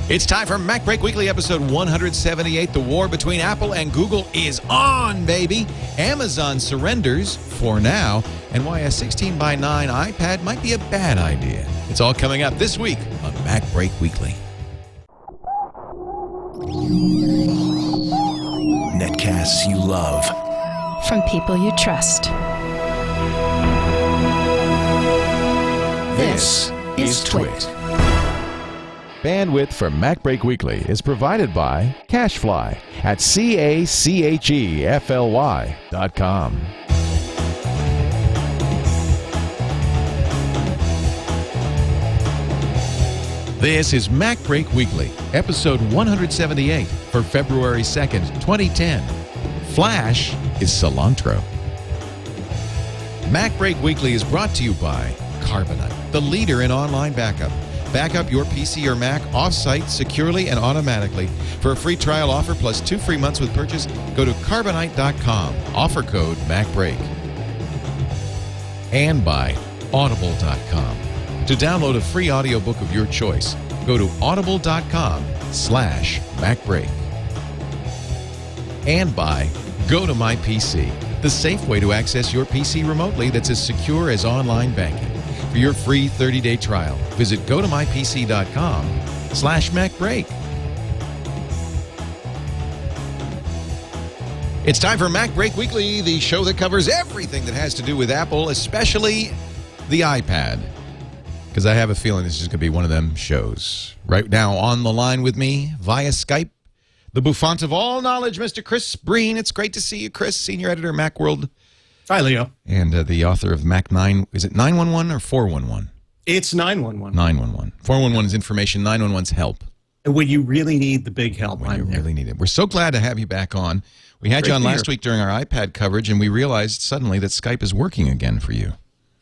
It's time for MacBreak Weekly, episode 178. The war between Apple and Google is on, baby. Amazon surrenders for now, and why a 16 by 9 iPad might be a bad idea. It's all coming up this week on MacBreak Weekly. Netcasts you love. From people you trust. This is Twit. Bandwidth for MacBreak Weekly is provided by CacheFly at CACHEFLY.com. This is MacBreak Weekly, episode 178 for February 2nd, 2010. Flash is Cilantro. MacBreak Weekly is brought to you by Carbonite, the leader in online backup. Back up your PC or Mac off-site securely and automatically. For a free trial offer plus 2 free months with purchase, go to Carbonite.com. Offer code MacBreak. And by Audible.com. To download a free audiobook of your choice, go to Audible.com/MacBreak. And by Go to My PC, the safe way to access your PC remotely that's as secure as online banking. For your free 30-day trial, visit gotomypc.com/MacBreak. It's time for MacBreak Weekly, the show that covers everything that has to do with Apple, especially the iPad. Because I have a feeling this is going to be one of them shows. Right now on the line with me via Skype, the bouffant of all knowledge, Mr. Chris Breen. It's great to see you, Chris, senior editor, Macworld. Hi, Leo. And the author of Mac 9, is it 911 or 411? It's 911. 911. 411 is information, 911 is help. And when you really need the big help, When you really need it. We're so glad to have you back on. We had you on last week during our iPad coverage, and we realized suddenly that Skype is working again for you.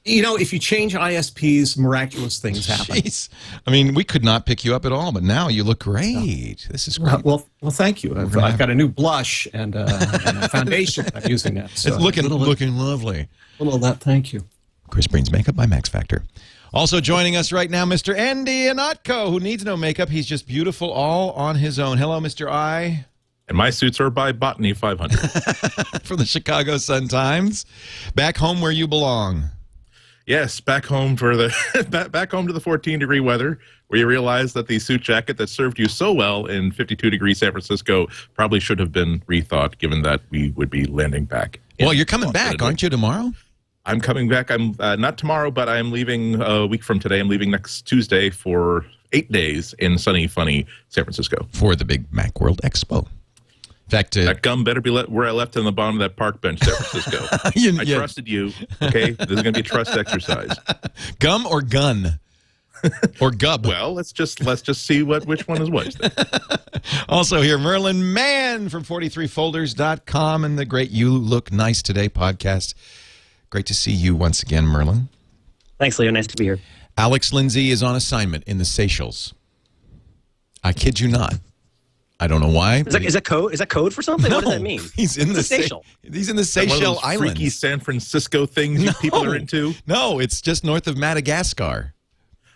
You know, if you change ISPs, miraculous things happen. Jeez. I mean, we could not pick you up at all, but now you look great. This is great. Well, thank you. I've got a new blush and a foundation I'm using that. So it's looking lovely. A little of that, thank you. Chris Breen's Makeup by Max Factor. Also joining us right now, Mr. Ihnatko, who needs no makeup. He's just beautiful all on his own. Hello, Mr. I. And my suits are by Botany 500. From the Chicago Sun-Times. Back home where you belong. Yes, back home for the back home to the 14-degree weather, where you realize that the suit jacket that served you so well in 52-degree San Francisco probably should have been rethought, given that we would be landing back. Well, you're coming back, aren't you, tomorrow? I'm coming back. I'm not tomorrow, but I'm leaving a week from today. I'm leaving next Tuesday for 8 days in sunny, funny San Francisco. For the big Macworld Expo. In fact, that gum better be where I left it on the bottom of that park bench, San Francisco. I trusted you, okay? This is going to be a trust exercise. Gum or gun? Or gub? Well, let's just see which one is which. Also here, Merlin Mann from 43folders.com and the great You Look Nice Today podcast. Great to see you once again, Merlin. Thanks, Leo. Nice to be here. Alex Lindsay is on assignment in the Seychelles. I kid you not. I don't know why. Is that code? Is that code for something? No, what does that mean? He's in the Seychelles. He's in the Seychelles Islands. Freaky San Francisco things you people are into. No, it's just north of Madagascar.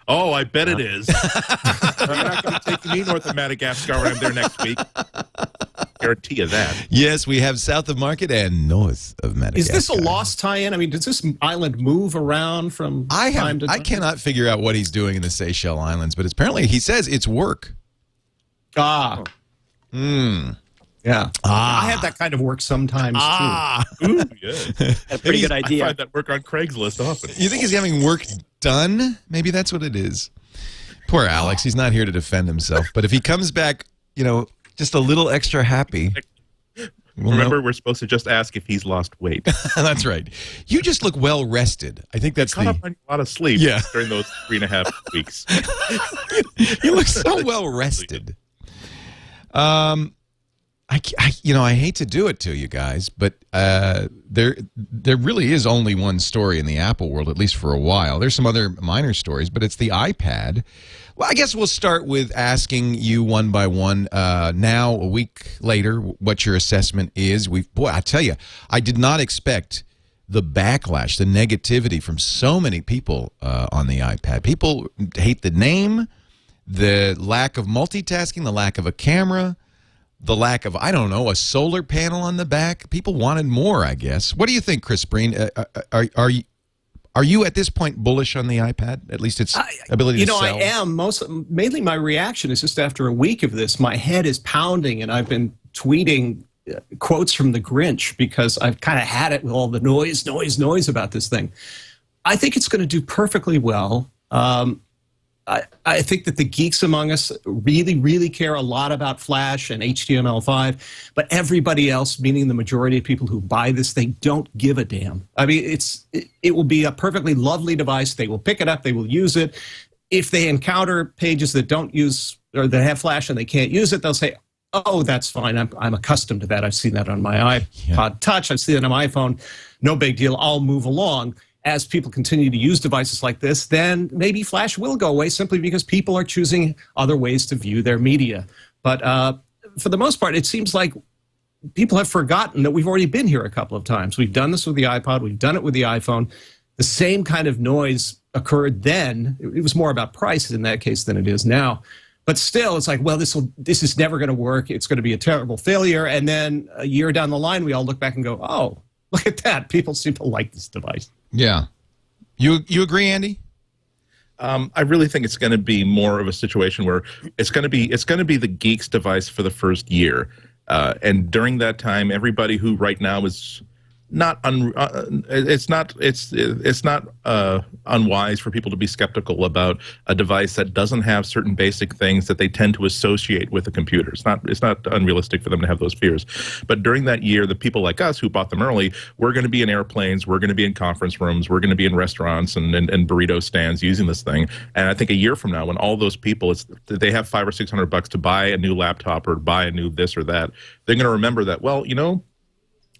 Oh, I bet it is. You're not going to take me north of Madagascar when I'm there next week. Guarantee you that. Yes, we have south of Market and north of Madagascar. Is this a lost tie-in? I mean, does this island move around from time to time? I cannot figure out what he's doing in the Seychelles Islands, but apparently he says it's work. Ah. Yeah. Ah. I have that kind of work sometimes, too. Ooh, yeah. A pretty good idea. I find that work on Craigslist often. You think he's having work done? Maybe that's what it is. Poor Alex. He's not here to defend himself. But if he comes back, you know, just a little extra happy. Remember, we're supposed to just ask if he's lost weight. That's right. You just look well rested. I think that's caught up on a lot of sleep during those 3.5 weeks. You look so well rested. I hate to do it to you guys, but there really is only one story in the Apple world, at least for a while. There's some other minor stories, but it's the iPad. Well, I guess we'll start with asking you one by one now, a week later, what your assessment is. Boy, I tell you, I did not expect the backlash, the negativity from so many people on the iPad. People hate the name. the lack of multitasking, the lack of a camera, the lack of, I don't know, a solar panel on the back. People wanted more, I guess. What do you think, Chris Breen? Are you at this point bullish on the iPad? At least its ability to sell? I am. Mainly my reaction is just after a week of this, my head is pounding, and I've been tweeting quotes from the Grinch because I've kind of had it with all the noise about this thing. I think it's going to do perfectly well. I think that the geeks among us really, really care a lot about Flash and HTML5, but everybody else, meaning the majority of people who buy this thing, don't give a damn. I mean, it will be a perfectly lovely device. They will pick it up. They will use it. If they encounter pages that don't use or that have Flash and they can't use it, they'll say, oh, that's fine. I'm accustomed to that. I've seen that on my iPod Touch. I've seen it on my iPhone. No big deal. I'll move along. As people continue to use devices like this, then maybe Flash will go away simply because people are choosing other ways to view their media. But for the most part, it seems like people have forgotten that we've already been here a couple of times. We've done this with the iPod. We've done it with the iPhone. The same kind of noise occurred then. It was more about price in that case than it is now. But still, it's like, well, this is never going to work. It's going to be a terrible failure. And then a year down the line, we all look back and go, oh, look at that. People seem to like this device. Yeah. You agree, Andy? I really think it's going to be more of a situation where it's going to be the geek's device for the first year, and during that time, everybody who right now is not it's not unwise for people to be skeptical about a device that doesn't have certain basic things that they tend to associate with a computer. It's not unrealistic for them to have those fears. But during that year, the people like us who bought them early, we're going to be in airplanes, we're going to be in conference rooms, we're going to be in restaurants and burrito stands using this thing. And I think a year from now, when all those people, they have $500 or $600 to buy a new laptop or buy a new this or that, they're going to remember that, well, you know,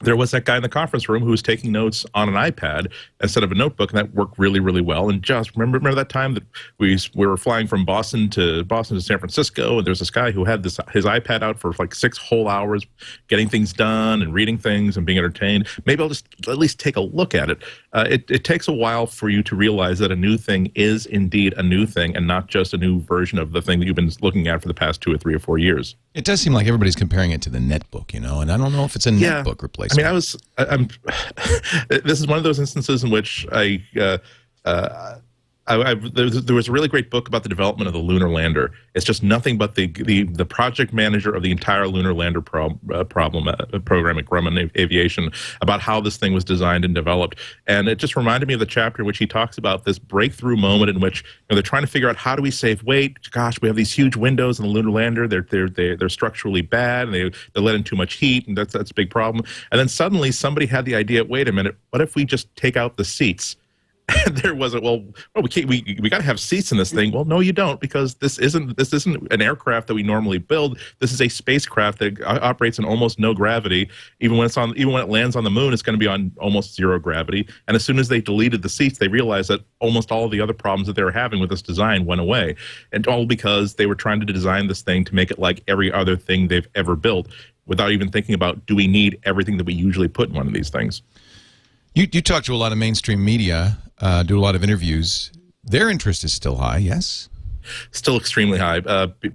there was that guy in the conference room who was taking notes on an iPad instead of a notebook, and that worked really, really well. And just remember that time that we were flying from Boston to San Francisco, and there was this guy who had his iPad out for like 6 whole hours, getting things done and reading things and being entertained. Maybe I'll just at least take a look at it. It takes a while for you to realize that a new thing is indeed a new thing and not just a new version of the thing that you've been looking at for the past 2 or 3 or 4 years. It does seem like everybody's comparing it to the netbook, you know, and I don't know if it's a netbook replacement. I mean, this is one of those instances in which there was a really great book about the development of the lunar lander. It's just nothing but the project manager of the entire lunar lander program at Grumman Aviation about how this thing was designed and developed. And it just reminded me of the chapter in which he talks about this breakthrough moment in which they're trying to figure out how do we save weight. Gosh, we have these huge windows in the lunar lander. They're structurally bad and they let in too much heat, and that's a big problem. And then suddenly somebody had the idea, wait a minute, what if we just take out the seats? And there wasn't, we got to have seats in this thing. Well, no, you don't, because this isn't an aircraft that we normally build. This is a spacecraft that operates in almost no gravity. Even when it lands on the moon, it's going to be on almost zero gravity. And as soon as they deleted the seats, they realized that almost all of the other problems that they were having with this design went away, and all because they were trying to design this thing to make it like every other thing they've ever built, without even thinking about, do we need everything that we usually put in one of these things? You talk to a lot of mainstream media, do a lot of interviews. Their interest is still high, yes? Still extremely high,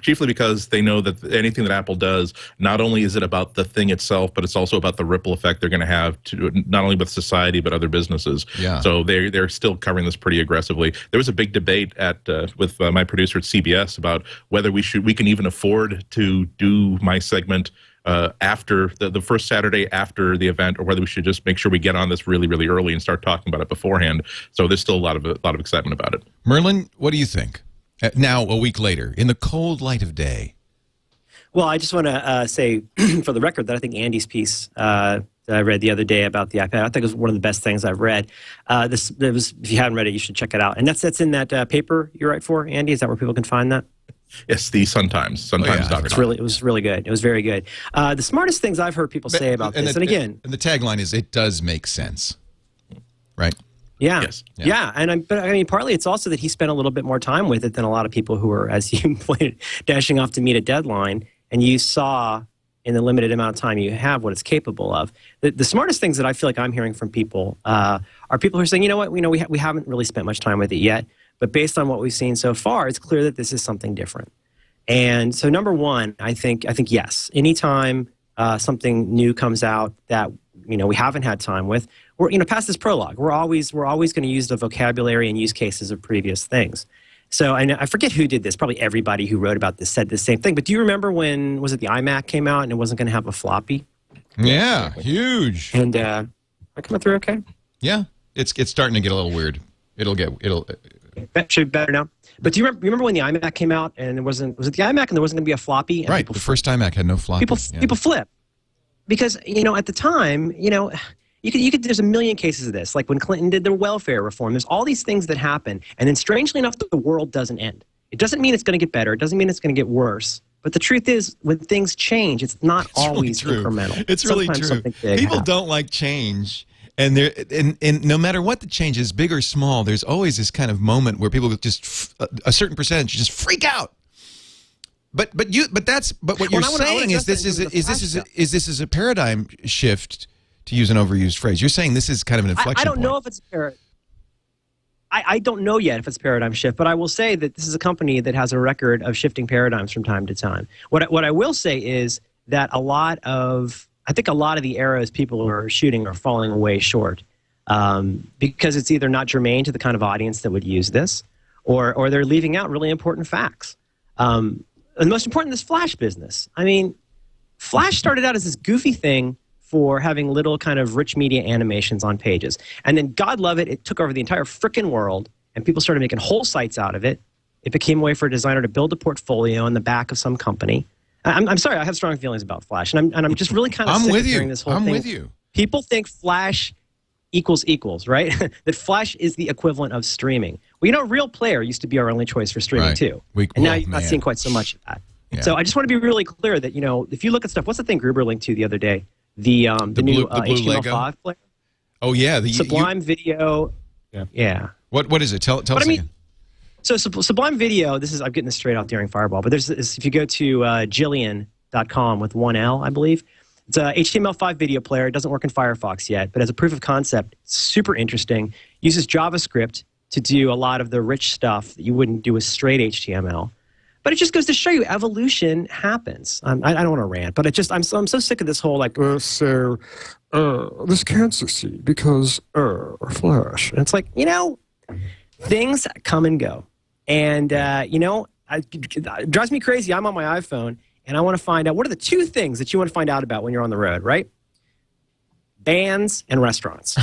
chiefly because they know that anything that Apple does, not only is it about the thing itself, but it's also about the ripple effect they're going to have to not only with society but other businesses. Yeah. So they're still covering this pretty aggressively. There was a big debate with my producer at CBS about whether we can even afford to do my segment after the first Saturday after the event, or whether we should just make sure we get on this really, really early and start talking about it beforehand. So there's still a lot of excitement about it. Merlin, what do you think? Now, a week later, in the cold light of day. Well, I just want to say, for the record, that I think Andy's piece that I read the other day about the iPad, I think it was one of the best things I've read. If you haven't read it, you should check it out. And that's in that paper you write for, Andy? Is that where people can find that? Yes, the Sun-Times. Sun-Times.com. It was really good. It was very good. The smartest things I've heard people say about this, and again... And the tagline is, it does make sense, right? Yeah. Yes. Yeah. But I mean, partly it's also that he spent a little bit more time with it than a lot of people who are, as you pointed, dashing off to meet a deadline, and you saw in the limited amount of time you have what it's capable of. The smartest things that I feel like I'm hearing from people are people who are saying, you know what, we haven't really spent much time with it yet, But based on what we've seen so far, it's clear that this is something different. And so number one, I think yes, anytime something new comes out that we haven't had time with, we're past this prologue, we're always going to use the vocabulary and use cases of previous things. So I forget who did this. Probably everybody who wrote about this said the same thing. But do you remember when was it the iMac came out and it wasn't going to have a floppy? Yeah, huge. And am I coming through okay? Yeah, it's starting to get a little weird. That should be better now. But do you remember when the iMac came out and was it the iMac and there wasn't going to be a floppy? And right, the first iMac had no floppy. People flip because at the time you could there's a million cases of this. Like when Clinton did the welfare reform, there's all these things that happen, and then strangely enough, the world doesn't end. It doesn't mean it's going to get better. It doesn't mean it's going to get worse. But the truth is, when things change, it's not always incremental. It's really true. People don't like change. And no matter what the change is, big or small, there's always this kind of moment where people just a certain percentage just freak out. But what you're saying is this is a paradigm shift, to use an overused phrase. You're saying this is kind of an inflection point. I don't know if it's I don't know yet if it's a paradigm shift, but I will say that this is a company that has a record of shifting paradigms from time to time. What I will say is that I think a lot of the arrows people are shooting are falling way short because it's either not germane to the kind of audience that would use this, or they're leaving out really important facts. And the most important, this Flash business. I mean, Flash started out as this goofy thing for having little kind of rich media animations on pages. And then, God love it, it took over the entire frickin' world, and people started making whole sites out of it. It became a way for a designer to build a portfolio on the back of some company. I'm sorry, I have strong feelings about Flash, and I'm just really kind of sick of hearing this whole thing. I'm with you. People think Flash equals, right? That Flash is the equivalent of streaming. Well, Real Player used to be our only choice for streaming, too. And now you're not seeing quite so much of that. Yeah. So I just want to be really clear that, if you look at stuff, what's the thing Gruber linked to the other day? The new HTML5 player? Oh, yeah. Sublime Video. Yeah. What is it? Tell us again. So Sublime Video, I'm getting this straight off during Fireball, but there's this, if you go to Jillian.com with one L, I believe, it's a HTML5 video player. It doesn't work in Firefox yet, but as a proof of concept, it's super interesting. Uses JavaScript to do a lot of the rich stuff that you wouldn't do with straight HTML. But it just goes to show you evolution happens. I don't want to rant, but I'm so sick of this whole this can't succeed because Flash. And it's like, things come and go. And, it drives me crazy. I'm on my iPhone, and I want to find out, what are the two things that you want to find out about when you're on the road, right? Bands and restaurants,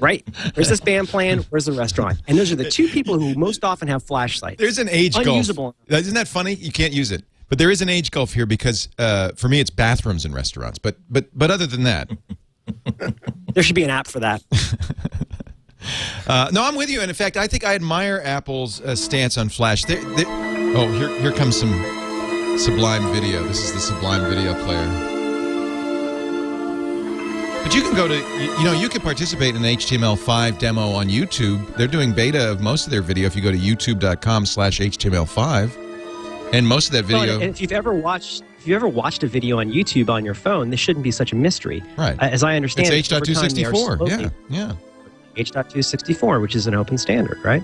right? Where's this band playing? Where's the restaurant? And those are the two people who most often have Flash sites. There's an age Unusable. gulf. Isn't that funny? You can't use it. But there is an age gulf here because, for me, it's bathrooms and restaurants. But other than that... There should be an app for that. No, I'm with you. And in fact, I think I admire Apple's stance on Flash. Here comes some Sublime Video. This is the Sublime Video player. But you can go to, you can participate in an HTML5 demo on YouTube. They're doing beta of most of their video if you go to youtube.com/HTML5. And most of that video... and if you've ever watched a video on YouTube on your phone, this shouldn't be such a mystery. Right. As I understand it's H.264. Yeah. H.264, which is an open standard, right?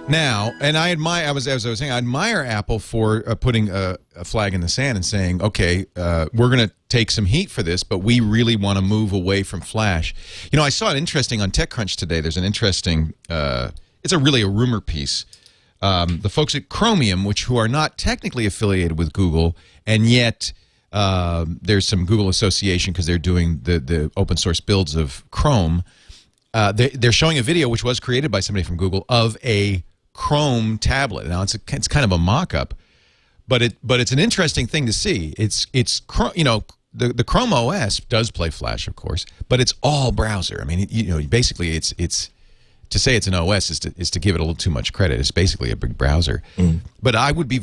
Now, and I admire, as I was saying, I admire Apple for putting a flag in the sand and saying, okay, we're going to take some heat for this, but we really want to move away from Flash. I saw it interesting on TechCrunch today. There's an interesting, it's really a rumor piece. The folks at Chromium, who are not technically affiliated with Google, and yet there's some Google association because they're doing the open source builds of Chrome. They're showing a video which was created by somebody from Google of a Chrome tablet. Now it's kind of a mock-up, but it's an interesting thing to see. The Chrome OS does play Flash, of course, but it's all browser. I mean, basically it's to say it's an OS is to give it a little too much credit. It's basically a big browser. But I would be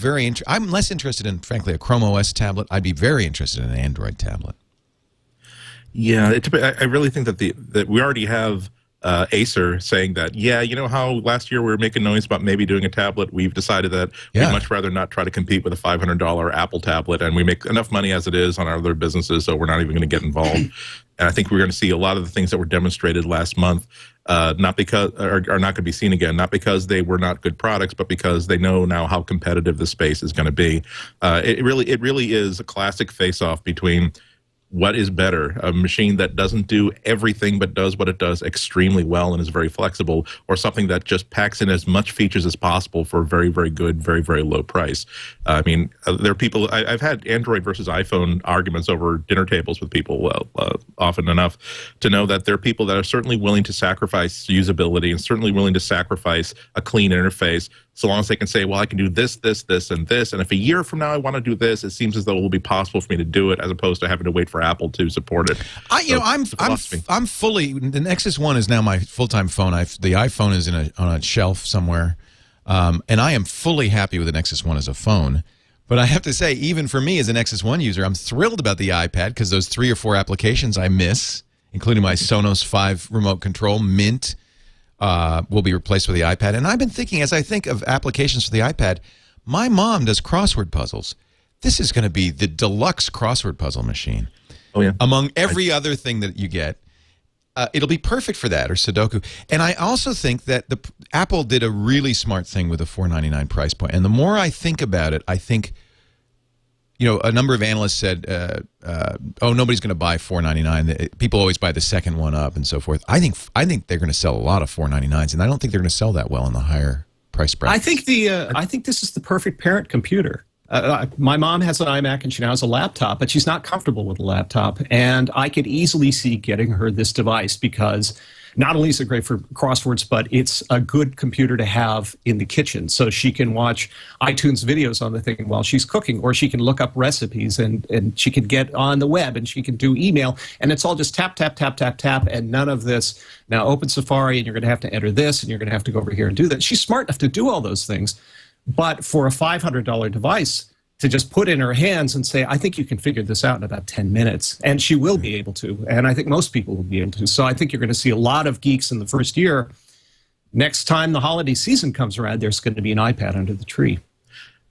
I'm less interested in, frankly, a Chrome OS tablet. I'd be very interested in an Android tablet. Yeah, I really think that we already have Acer saying that, yeah, you know how last year we were making noise about maybe doing a tablet? We've decided that we'd much rather not try to compete with a $500 Apple tablet, and we make enough money as it is on our other businesses, so we're not even going to get involved. And I think we're going to see a lot of the things that were demonstrated last month not because are not going to be seen again, not because they were not good products, but because they know now how competitive the space is going to be. It really is a classic face-off between what is better, a machine that doesn't do everything but does what it does extremely well and is very flexible, or something that just packs in as much features as possible for a very, very good, very, very low price. I mean, there are people, I've had Android versus iPhone arguments over dinner tables with people often enough to know that there are people that are certainly willing to sacrifice usability and certainly willing to sacrifice a clean interface, so long as they can say, well, I can do this, this, this, and this, and if a year from now I want to do this, it seems as though it will be possible for me to do it, as opposed to having to wait for Apple to support it. I'm fully, the Nexus 1 is now my full-time phone. The iPhone is on a shelf somewhere, and I am fully happy with the Nexus 1 as a phone. But I have to say, even for me as a Nexus 1 user, I'm thrilled about the iPad because those 3 or 4 applications I miss, including my Sonos 5 remote control, Mint, will be replaced with the iPad. And I've been thinking, as I think of applications for the iPad, my mom does crossword puzzles. This is going to be the deluxe crossword puzzle machine. Oh, yeah. Among every other thing that you get. It'll be perfect for that, or Sudoku. And I also think that Apple did a really smart thing with the $499 price point. And the more I think about it, I think, you know, a number of analysts said, oh, nobody's going to buy $499. People always buy the second one up and so forth. I think they're going to sell a lot of $499s, and I don't think they're going to sell that well in the higher price bracket. I think this is the perfect parent computer. My mom has an iMac and she now has a laptop, but she's not comfortable with a laptop. And I could easily see getting her this device because not only is it great for crosswords, but it's a good computer to have in the kitchen. So she can watch iTunes videos on the thing while she's cooking, or she can look up recipes, and she can get on the web, and she can do email. And it's all just tap, tap, tap, tap, tap, and none of this. Now open Safari, and you're going to have to enter this, and you're going to have to go over here and do that. She's smart enough to do all those things. But for a $500 device, to just put in her hands and say, I think you can figure this out in about 10 minutes. And she will be able to. And I think most people will be able to. So I think you're going to see a lot of geeks in the first year. Next time the holiday season comes around, there's going to be an iPad under the tree.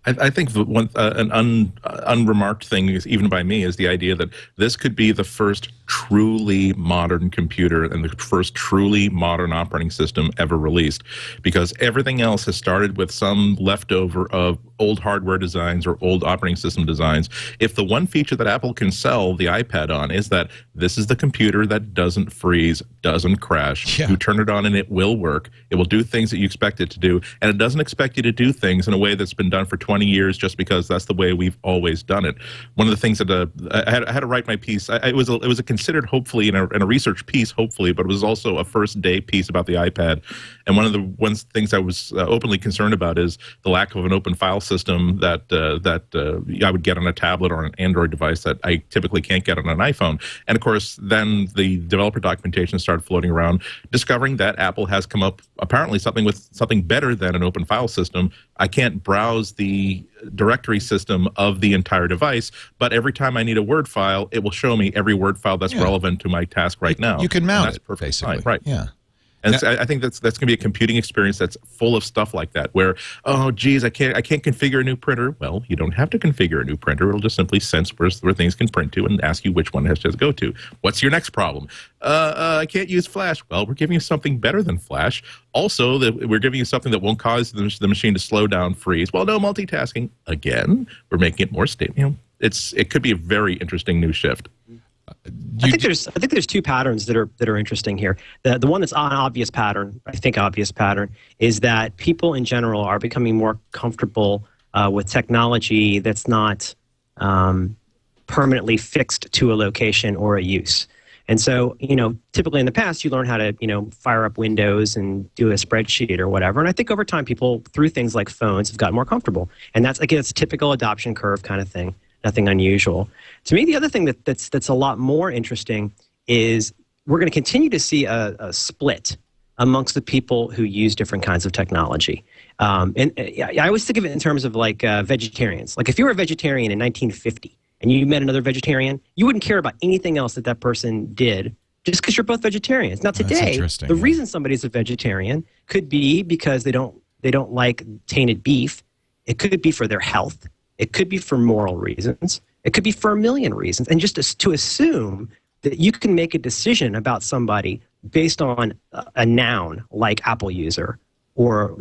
I think an unremarked thing, even by me, is the idea that this could be the first truly modern computer and the first truly modern operating system ever released, because everything else has started with some leftover of old hardware designs or old operating system designs. If the one feature that Apple can sell the iPad on is that this is the computer that doesn't freeze, doesn't crash, you turn it on and it will work, it will do things that you expect it to do, and it doesn't expect you to do things in a way that's been done for 20 years just because that's the way we've always done it. One of the things that I had to write my piece, it was a considered, hopefully, in a research piece, hopefully, but it was also a first day piece about the iPad. And one of the things I was openly concerned about is the lack of an open file system that I would get on a tablet or an Android device that I typically can't get on an iPhone. And of course, then the developer documentation started floating around, discovering that Apple has come up apparently something better than an open file system. I can't browse the directory system of the entire device, but every time I need a Word file, it will show me every Word file that's relevant to my task right now. You can mount that's it, perfectly basically. Fine. Right. Yeah. And I think that's going to be a computing experience that's full of stuff like that, where, oh, geez, I can't configure a new printer. Well, you don't have to configure a new printer. It'll just simply sense where things can print to and ask you which one it has to go to. What's your next problem? I can't use Flash. Well, we're giving you something better than Flash. Also, we're giving you something that won't cause the machine to slow down, freeze. Well, no multitasking. Again, we're making it more stable. It could be a very interesting new shift. I think there's two patterns that are interesting here. The one that's an obvious pattern, is that people in general are becoming more comfortable with technology that's not permanently fixed to a location or a use. And so, typically in the past, you learn how to, fire up Windows and do a spreadsheet or whatever. And I think over time, people, through things like phones, have gotten more comfortable. And that's, again, it's a typical adoption curve kind of thing. Nothing unusual. To me, the other thing that's a lot more interesting is we're going to continue to see a split amongst the people who use different kinds of technology. And I always think of it in terms of like vegetarians. Like if you were a vegetarian in 1950 and you met another vegetarian, you wouldn't care about anything else that person did just because you're both vegetarians. Now today, interesting, the yeah. reason somebody's a vegetarian could be because they don't like tainted beef. It could be for their health. It could be for moral reasons. It could be for a million reasons. And just to assume that you can make a decision about somebody based on a noun like Apple user, or,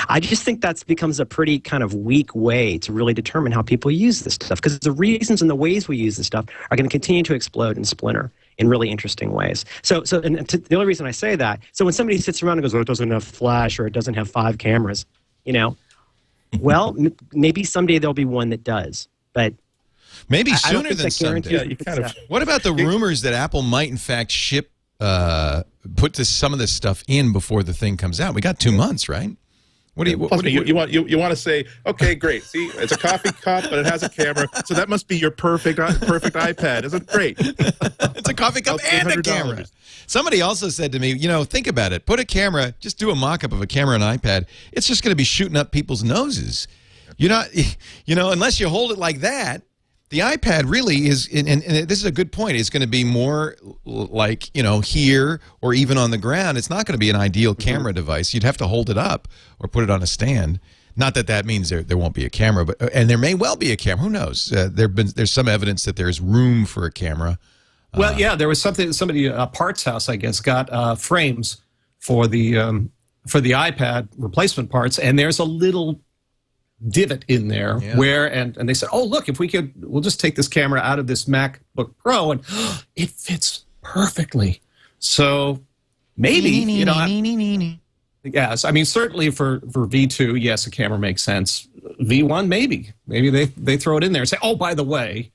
I just think that becomes a pretty kind of weak way to really determine how people use this stuff, because the reasons and the ways we use this stuff are going to continue to explode and splinter in really interesting ways. The only reason I say that, so when somebody sits around and goes, oh, it doesn't have flash, or it doesn't have 5 cameras, well, maybe someday there'll be one that does, but maybe I don't sooner think than that someday. guarantees Yeah, you kind of. What about the rumors that Apple might, in fact, put some of this stuff in before the thing comes out? We got 2 months, right? What do you? Plus, you want to say, okay, great. See, it's a coffee cup, but it has a camera, so that must be your perfect iPad. Isn't it great? It's a coffee cup and a camera. Somebody also said to me, think about it. Put a camera, just do a mock-up of a camera and iPad. It's just going to be shooting up people's noses. You're not, unless you hold it like that. The iPad really is, and this is a good point, is going to be more like, here or even on the ground. It's not going to be an ideal camera device. You'd have to hold it up or put it on a stand. Not that means there won't be a camera, and there may well be a camera. Who knows? There's some evidence that there's room for a camera. Well, yeah, there was somebody, Parts House, I guess, got frames for the iPad replacement parts, and there's a little divot in there where, and they said, oh, look, we'll just take this camera out of this MacBook Pro, and it fits perfectly. So maybe, yes, I mean, certainly for V2, yes, a camera makes sense. V1, maybe they throw it in there and say, oh, by the way,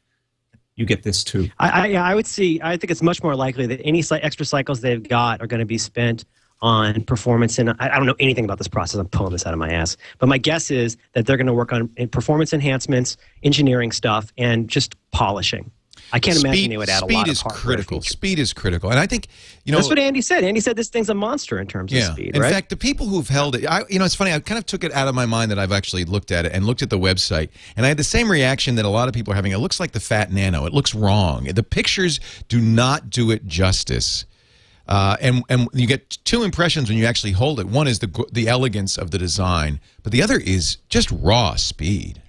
you get this too. I think it's much more likely that any extra cycles they've got are going to be spent on performance, and I don't know anything about this process. I'm pulling this out of my ass. But my guess is that they're going to work on performance enhancements, engineering stuff, and just polishing. I can't imagine they would add a lot of hardware features. Speed is critical. And I think, that's what Andy said. Andy said this thing's a monster in terms of speed, right? In fact, the people who've held it, it's funny, I kind of took it out of my mind that I've actually looked at it and looked at the website, and I had the same reaction that a lot of people are having. It looks like the Fat Nano. It looks wrong. The pictures do not do it justice. And you get 2 impressions when you actually hold it. One is the elegance of the design, but the other is just raw speed.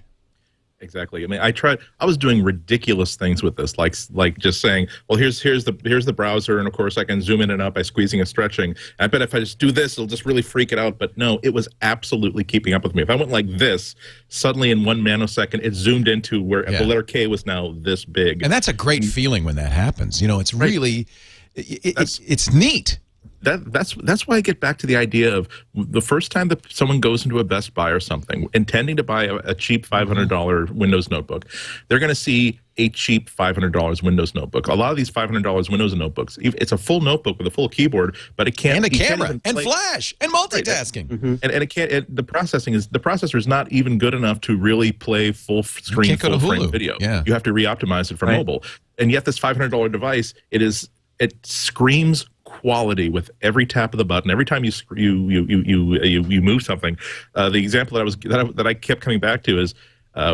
Exactly. I mean, I was doing ridiculous things with this, like just saying, well, here's the browser, and of course I can zoom in and out by squeezing and stretching. And I bet if I just do this, it'll just really freak it out. But no, it was absolutely keeping up with me. If I went like this, suddenly in 1 nanosecond, it zoomed into where the letter K was now this big. And that's a great feeling when that happens. It's really, it's neat. That's why I get back to the idea of the first time that someone goes into a Best Buy or something, intending to buy a cheap $500 Windows notebook, they're going to see a cheap $500 Windows notebook. A lot of these $500 Windows notebooks, it's a full notebook with a full keyboard, but it can't, and a camera, and flash, and multitasking, and it can't. The processor is not even good enough to really play full screen, full frame video. Yeah. You have to re-optimize it for mobile, and yet this $500 device, it screams quality with every tap of the button. Every time you move something. The example that I kept coming back to is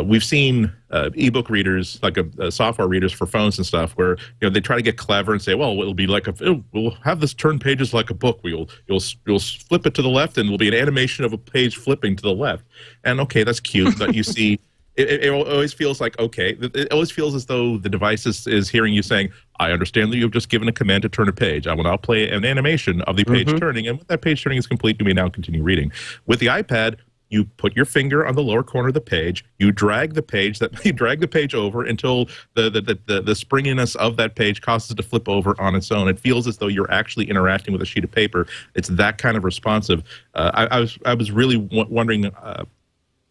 we've seen ebook readers, like software readers for phones and stuff, where they try to get clever and say, well, it'll be like we'll have this turn pages like a book. You'll flip it to the left, and it'll be an animation of a page flipping to the left. And okay, that's cute, but you see. It always feels like, okay, it always feels as though the device is hearing you saying, I understand that you've just given a command to turn a page. I will now play an animation of the page turning, and when that page turning is complete, you may now continue reading. With the iPad, you put your finger on the lower corner of the page, you drag the page over until the springiness of that page causes it to flip over on its own. It feels as though you're actually interacting with a sheet of paper. It's that kind of responsive. I was really wondering.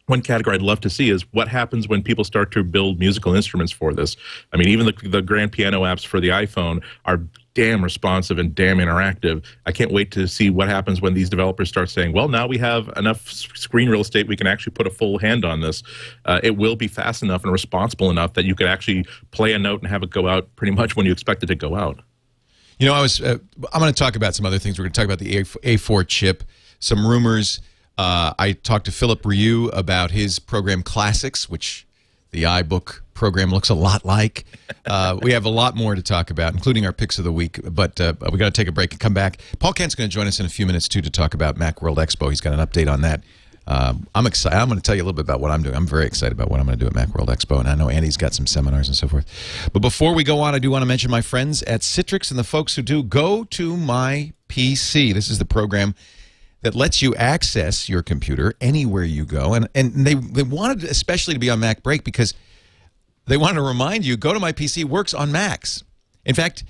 One category I'd love to see is what happens when people start to build musical instruments for this. I mean, even the grand piano apps for the iPhone are damn responsive and damn interactive. I can't wait to see what happens when these developers start saying, well, now we have enough screen real estate, we can actually put a full hand on this. It will be fast enough and responsible enough that you could actually play a note and have it go out pretty much when you expect it to go out. I'm going to talk about some other things. We're going to talk about the A4 chip, some rumors. I talked to Philip Ryu about his program Classics, which the iBook program looks a lot like. We have a lot more to talk about, including our picks of the week, but we got to take a break and come back. Paul Kent's going to join us in a few minutes, too, to talk about Macworld Expo. He's got an update on that. I'm excited. I'm going to tell you a little bit about what I'm doing. I'm very excited about what I'm going to do at Macworld Expo, and I know Andy's got some seminars and so forth. But before we go on, I do want to mention my friends at Citrix and the folks who do Go to My PC. This is the program that lets you access your computer anywhere you go, and they wanted especially to be on MacBreak because they wanted to remind you, Go to My PC works on Macs. In fact,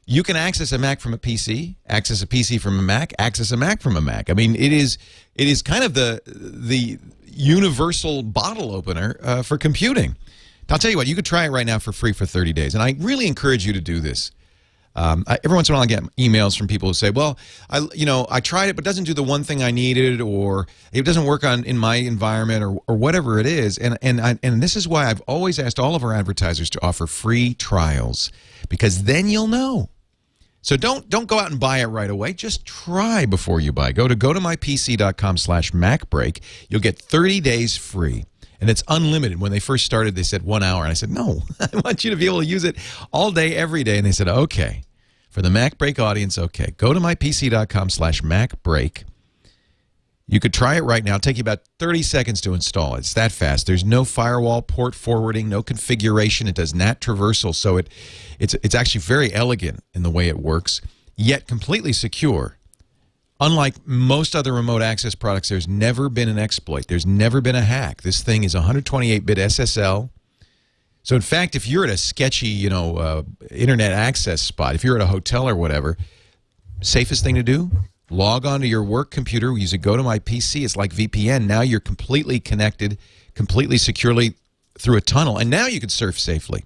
you can access a Mac from a PC, access a PC from a Mac, access a Mac from a Mac. I mean, it is kind of the universal bottle opener for computing. I'll tell you what, you could try it right now for free for 30 days, and I really encourage you to do this. Every once in a while I get emails from people who say, well, I tried it, but it doesn't do the one thing I needed, or it doesn't work in my environment, or whatever it is. And this is why I've always asked all of our advertisers to offer free trials, because then you'll know. So don't go out and buy it right away. Just try before you buy. Go to gotomypc.com/MacBreak. You'll get 30 days free. And it's unlimited. When they first started, they said 1 hour. And I said, no, I want you to be able to use it all day, every day. And they said, okay. For the MacBreak audience, okay. Go to mypc.com/MacBreak. You could try it right now. It'll take you about 30 seconds to install. It's that fast. There's no firewall, port forwarding, no configuration. It does NAT traversal, so it's actually very elegant in the way it works, yet completely secure. Unlike most other remote access products, there's never been an exploit. There's never been a hack. This thing is 128-bit SSL. So, in fact, if you're at a sketchy, internet access spot, if you're at a hotel or whatever, safest thing to do, log on to your work computer, use a Go to My PC. It's like VPN. Now you're completely connected, completely securely through a tunnel, and now you can surf safely.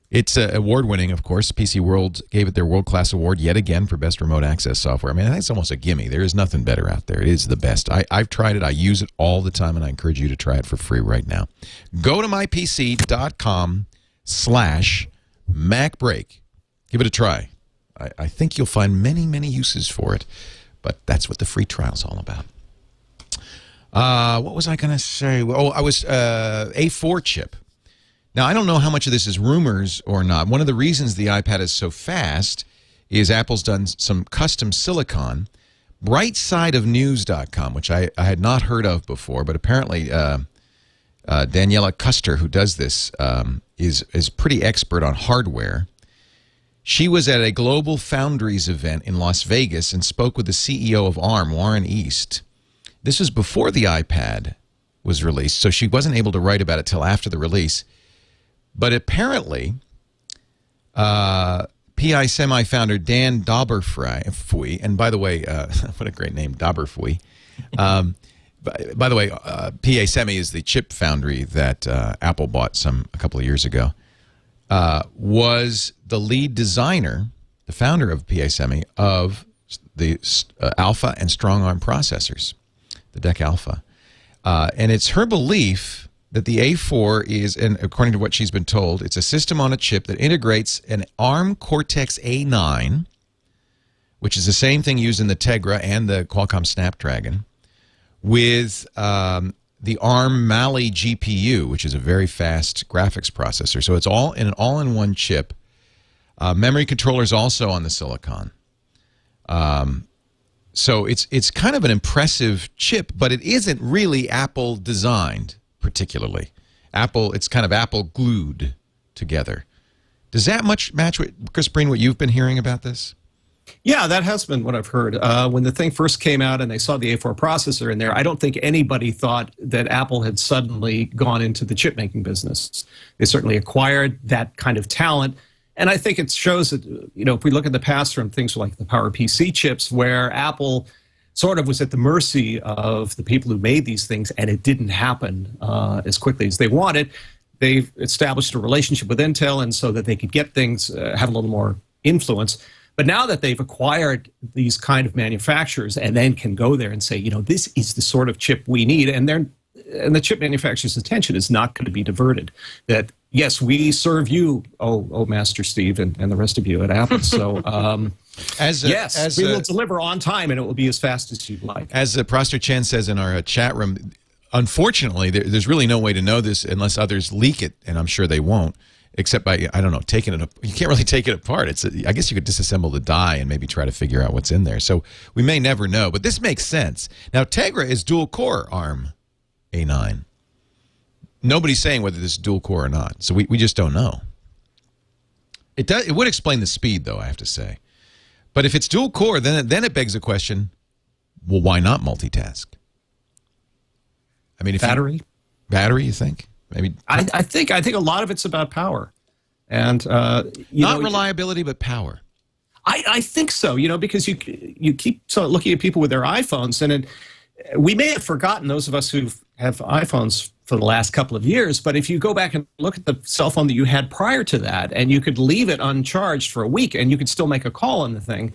It's award-winning, of course. PC World gave it their world-class award yet again for best remote access software. I mean, that's almost a gimme. There is nothing better out there. It is the best. I've tried it. I use it all the time, and I encourage you to try it for free right now. Go to mypc.com/MacBreak. Give it a try. I think you'll find many, many uses for it, but that's what the free trial's all about. What was I going to say? Oh, I was A4 chip. Now, I don't know how much of this is rumors or not. One of the reasons the iPad is so fast is Apple's done some custom silicon. Brightsideofnews.com, which I had not heard of before, but apparently Daniela Custer, who does this, is pretty expert on hardware. She was at a Global Foundries event in Las Vegas and spoke with the CEO of ARM, Warren East. This was before the iPad was released, so she wasn't able to write about it till after the release. But apparently, PI Semi founder Dan Dauberfui, and by the way, what a great name, Dauberfui. By the way, PA Semi is the chip foundry that Apple bought a couple of years ago. Was the lead designer, the founder of PA Semi, of the Alpha and Strong Arm processors, the DEC Alpha. And it's her belief that the A4 is, and according to what she's been told, it's a system on a chip that integrates an ARM Cortex-A9, which is the same thing used in the Tegra and the Qualcomm Snapdragon, with the ARM Mali GPU, which is a very fast graphics processor. So it's all in an all-in-one chip. Memory controllers also on the silicon. So it's kind of an impressive chip, but it isn't really Apple designed particularly. It's kind of Apple glued together. Does that much match with, Chris Breen, what you've been hearing about this? Yeah, that has been what I've heard. When the thing first came out and they saw the A4 processor in there, I don't think anybody thought that Apple had suddenly gone into the chip-making business. They certainly acquired that kind of talent. And I think it shows that, if we look at the past from things like the PowerPC chips, where Apple sort of was at the mercy of the people who made these things, and it didn't happen as quickly as they wanted, they've established a relationship with Intel, and so that they could get things, have a little more influence. But now that they've acquired these kind of manufacturers and then can go there and say, this is the sort of chip we need, and the chip manufacturer's attention is not going to be diverted. That, yes, we serve you, Master Steve, and the rest of you at Apple. So, we will deliver on time, and it will be as fast as you'd like. As Prosper Chen says in our chat room, unfortunately, there's really no way to know this unless others leak it, and I'm sure they won't, except by, I don't know, taking it up. You can't really take it apart. I guess you could disassemble the die and maybe try to figure out what's in there. So we may never know, but this makes sense. Now, Tegra is dual-core ARM A9. Nobody's saying whether this is dual-core or not, so we just don't know. It would explain the speed, though, I have to say. But if it's dual-core, then it begs the question, well, why not multitask? I mean, if battery, you think? Maybe I think a lot of it's about power, and not reliability, but power. I think so. Because you keep looking at people with their iPhones, and we may have forgotten, those of us who have iPhones for the last couple of years. But if you go back and look at the cell phone that you had prior to that, and you could leave it uncharged for a week, and you could still make a call on the thing.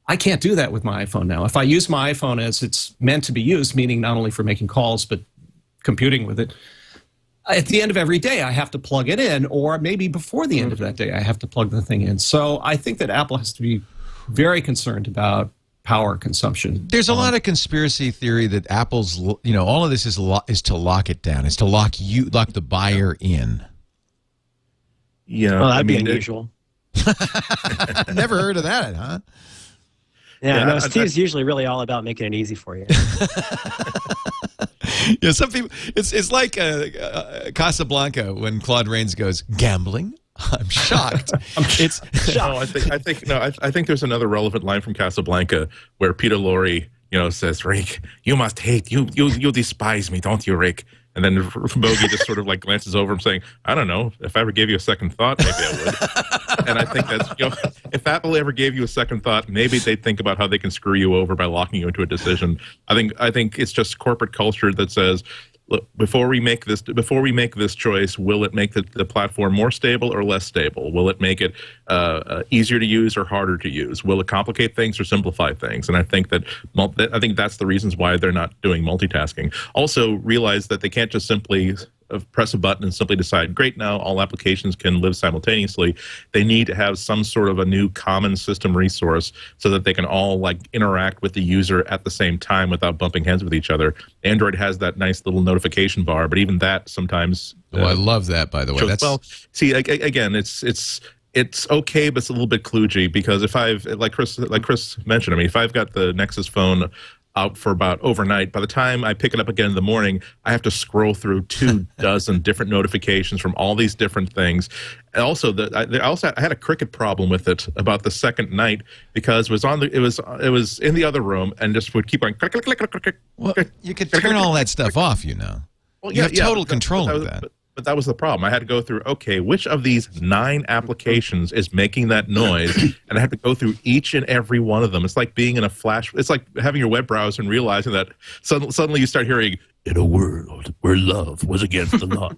I can't do that with my iPhone now. If I use my iPhone as it's meant to be used, meaning not only for making calls but computing with it, at the end of every day I have to plug it in, or maybe before the end of that day I have to plug the thing in. So I think that Apple has to be very concerned about power consumption. There's a lot of conspiracy theory that Apple's, all of this is to lock it down. It's to lock the buyer in. Yeah, well, that'd be unusual. Never heard of that, huh? Yeah, no, Steve's usually really all about making it easy for you. Yeah, some people. It's like Casablanca when Claude Rains goes gambling. I'm shocked. It's shocked. I think there's another relevant line from Casablanca where Peter Lorre, says, "Rick, you must hate you despise me, don't you, Rick?" And then Bogey just sort of like glances over him saying, "I don't know. If I ever gave you a second thought, maybe I would." And I think that's, if Apple ever gave you a second thought, maybe they'd think about how they can screw you over by locking you into a decision. I think it's just corporate culture that says, look, before we make this choice, will it make the platform more stable or less stable? Will it make it easier to use or harder to use? Will it complicate things or simplify things? And I think that's the reasons why they're not doing multitasking. Also, realize that they can't just simply press a button and simply decide, great, now all applications can live simultaneously. They need to have some sort of a new common system resource so that they can all interact with the user at the same time without bumping heads with each other. Android has that nice little notification bar, but even that sometimes. I love that, by the way. Again, it's okay, but it's a little bit kludgy, because if like Chris mentioned, if I've got the Nexus phone out for about overnight, by the time I pick it up again in the morning, I have to scroll through 24 different notifications from all these different things. And also, I had a Cricket problem with it about the second night, because it was in the other room and just would keep going click click click click click. Well, you could turn all that stuff off, Well, you have total control of that. But that was the problem. I had to go through, okay, which of these 9 applications is making that noise? And I had to go through each and every one of them. It's like being in a flash. It's like having your web browser and realizing that suddenly you start hearing, in a world where love was against the law.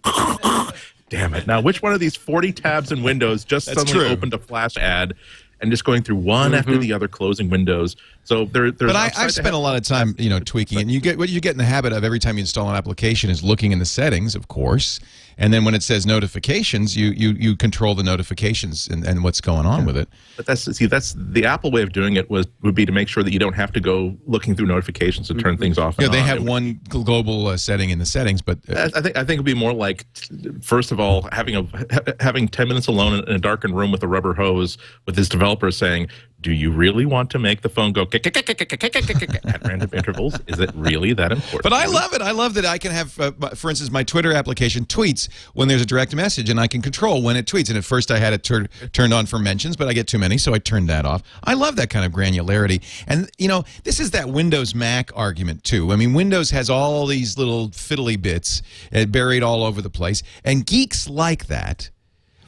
Damn it. Now, which one of these 40 tabs in Windows just suddenly opened a flash ad? And just going through one after the other, closing windows. So there's. But I've spent a lot of time, tweaking, and what you get in the habit of every time you install an application is looking in the settings, of course, and then when it says notifications, you control the notifications and what's going on with it. But that's the Apple way of doing it would be to make sure that you don't have to go looking through notifications to turn things off. They have one global setting in the settings, but I think it'd be more like, first of all, having 10 minutes alone in a darkened room with a rubber hose with this developer saying, do you really want to make the phone go at random intervals? Is it really that important? But I love it. I love that I can have, for instance, my Twitter application tweets when there's a direct message, and I can control when it tweets. And at first I had it turned on for mentions, but I get too many, so I turned that off. I love that kind of granularity. And, this is that Windows Mac argument, too. I mean, Windows has all these little fiddly bits buried all over the place, and geeks like that,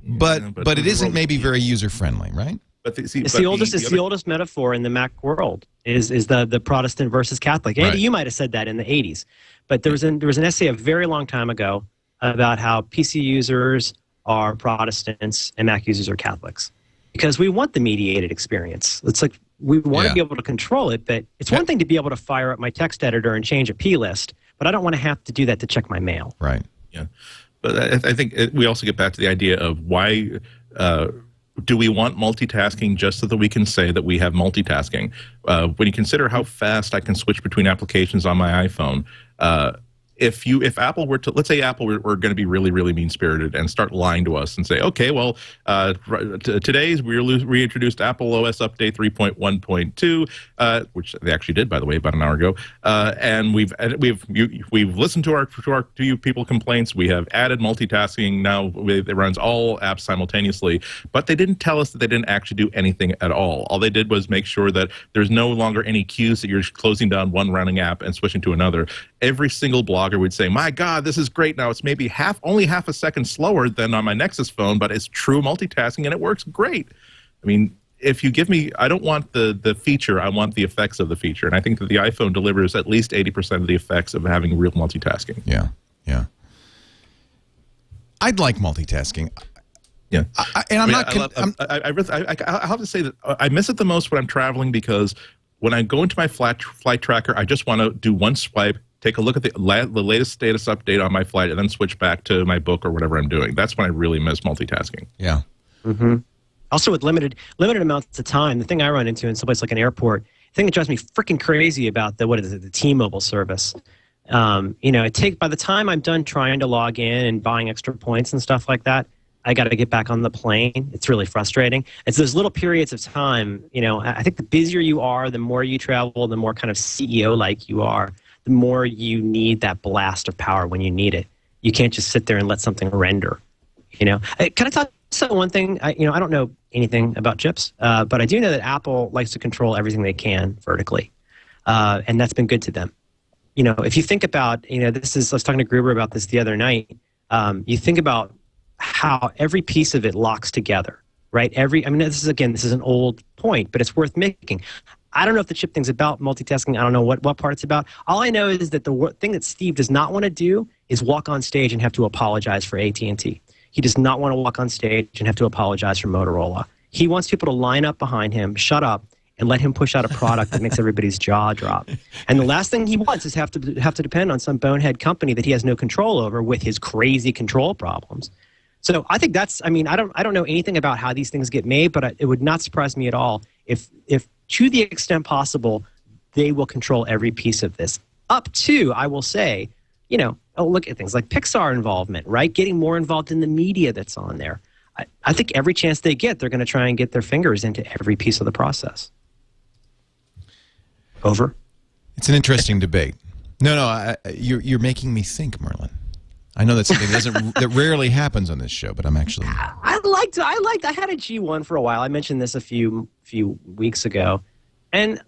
but it isn't maybe very user-friendly, right? It's the oldest metaphor in the Mac world is the Protestant versus Catholic. Andy, you might have said that in the 80s, but there was an essay a very long time ago about how PC users are Protestants and Mac users are Catholics, because we want the mediated experience. It's like we want to be able to control it, but it's one thing to be able to fire up my text editor and change a P list, but I don't want to have to do that to check my mail. Right. Yeah, but I think we also get back to the idea of why. Do we want multitasking just so that we can say that we have multitasking? When you consider how fast I can switch between applications on my iPhone, if Apple were to, let's say Apple were going to be really, really mean-spirited and start lying to us and say, okay, well, today's we reintroduced Apple OS Update 3.1.2, which they actually did, by the way, about an hour ago, and we've listened to you people complaints. We have added multitasking now. It runs all apps simultaneously, but they didn't tell us that they didn't actually do anything at all. All they did was make sure that there's no longer any queues that you're closing down one running app and switching to another. Every single blogger would say, my God, this is great. Now it's maybe only half a second slower than on my Nexus phone, but it's true multitasking and it works great. I mean, if you give me, I don't want the feature, I want the effects of the feature. And I think that the iPhone delivers at least 80% of the effects of having real multitasking. Yeah, yeah. I'd like multitasking. Yeah. I have to say that I miss it the most when I'm traveling, because when I go into my flight tracker, I just want to do one swipe, take a look at the latest status update on my flight, and then switch back to my book or whatever I'm doing. That's when I really miss multitasking. Yeah. Mm-hmm. Also, with limited amounts of time, the thing I run into in someplace like an airport, the thing that drives me freaking crazy about the T-Mobile service. By the time I'm done trying to log in and buying extra points and stuff like that, I got to get back on the plane. It's really frustrating. It's those little periods of time. I think the busier you are, the more you travel, the more kind of CEO-like you are, the more you need that blast of power when you need it. You can't just sit there and let something render. Can I talk about one thing? I don't know anything about chips, but I do know that Apple likes to control everything they can vertically, and that's been good to them. If you think about, I was talking to Gruber about this the other night. You think about how every piece of it locks together, right? This is an old point, but it's worth making. I don't know if the chip thing's about multitasking. I don't know what part it's about. All I know is that the thing that Steve does not want to do is walk on stage and have to apologize for AT&T. He does not want to walk on stage and have to apologize for Motorola. He wants people to line up behind him, shut up, and let him push out a product that makes everybody's jaw drop. And the last thing he wants is have to depend on some bonehead company that he has no control over with his crazy control problems. So I think I don't know anything about how these things get made, but it would not surprise me at all if to the extent possible, they will control every piece of this. Up to, I will say, look at things like Pixar involvement, right? Getting more involved in the media that's on there. I think every chance they get, they're going to try and get their fingers into every piece of the process. Over. It's an interesting debate. No, you're making me think, Merlin. I know that's something that rarely happens on this show, but I'm actually. I had a G1 for a while. I mentioned this a few weeks ago, and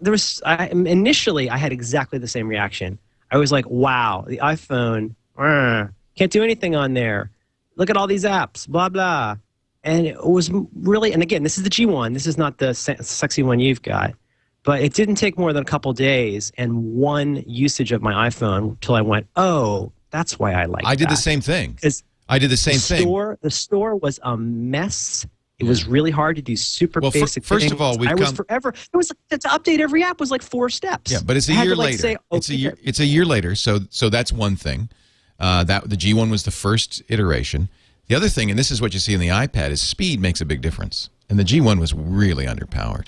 initially I had exactly the same reaction. I was like, "Wow, the iPhone can't do anything on there. Look at all these apps, blah blah." And it was really, and again, this is the G1. This is not the sexy one you've got. But it didn't take more than a couple days and one usage of my iPhone till I went, oh, that's why I like it. I did the same thing. I did the same thing. The store was a mess. It was really hard to do super basic things. First of all, to update every app was like 4 steps. Yeah, but it's a year later. It's a year later, so that's one thing. That the G1 was the first iteration. The other thing, and this is what you see in the iPad, is speed makes a big difference. And the G1 was really underpowered.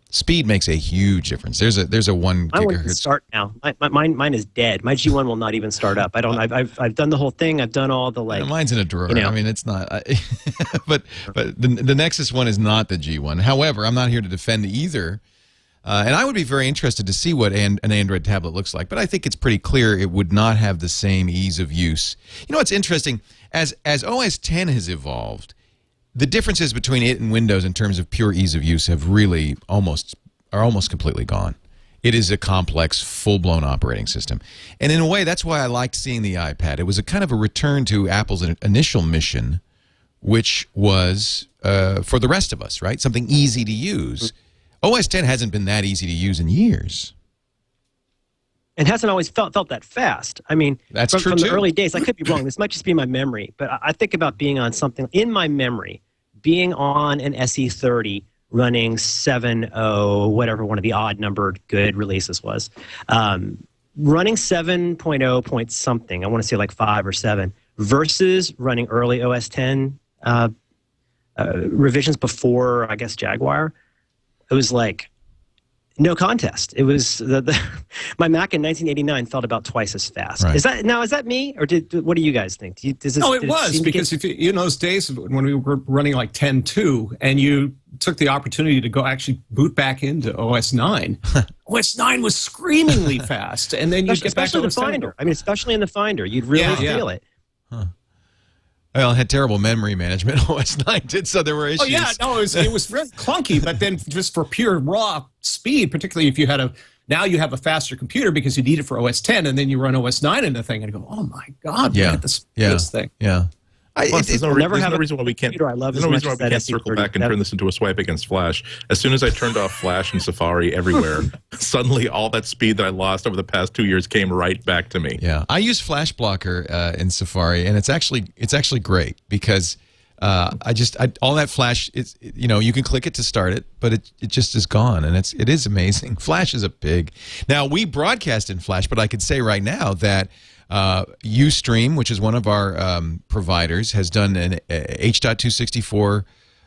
Speed makes a huge difference. There's a 1 gigahertz. Mine won't start now. Mine is dead. My G1 will not even start up. I've done the whole thing. I've done all the mine's in a drawer. I mean, it's not. But the Nexus one is not the G1. However, I'm not here to defend either. And I would be very interested to see what an Android tablet looks like. But I think it's pretty clear it would not have the same ease of use. You know what's interesting? As OS X has evolved, the differences between it and Windows in terms of pure ease of use have really almost completely gone. It is a complex, full-blown operating system. And in a way, that's why I liked seeing the iPad. It was a kind of a return to Apple's initial mission, which was for the rest of us, right? Something easy to use. OS X hasn't been that easy to use in years. And hasn't always felt that fast. I mean, that's from the early days, I could be wrong. This might just be my memory, but I think about being on something in my memory, being on an SE30 running 7.0, whatever one of the odd numbered good releases was, running 7.0 point something. I want to say like 5 or 7 versus running early OS X revisions before, I guess, Jaguar. It was like No contest. It was my Mac in 1989 felt about twice as fast. Right. Is that me, or what do you guys think? No, it was, because if you, in those days when we were running like 10.2 and you took the opportunity to go actually boot back into OS 9, OS 9 was screamingly fast, and then you get back to the OS 10. Finder. I mean, especially in the Finder, you'd really feel it. Huh. Well, it had terrible memory management. OS 9 did, so there were issues. Oh yeah, no, it was very clunky. But then, just for pure raw speed, particularly if you had now you have a faster computer because you need it for OS 10, and then you run OS 9 in the thing, and you go, oh my god, look at this thing. Yeah. There's no reason why we can't. I love there's no reason why we can't circle back and turn this into a swipe against Flash. As soon as I turned off Flash and Safari everywhere, suddenly all that speed that I lost over the past 2 years came right back to me. Yeah, I use Flash Blocker in Safari, and it's actually great because all that Flash is, you can click it to start it, but it just is gone, and it is amazing. Flash is now we broadcast in Flash, but I could say right now that Ustream, which is one of our providers, has done an H.264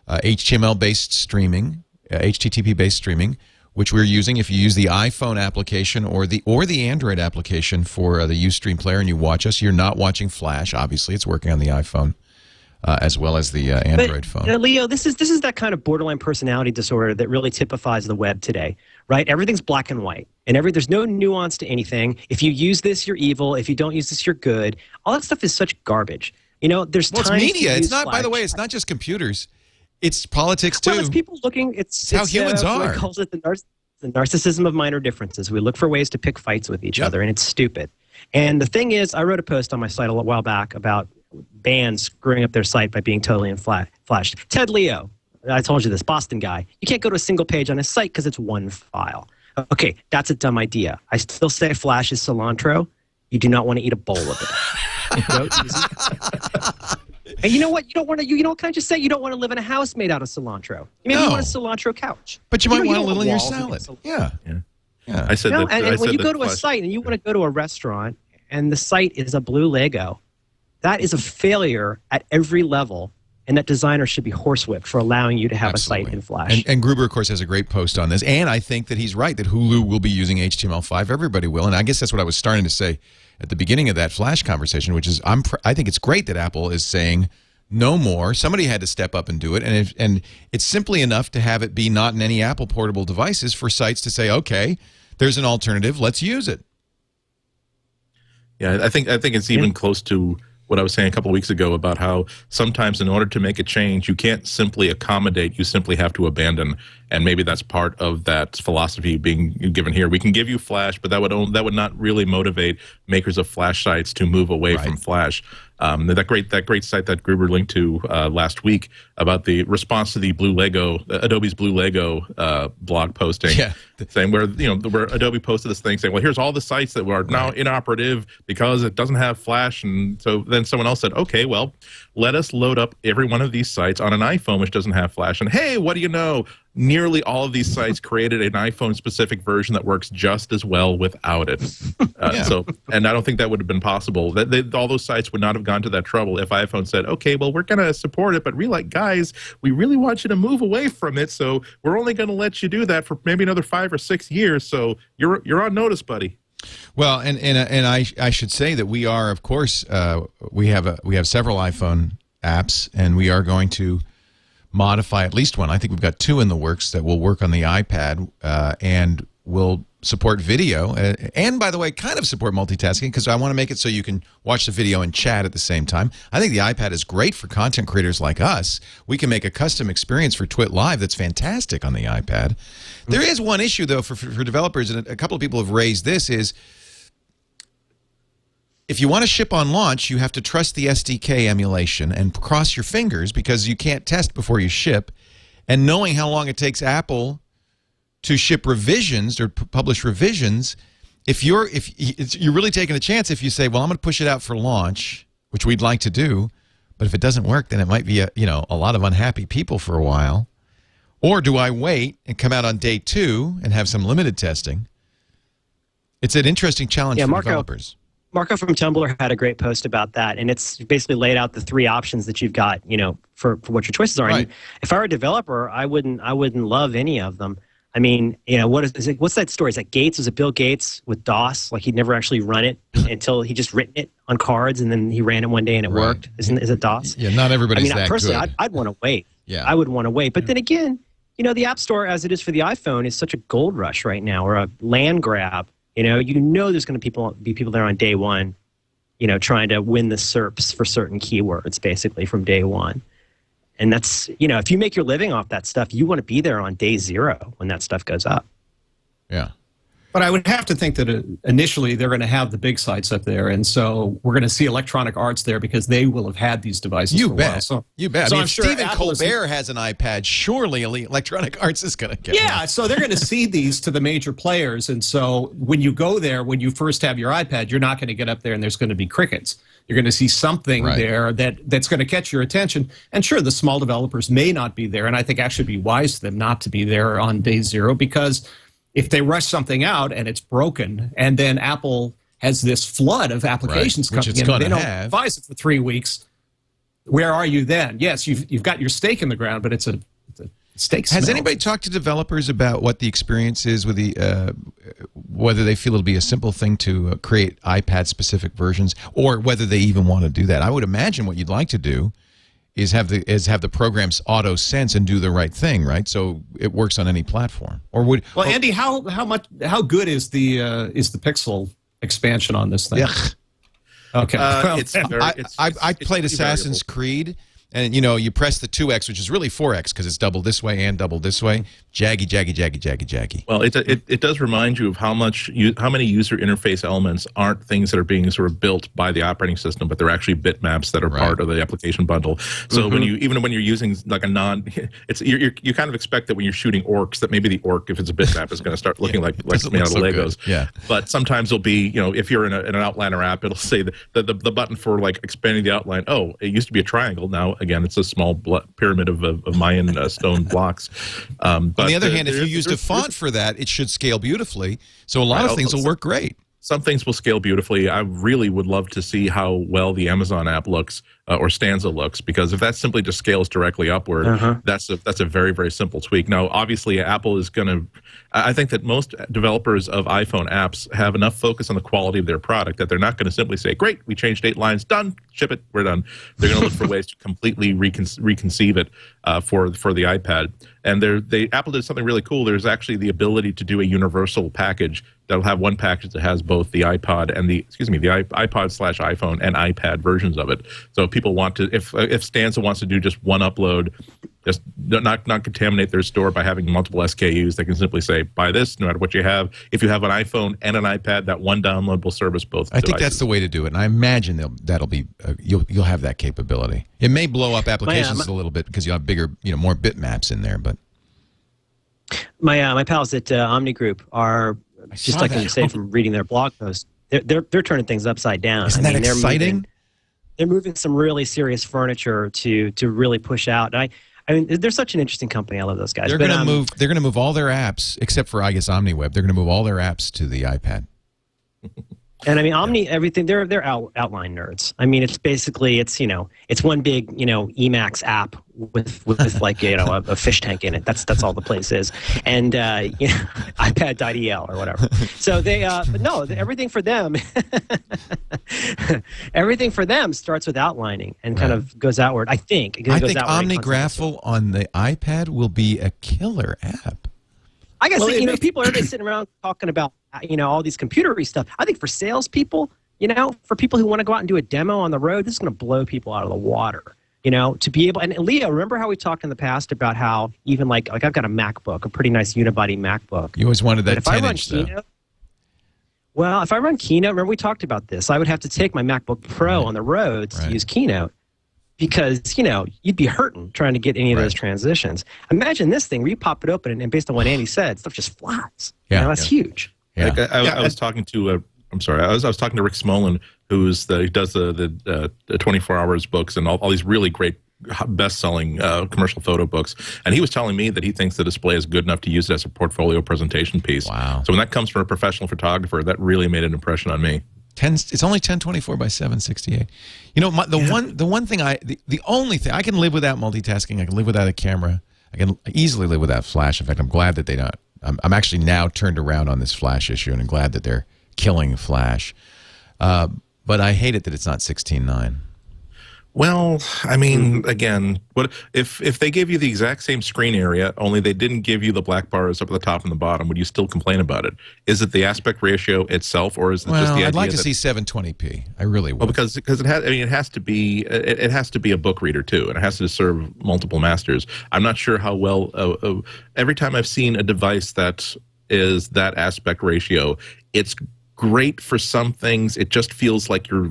HTML-based streaming, HTTP-based streaming, which we're using. If you use the iPhone application or the Android application for the Ustream player and you watch us, you're not watching Flash. Obviously, it's working on the iPhone as well as the Android phone. Leo, this is that kind of borderline personality disorder that really typifies the web today, right? Everything's black and white, and there's no nuance to anything. If you use this, you're evil. If you don't use this, you're good. All that stuff is such garbage. There's it's media. It's not. Flash. By the way, it's not just computers. It's politics too. Well, it's people looking. It's how humans are. It calls it the narcissism of minor differences. We look for ways to pick fights with each other, and it's stupid. And the thing is, I wrote a post on my site a while back about bands screwing up their site by being totally flashed. Ted Leo, I told you this, Boston guy. You can't go to a single page on his site because it's one file. Okay, that's a dumb idea. I still say Flash is cilantro. You do not want to eat a bowl of it. And you know what? You don't want to. You know what? Can I just say you don't want to live in a house made out of cilantro? Maybe you want a cilantro couch. But you might want a little in your salad. Yeah. I said that. And when you go to a site and you want to go to a restaurant and the site is a blue Lego, that is a failure at every level, and that designer should be horsewhipped for allowing you to have a site in Flash. And Gruber, of course, has a great post on this, and I think that he's right that Hulu will be using HTML5. Everybody will, and I guess that's what I was starting to say at the beginning of that Flash conversation, which is I think it's great that Apple is saying no more. Somebody had to step up and do it, and it's simply enough to have it be not in any Apple portable devices for sites to say, okay, there's an alternative, let's use it. Yeah, I think it's even close to what I was saying a couple of weeks ago about how sometimes in order to make a change, you can't simply accommodate, you simply have to abandon. And maybe that's part of that philosophy being given here. We can give you Flash, but that would not really motivate makers of Flash sites to move away from Flash. That great site that Gruber linked to last week about the response to the Adobe's Blue Lego blog posting, saying where Adobe posted this thing saying, well, here's all the sites that are now inoperative because it doesn't have Flash, and so then someone else said, okay, well, let us load up every one of these sites on an iPhone which doesn't have Flash, and hey, what do you know? Nearly all of these sites created an iPhone-specific version that works just as well without it. And I don't think that would have been possible. All those sites would not have gone to that trouble if iPhone said, okay, well, we're going to support it, but guys, we really want you to move away from it, so we're only going to let you do that for maybe another 5 or 6 years, so you're on notice, buddy. Well, and I should say that we are, of course, we have several iPhone apps, and we are going to modify at least one. I think we've got 2 in the works that will work on the iPad and will support video. And by the way, kind of support multitasking because I want to make it so you can watch the video and chat at the same time. I think the iPad is great for content creators like us. We can make a custom experience for Twit Live that's fantastic on the iPad. There is one issue, though, for developers, and a couple of people have raised this, is if you want to ship on launch, you have to trust the SDK emulation and cross your fingers because you can't test before you ship. And knowing how long it takes Apple to ship revisions or publish revisions, if you're really taking a chance if you say, well, I'm going to push it out for launch, which we'd like to do, but if it doesn't work, then it might be a lot of unhappy people for a while. Or do I wait and come out on day 2 and have some limited testing? It's an interesting challenge for developers. Marco from Tumblr had a great post about that, and it's basically laid out the 3 options that you've got, for what your choices are. Right. And if I were a developer, I wouldn't love any of them. I mean, what's that story? Is that Gates? Was it Bill Gates with DOS? Like he'd never actually run it until he just written it on cards, and then he ran it one day and it worked. Is it DOS? Yeah, not everybody's that personally, good. I'd want to wait. Yeah, I would want to wait. But then again, the App Store, as it is for the iPhone, is such a gold rush right now, or a land grab. There's going to be people there on day one, trying to win the SERPs for certain keywords, basically from day one. And that's, if you make your living off that stuff, you want to be there on day zero when that stuff goes up. Yeah. But I would have to think that initially they're going to have the big sites up there, and so we're going to see Electronic Arts there because they will have had these devices for a while. So, you bet. So I mean, I'm sure Stephen Apple Colbert has an iPad. Surely Electronic Arts is going to get one. So they're going to seed these to the major players, and so when you go there, when you first have your iPad, you're not going to get up there and there's going to be crickets. You're going to see something there that's going to catch your attention. And sure, the small developers may not be there, and I think actually it'd be wise for them not to be there on day zero, because if they rush something out and it's broken, and then Apple has this flood of applications coming in, and they don't advise it for 3 weeks, where are you then? Yes, you've got your stake in the ground, but it's a stake. Has anybody talked to developers about what the experience is with the whether they feel it'll be a simple thing to create iPad-specific versions, or whether they even want to do that? I would imagine what you'd like to do is have the programs auto sense and do the right thing, right? So it works on any platform. Andy, how good is the Pixel expansion on this thing? Yuck. Okay. I played Assassin's Creed, and you press the 2x, which is really 4x because it's double this way and double this way. Jaggy. Well, it does remind you of how many user interface elements aren't things that are being sort of built by the operating system, but they're actually bitmaps that are part of the application bundle. So when you're using like a you kind of expect that when you're shooting orcs that maybe the orc, if it's a bitmap, is going to start looking like made out of Legos. Good. Yeah. But sometimes it'll be if you're in an Outliner app, it'll say the button for like expanding the outline. Oh, it used to be a triangle. Now again, it's a small pyramid of Mayan stone blocks. On the other hand, if you used a font for that, it should scale beautifully. So a lot of things will work great. Some things will scale beautifully. I really would love to see how well the Amazon app looks or Stanza looks, because if that simply just scales directly upward, that's a very, very simple tweak. Now, obviously, Apple is going to – I think that most developers of iPhone apps have enough focus on the quality of their product that they're not going to simply say, great, we changed 8 lines, done, ship it, we're done. They're going to look for ways to completely reconceive it for the iPad. And Apple did something really cool. There's actually the ability to do a universal package that'll have one package that has both the iPod and the iPod/iPhone and iPad versions of it. So if people want to, if Stanza wants to do just one upload, just not contaminate their store by having multiple SKUs, they can simply say, buy this no matter what you have. If you have an iPhone and an iPad, that one download will service both devices. I think that's the way to do it, and I imagine that'll be you'll have that capability. It may blow up applications a little bit because you have bigger, more bitmaps in there, but my pals at Omni Group are just like I say from reading their blog posts. They're turning things upside down. Isn't that exciting? They're moving some really serious furniture to really push out. And I mean, they're such an interesting company. I love those guys. They're going to move. They're going to move all their apps, except for I guess OmniWeb. They're going to move all their apps to the iPad. And I mean, Omni, everything. They're outline nerds. I mean, it's basically it's one big Emacs app with like a fish tank in it. That's all the place is, and iPad.el or whatever. So they but no, everything for them, everything for them starts with outlining and kind of goes outward. I think OmniGraffle on the iPad will be a killer app. I guess people are sitting around talking about all these computery stuff. I think for salespeople, for people who want to go out and do a demo on the road, this is going to blow people out of the water. To be able, and Leah, remember how we talked in the past about how even like I've got a MacBook, a pretty nice unibody MacBook. You always wanted that 10-inch though. Well, if I run Keynote, remember we talked about this, I would have to take my MacBook Pro on the road to use Keynote. Because, you'd be hurting trying to get any of those transitions. Imagine this thing where you pop it open and based on what Andy said, stuff just flies. Yeah. That's huge. Yeah. I was talking to I was talking to Rick Smolin, who does the 24 Hours books and all these really great best-selling commercial photo books, and he was telling me that he thinks the display is good enough to use it as a portfolio presentation piece. Wow! So when that comes from a professional photographer, that really made an impression on me. It's only 1024 by 768. The only thing I can live without multitasking. I can live without a camera. I can easily live without flash. In fact, I'm glad that they don't. I'm actually now turned around on this Flash issue, and I'm glad that they're killing Flash. But I hate it that it's not 16:9. Well, I mean, again, what if they gave you the exact same screen area, only they didn't give you the black bars up at the top and the bottom? Would you still complain about it? Is it the aspect ratio itself, or is it just the idea? I'd like to see 720p. I really would. Well, because it has. I mean, it has to be. It has to be a book reader too, and it has to serve multiple masters. I'm not sure how well. Every time I've seen a device that is that aspect ratio, it's great for some things. It just feels like you're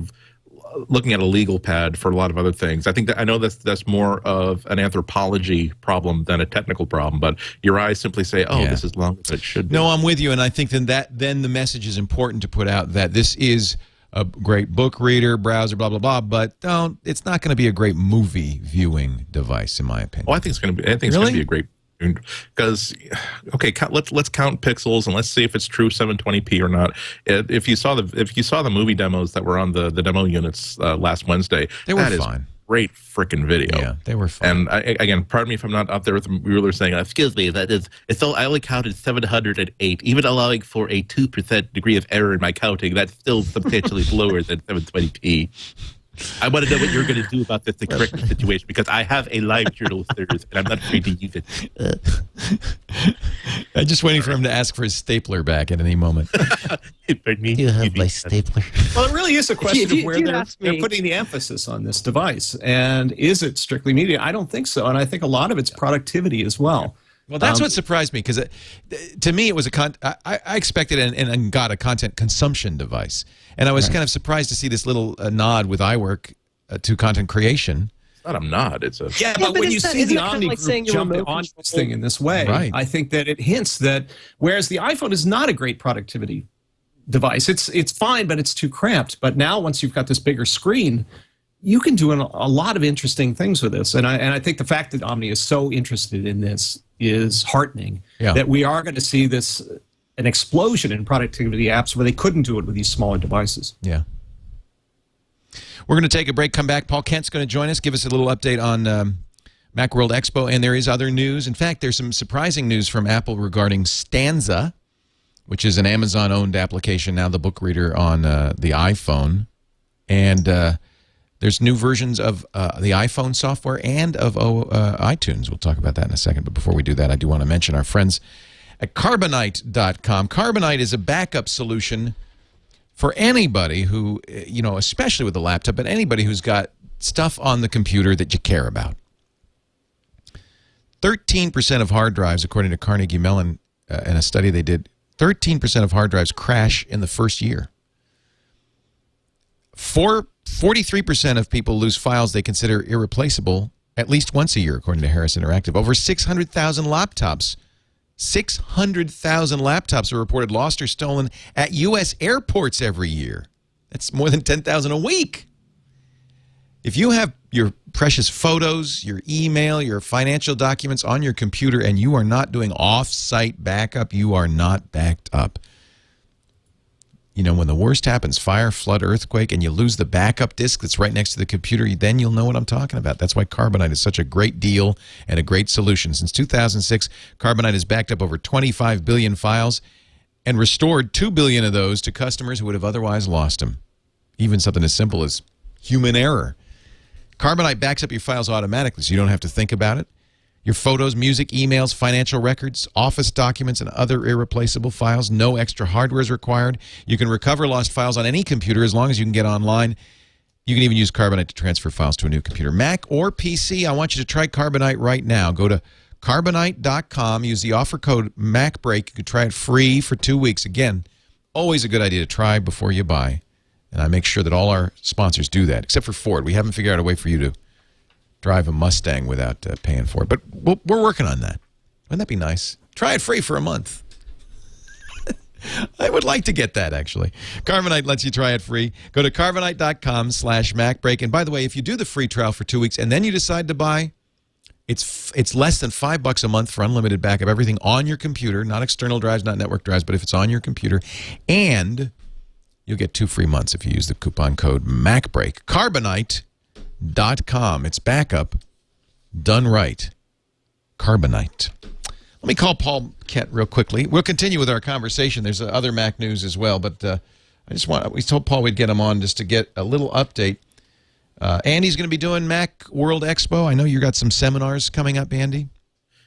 looking at a legal pad for a lot of other things. I know that's more of an anthropology problem than a technical problem, but your eyes simply say, "Oh, this is longer than it should be." No, I'm with you, and I think then the message is important to put out that this is a great book reader, browser, blah blah blah, but it's not going to be a great movie viewing device, in my opinion. Oh, I think it's going to be. I think it's going to be a great. Because let's count pixels and let's see if it's true 720p or not. If you saw the movie demos that were on the demo units last Wednesday, they were fine. Great freaking video. Yeah, they were fine. And again, pardon me if I'm not up there with the ruler saying, "Excuse me, it's all." I only counted 708, even allowing for a 2% degree of error in my counting. That's still substantially lower than 720p. I want to know what you're going to do about this to correct the situation, because I have a live journal series and I'm not free to use it. I'm just waiting for him to ask for his stapler back at any moment. You have my stapler. Well, it really is a question of where they're putting the emphasis on this device. And is it strictly media? I don't think so. And I think a lot of it's productivity as well. Well, that's what surprised me, because to me it was I expected and got a content consumption device, and I was kind of surprised to see this little nod with iWork to content creation. It's not a nod; it's a but when you see the Omni Group jump on this thing in this way, I think that it hints that whereas the iPhone is not a great productivity device, it's fine, but it's too cramped. But now once you've got this bigger screen, you can do a lot of interesting things with this, and I think the fact that Omni is so interested in this is heartening. That we are going to see an explosion in productivity apps where they couldn't do it with these smaller devices. Yeah. We're going to take a break, come back. Paul Kent's going to join us, give us a little update on Macworld Expo, and there is other news. In fact, there's some surprising news from Apple regarding Stanza, which is an Amazon-owned application, now the book reader on the iPhone. And there's new versions of the iPhone software and of iTunes. We'll talk about that in a second. But before we do that, I do want to mention our friends at Carbonite.com. Carbonite is a backup solution for anybody who, especially with a laptop, but anybody who's got stuff on the computer that you care about. 13% of hard drives, according to Carnegie Mellon, in a study they did, 13% of hard drives crash in the first year. 43% of people lose files they consider irreplaceable at least once a year, according to Harris Interactive. Over 600,000 laptops. 600,000 laptops are reported lost or stolen at U.S. airports every year. That's more than 10,000 a week. If you have your precious photos, your email, your financial documents on your computer, and you are not doing off-site backup, you are not backed up. When the worst happens, fire, flood, earthquake, and you lose the backup disk that's right next to the computer, then you'll know what I'm talking about. That's why Carbonite is such a great deal and a great solution. Since 2006, Carbonite has backed up over 25 billion files and restored 2 billion of those to customers who would have otherwise lost them. Even something as simple as human error. Carbonite backs up your files automatically, so you don't have to think about it. Your photos, music, emails, financial records, office documents, and other irreplaceable files. No extra hardware is required. You can recover lost files on any computer as long as you can get online. You can even use Carbonite to transfer files to a new computer. Mac or PC, I want you to try Carbonite right now. Go to Carbonite.com. Use the offer code MacBreak. You can try it free for 2 weeks. Again, always a good idea to try before you buy. And I make sure that all our sponsors do that, except for Ford. We haven't figured out a way for you to drive a Mustang without paying for it. But we're working on that. Wouldn't that be nice? Try it free for a month. I would like to get that, actually. Carbonite lets you try it free. Go to Carbonite.com/MacBreak. And by the way, if you do the free trial for 2 weeks and then you decide to buy, it's less than $5 a month for unlimited backup. Everything on your computer, not external drives, not network drives, but if it's on your computer. And you'll get 2 free months if you use the coupon code MacBreak. Carbonite.com. It's backup done right. Carbonite. Let me call Paul Kent real quickly. We'll continue with our conversation. There's other Mac news as well, but we told Paul we'd get him on just to get a little update. Andy's going to be doing Mac World Expo. I know you got some seminars coming up, Andy.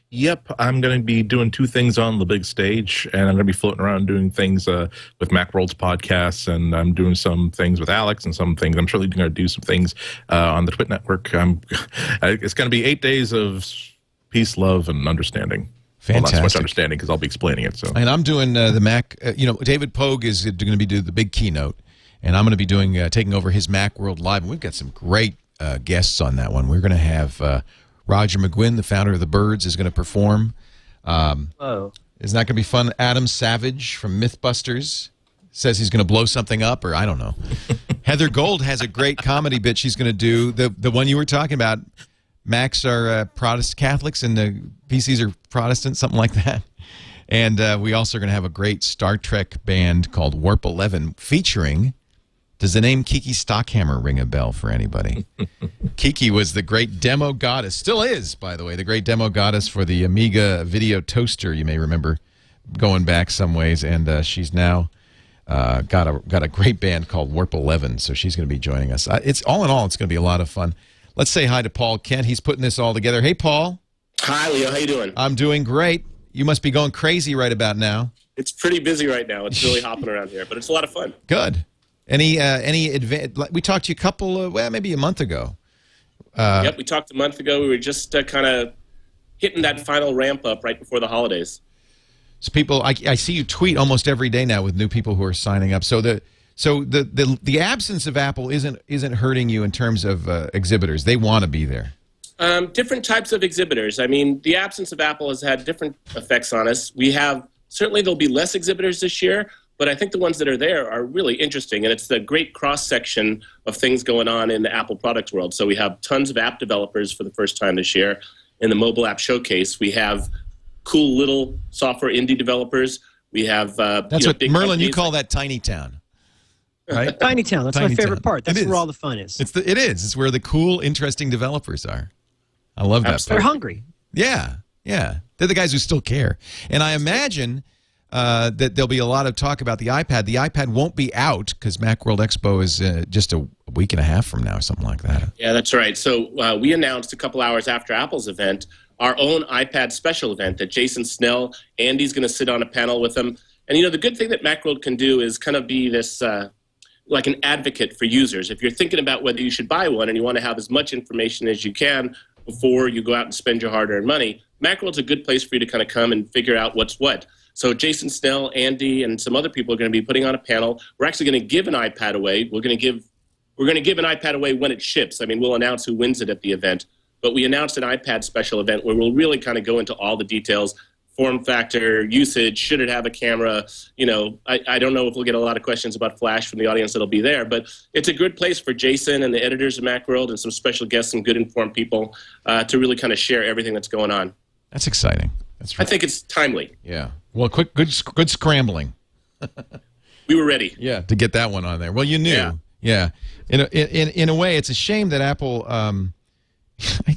Yep, I'm going to be doing 2 things on the big stage, and I'm going to be floating around doing things with Macworld's podcasts, and I'm doing some things with Alex and some things. I'm surely going to do some things on the Twit Network. It's going to be 8 days of peace, love, and understanding. Fantastic. Well, not so much understanding because I'll be explaining it. So, and I'm doing the Mac. David Pogue is going to be doing the big keynote, and I'm going to be doing taking over his Mac World Live. And we've got some great guests on that one. We're going to have Roger McGuinn, the founder of the Birds, is going to perform. Isn't that going to be fun? Adam Savage from MythBusters says he's going to blow something up, or I don't know. Heather Gold has a great comedy bit she's going to do. The one you were talking about. Macs are Protestant Catholics and the PCs are Protestant, something like that. And we also are going to have a great Star Trek band called Warp 11 featuring, does the name Kiki Stockhammer ring a bell for anybody? Kiki was the great demo goddess, still is, by the way, the great demo goddess for the Amiga video toaster, you may remember, going back some ways. And she's now got a great band called Warp 11, so she's going to be joining us. It's all in all, it's going to be a lot of fun. Let's say hi to Paul Kent. He's putting this all together. Hey, Paul. Hi, Leo. How you doing? I'm doing great. You must be going crazy right about now. It's pretty busy right now. It's really hopping around here, but it's a lot of fun. Good. We talked to you a couple, maybe a month ago. Yep, we talked a month ago. We were just kind of hitting that final ramp up right before the holidays. So people, I see you tweet almost every day now with new people who are signing up. So the absence of Apple isn't hurting you in terms of exhibitors. They want to be there. Different types of exhibitors. I mean, the absence of Apple has had different effects on us. Certainly there'll be less exhibitors this year, but I think the ones that are there are really interesting, and it's the great cross-section of things going on in the Apple products world. So we have tons of app developers for the first time this year in the mobile app showcase. We have cool little software indie developers. We have that's what big Merlin. You companies. call that Tiny Town, right? Tiny Town. That's Tiny my favorite Town. part. That's where all the fun is. It is. It's where the cool, interesting developers are. I love that. They're hungry. Yeah. They're the guys who still care. And I imagine that there'll be a lot of talk about the iPad. The iPad won't be out because Macworld Expo is just a week and a half from now or something like that. Yeah, that's right. So we announced a couple hours after Apple's event our own iPad special event that Jason Snell, Andy's going to sit on a panel with them. And, the good thing that Macworld can do is kind of be this like an advocate for users. If you're thinking about whether you should buy one and you want to have as much information as you can before you go out and spend your hard-earned money, Macworld's a good place for you to kind of come and figure out what's what. So Jason Snell, Andy, and some other people are going to be putting on a panel. We're actually going to give an iPad away. We're going to give an iPad away when it ships. I mean, we'll announce who wins it at the event. But we announced an iPad special event where we'll really kind of go into all the details, form factor, usage, should it have a camera? I don't know if we'll get a lot of questions about Flash from the audience that'll be there, but it's a good place for Jason and the editors of Macworld and some special guests and good informed people to really kind of share everything that's going on. That's exciting. That's right. I think it's timely. Yeah. Well, good scrambling. We were ready. Yeah, to get that one on there. Well, you knew. Yeah. In a way, it's a shame that Apple.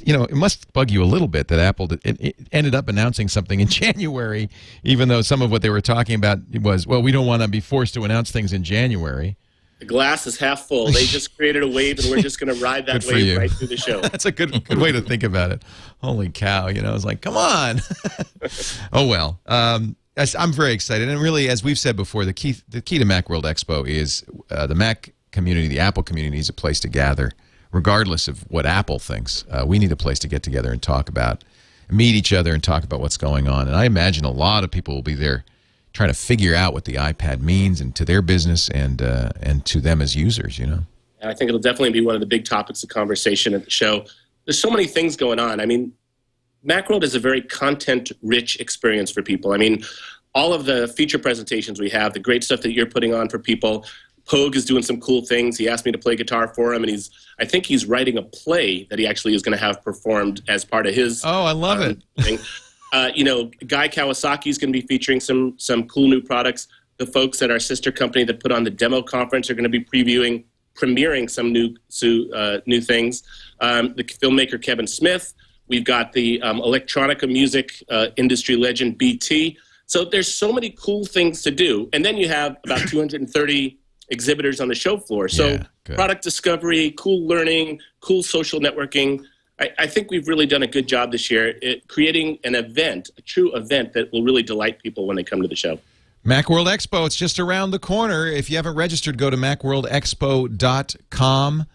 It must bug you a little bit that Apple it ended up announcing something in January, even though some of what they were talking about was, well, we don't want to be forced to announce things in January. The glass is half full. They just created a wave, and we're just going to ride that wave right through the show. That's a good way to think about it. Holy cow! It's like, come on. Oh well. I'm very excited, and really, as we've said before, the key to Macworld Expo is the Mac community, the Apple community is a place to gather. Regardless of what Apple thinks, we need a place to get together and talk about, meet each other and talk about what's going on. And I imagine a lot of people will be there trying to figure out what the iPad means and to their business and to them as users, I think it'll definitely be one of the big topics of conversation at the show. There's so many things going on. I mean, Macworld is a very content-rich experience for people. I mean, all of the feature presentations we have, the great stuff that you're putting on for people. Pogue is doing some cool things. He asked me to play guitar for him, and I think he's writing a play that he actually is going to have performed as part of his. Oh, I love it. Thing. Guy Kawasaki is going to be featuring some cool new products. The folks at our sister company that put on the demo conference are going to be premiering some new things. The filmmaker Kevin Smith, We've got the electronica music industry legend BT. So there's so many cool things to do. And then you have about 230 exhibitors on the show floor. So product discovery, cool learning, cool social networking. I think we've really done a good job this year at creating an event, a true event that will really delight people when they come to the show. Macworld Expo, it's just around the corner. If you haven't registered, go to macworldexpo.com.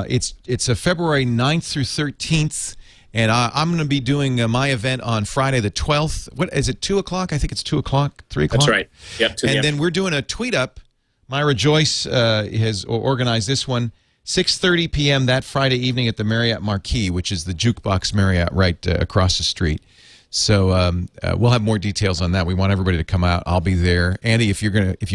It's a February 9th through 13th, and I'm going to be doing my event on Friday the 12th. What is it, 2 o'clock? I think it's 2 o'clock, 3 o'clock? That's right. Yep. And then we're doing a tweet up. Myra Joyce has organized this one. 6:30 p.m. that Friday evening at the Marriott Marquis, which is the Jukebox Marriott right across the street. So we'll have more details on that. We want everybody to come out. I'll be there. Andy, if you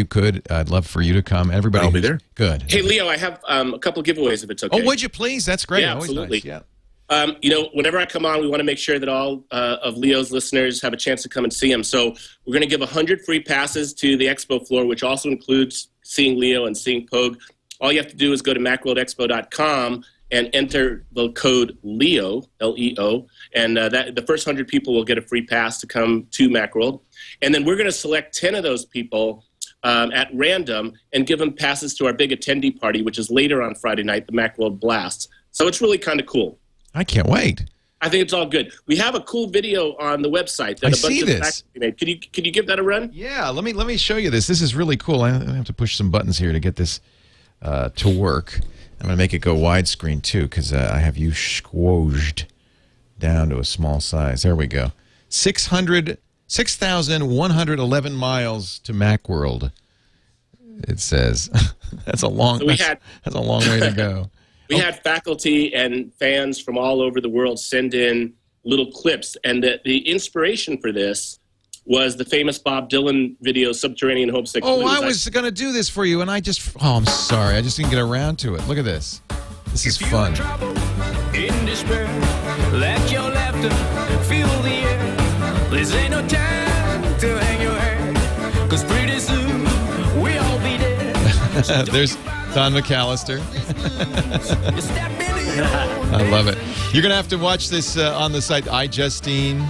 could, I'd love for you to come. Everybody, I'll be there. Good. Hey, Leo, I have a couple of giveways if it's okay. Oh, would you please? That's great. Yeah, Always absolutely. Nice. Yeah. Whenever I come on, we want to make sure that all of Leo's listeners have a chance to come and see him. So we're going to give 100 free passes to the expo floor, which also includes seeing Leo and seeing Pogue. All you have to do is go to macworldexpo.com and enter the code LEO, L-E-O, and the first 100 people will get a free pass to come to Macworld. And then we're going to select 10 of those people at random and give them passes to our big attendee party, which is later on Friday night, the Macworld Blast. So it's really kind of cool. I can't wait. I think it's all good. We have a cool video on the website that I see this. Made. Can you give that a run? Yeah, let me show you this. This is really cool. I have to push some buttons here to get this to work. I'm going to make it go widescreen too because I have you squooged down to a small size. There we go. 6,111 miles to Macworld. It says that's a long. So that's a long way to go. We had faculty and fans from all over the world send in little clips, and the inspiration for this was the famous Bob Dylan video, Subterranean Homesick Blues. Oh, I was going to do this for you, and I'm sorry. I just didn't get around to it. Look at this. This is fun. In despair, let your laughter fill the air. This ain't no time to hang your head, 'cause pretty soon we all be dead. There's Don McAllister. I love it. You're going to have to watch this on the site iJustine.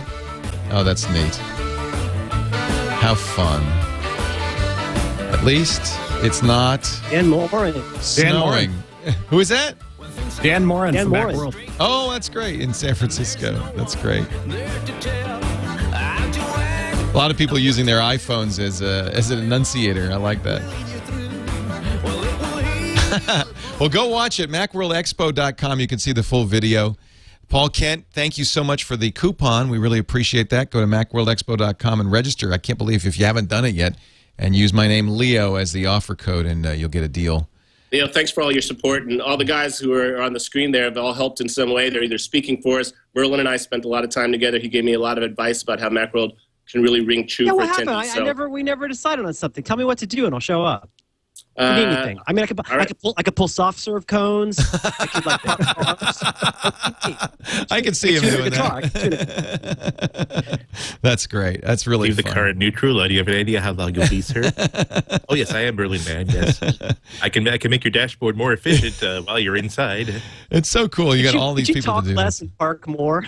Oh, that's neat. How fun. At least it's not Dan Morin. snowing. Who is that? Dan Morin from Morin. Macworld. Oh, that's great. In San Francisco. That's great. A lot of people using their iPhones as an enunciator. I like that. Well, go watch it. MacWorldExpo.com. You can see the full video. Paul Kent, thank you so much for the coupon. We really appreciate that. Go to MacWorldExpo.com and register. I can't believe if you haven't done it yet, and use my name Leo as the offer code, and you'll get a deal. Leo, thanks for all your support, and all the guys who are on the screen there have all helped in some way. They're either speaking for us. Merlin and I spent a lot of time together. He gave me a lot of advice about how Macworld can really ring true for attendees. We never decided on something. Tell me what to do, and I'll show up. Anything. I mean, I could pull soft serve cones. I could I can see him doing that. That's great. That's really Leave fun. the car in neutral. Do you have an idea how long you'll be, sir? Oh, yes, I am Merlin, man. Yes, I can make your dashboard more efficient while you're inside. It's so cool. You got all these people talk to do. less and park more.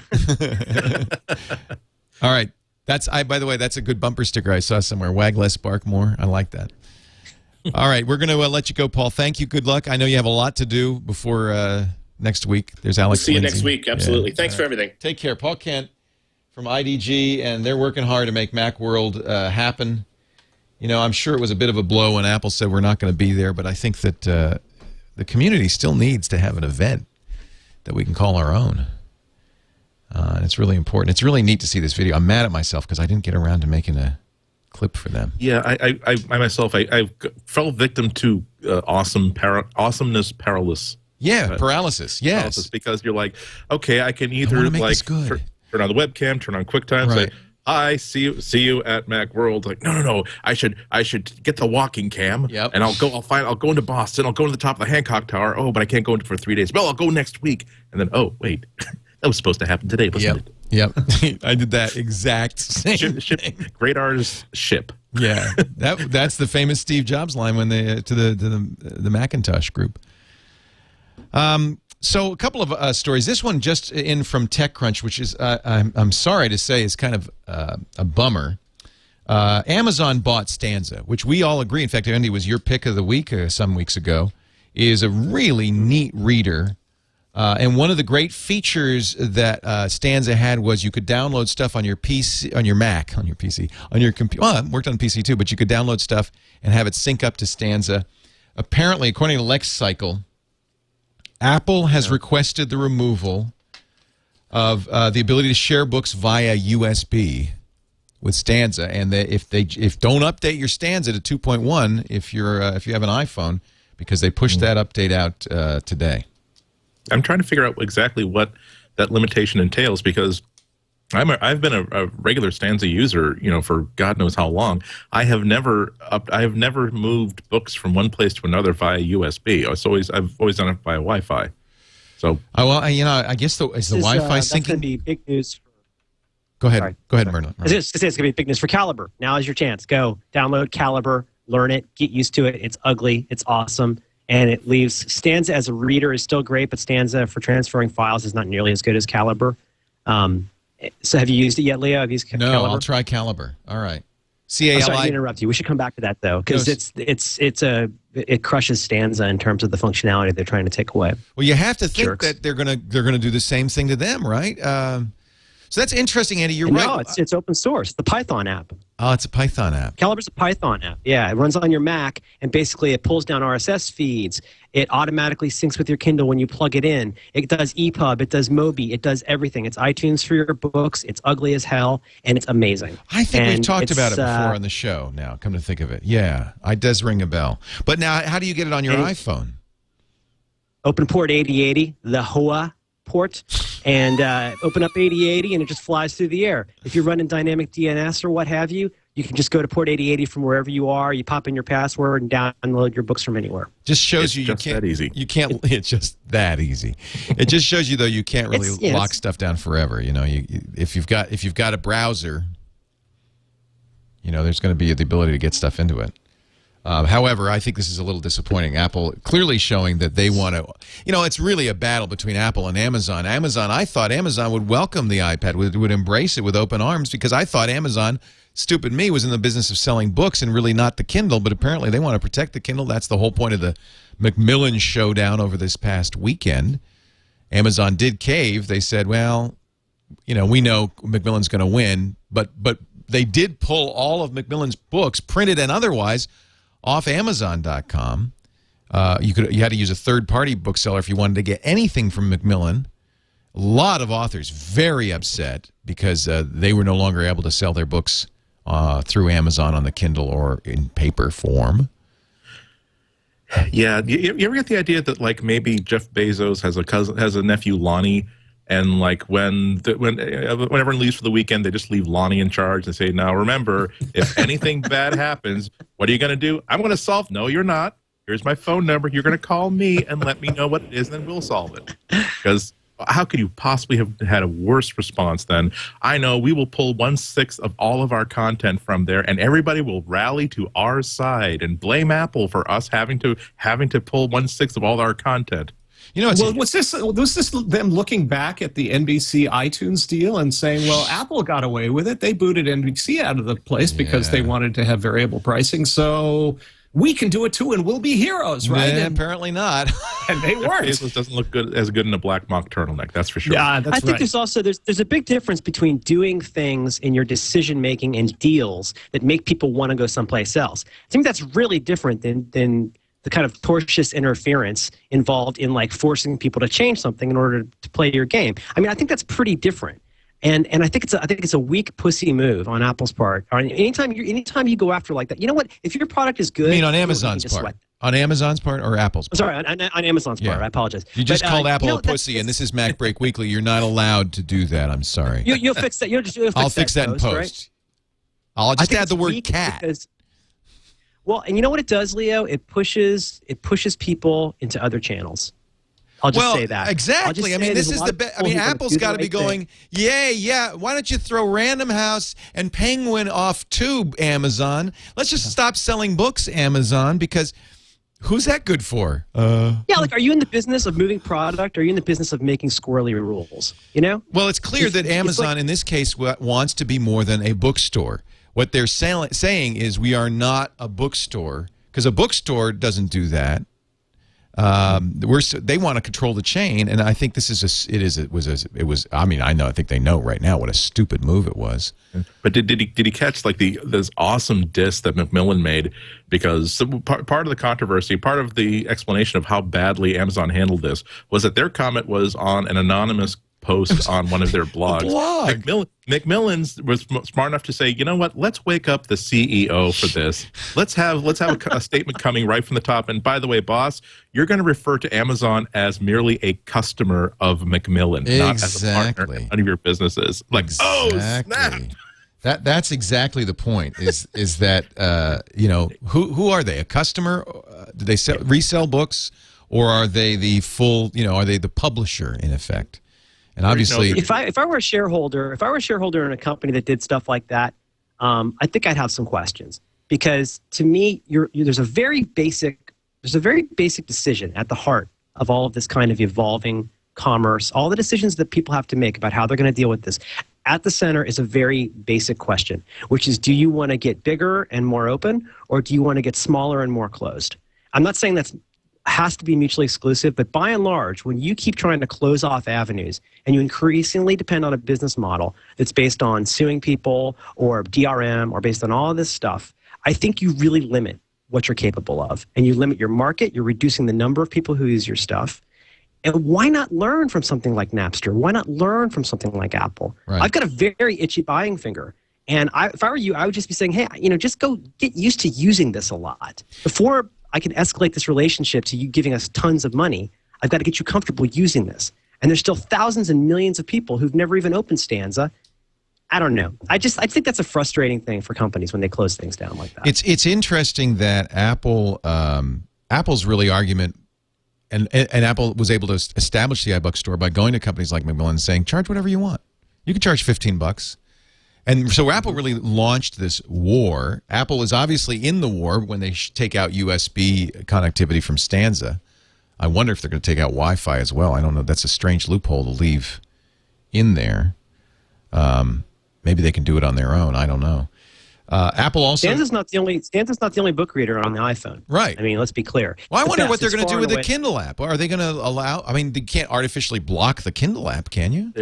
All right. By the way, that's a good bumper sticker I saw somewhere. Wag less, bark more. I like that. All right, we're going to let you go, Paul. Thank you. Good luck. I know you have a lot to do before next week. There's Alex. We'll see you Lindsay. next week. Absolutely. Yeah. Thanks for everything. Take care. Paul Kent from IDG, and they're working hard to make Macworld happen. You know, I'm sure it was a bit of a blow when Apple said we're not going to be there, but I think that the community still needs to have an event that we can call our own. And it's really important. It's really neat to see this video. I'm mad at myself because I didn't get around to making a clip for them. Yeah, I myself, I fell victim to awesomeness paralysis. Yeah, paralysis. Yes, paralysis, because you're like, okay, I can either turn on the webcam, turn on QuickTime, right. say, "Hi, see you at Macworld." Like, no, I should get the walking cam, and I'll go into Boston, I'll go to the top of the Hancock Tower. Oh, but I can't go into for 3 days. Well, I'll go next week, and then wait, that was supposed to happen today, wasn't it? Yep, I did that exact same thing. Great artists ship. Yeah, that's the famous Steve Jobs line when they to the Macintosh group. So a couple of stories. This one just in from TechCrunch, which is, I'm sorry to say, is kind of a bummer. Amazon bought Stanza, which we all agree, in fact, Andy, was your pick of the week some weeks ago, is a really neat reader. And one of the great features that Stanza had was you could download stuff on your PC, on your Mac, on your PC, on your computer. Well, it worked on PC too, but you could download stuff and have it sync up to Stanza. Apparently, according to LexCycle, Apple has requested the removal of the ability to share books via USB with Stanza, and that if don't update your Stanza to 2.1 if you have an iPhone, because they pushed that update out today. I'm trying to figure out exactly what that limitation entails, because I've been a regular Stanza user, for God knows how long. I have never moved books from one place to another via USB. I've always done it via Wi-Fi. So, I guess is the Wi-Fi that's syncing? going to be big news. Go ahead, Merlin. I was just gonna say it's going to be big news for Caliber. Now is your chance. Go download Caliber, learn it, get used to it. It's ugly, it's awesome, and it leaves Stanza as a reader is still great, but Stanza for transferring files is not nearly as good as Caliber. So have you used it yet, Leo? Have you used Caliber? No, I'll try Caliber. All right. I'm sorry to interrupt you. We should come back to that though, because it crushes Stanza in terms of the functionality they're trying to take away. Well, you have to think that they're gonna do the same thing to them, right? So that's interesting, Andy. You're right. No, it's open source. The Python app. Oh, it's a Python app. Caliber's a Python app. Yeah, it runs on your Mac, and basically it pulls down RSS feeds. It automatically syncs with your Kindle when you plug it in. It does EPUB. It does Mobi. It does everything. It's iTunes for your books. It's ugly as hell, and it's amazing. I think we've talked about it before on the show now, come to think of it. Yeah, it does ring a bell. But now, how do you get it on your iPhone? Open port 8080, the HOA port, and open up 8080, and it just flies through the air. If you're running dynamic DNS or what have you, you can just go to port 8080 from wherever you are. You pop in your password and download your books from anywhere. Just shows you can't. That easy. You can't. It's just that easy. It just shows you though you can't really lock stuff down forever. If you've got a browser, there's going to be the ability to get stuff into it. However, I think this is a little disappointing. Apple clearly showing that they want to, it's really a battle between Apple and Amazon. I thought Amazon would welcome the iPad, would embrace it with open arms, because I thought Amazon, stupid me, was in the business of selling books and really not the Kindle, but apparently they want to protect the Kindle. That's the whole point of the Macmillan showdown over this past weekend. Amazon did cave. They said, well, we know Macmillan's going to win, but they did pull all of Macmillan's books, printed and otherwise, off Amazon.com. You had to use a third-party bookseller if you wanted to get anything from Macmillan. A lot of authors very upset because they were no longer able to sell their books through Amazon on the Kindle or in paper form. Yeah, you ever get the idea that maybe Jeff Bezos has a nephew, Lonnie, and when everyone leaves for the weekend, they just leave Lonnie in charge and say, now remember, if anything bad happens, what are you going to do? I'm going to solve. No, you're not. Here's my phone number. You're going to call me and let me know what it is, and then we'll solve it. Because how could you possibly have had a worse response than, I know we will pull 1/6 of all of our content from there, and everybody will rally to our side and blame Apple for us having to pull 1/6 of all our content. Was this them looking back at the NBC iTunes deal and saying, well, Apple got away with it. They booted NBC out of the place because they wanted to have variable pricing. So we can do it too, and we'll be heroes, right? And apparently not. And they weren't. Bezos doesn't look as good in a black mock turtleneck, that's for sure. Yeah, I think there's a big difference between doing things in your decision making and deals that make people want to go someplace else. I think that's really different than the kind of tortious interference involved in forcing people to change something in order to play your game. I mean, I think that's pretty different. And I think it's a weak pussy move on Apple's part. Anytime you go after like that, you know what? If your product is good, you mean on Amazon's part? On Amazon's part or Apple's part? Sorry, on Amazon's part. I apologize. You just called Apple a pussy, and this is MacBreak Weekly. You're not allowed to do that. I'm sorry. You'll fix that. I'll fix that in post. Right? I'll just add the word cat. Well, and you know what it does, Leo? It pushes people into other channels. I'll just say that. Exactly. I mean, this is the best. I mean, Apple's got to be going, yeah. Why don't you throw Random House and Penguin off too, Amazon? Let's just stop selling books, Amazon, because Who's that good for? Yeah, like, are you in the business of moving product? Or are you in the business of making squirrely rules? You know? Well, it's clear that Amazon, in this case, wants to be more than a bookstore. What they're saying is we are not a bookstore, because a bookstore doesn't do that. They want to control the chain, and I think this is I mean, I think they know right now what a stupid move it was. But did he catch like this awesome diss that Macmillan made? Because part of the controversy, part of the explanation of how badly Amazon handled this was that their comment was on an anonymous post on one of their blogs. Macmillan's was smart enough to say, you know what? Let's wake up the CEO for this. Let's have a statement coming right from the top. And by the way, boss, you're going to refer to Amazon as merely a customer of Macmillan, not as a partner in one of your businesses. Like, oh snap! That's exactly the point. Is that who are they? A customer? Do they resell books, or are they the full? Are they the publisher in effect? And obviously, if I were a shareholder, in a company that did stuff like that, I think I'd have some questions, because to me, there's a very basic decision at the heart of all of this kind of evolving commerce. All the decisions that people have to make about how they're going to deal with this. At the center is a very basic question, which is: do you want to get bigger and more open, or do you want to get smaller and more closed? I'm not saying that's has to be mutually exclusive, but by and large, when you keep trying to close off avenues and you increasingly depend on a business model that's based on suing people or DRM or based on all of this stuff, I think you really limit what you're capable of, and you limit your market. You're reducing the number of people who use your stuff. And why not learn from something like Napster? Why not learn from something like Apple? Right. I've got a very itchy buying finger. And if I were you, I would just be saying, hey, just go get used to using this a lot. Before I can escalate this relationship to you giving us tons of money, I've got to get you comfortable using this. And there's still thousands and millions of people who've never even opened Stanza. I don't know. I think that's a frustrating thing for companies when they close things down like that. It's interesting that Apple's really argument, and Apple was able to establish the iBook store by going to companies like Macmillan and saying, charge whatever you want. You can charge $15. And so Apple really launched this war. Apple is obviously in the war when they take out USB connectivity from Stanza. I wonder if they're going to take out Wi-Fi as well. I don't know. That's a strange loophole to leave in there. Maybe they can do it on their own. I don't know. Apple also... Stanza's not the only book reader on the iPhone. Right. I mean, let's be clear. Well, I wonder what they're going to do with the Kindle app. Are they going to allow... I mean, you can't artificially block the Kindle app, can you?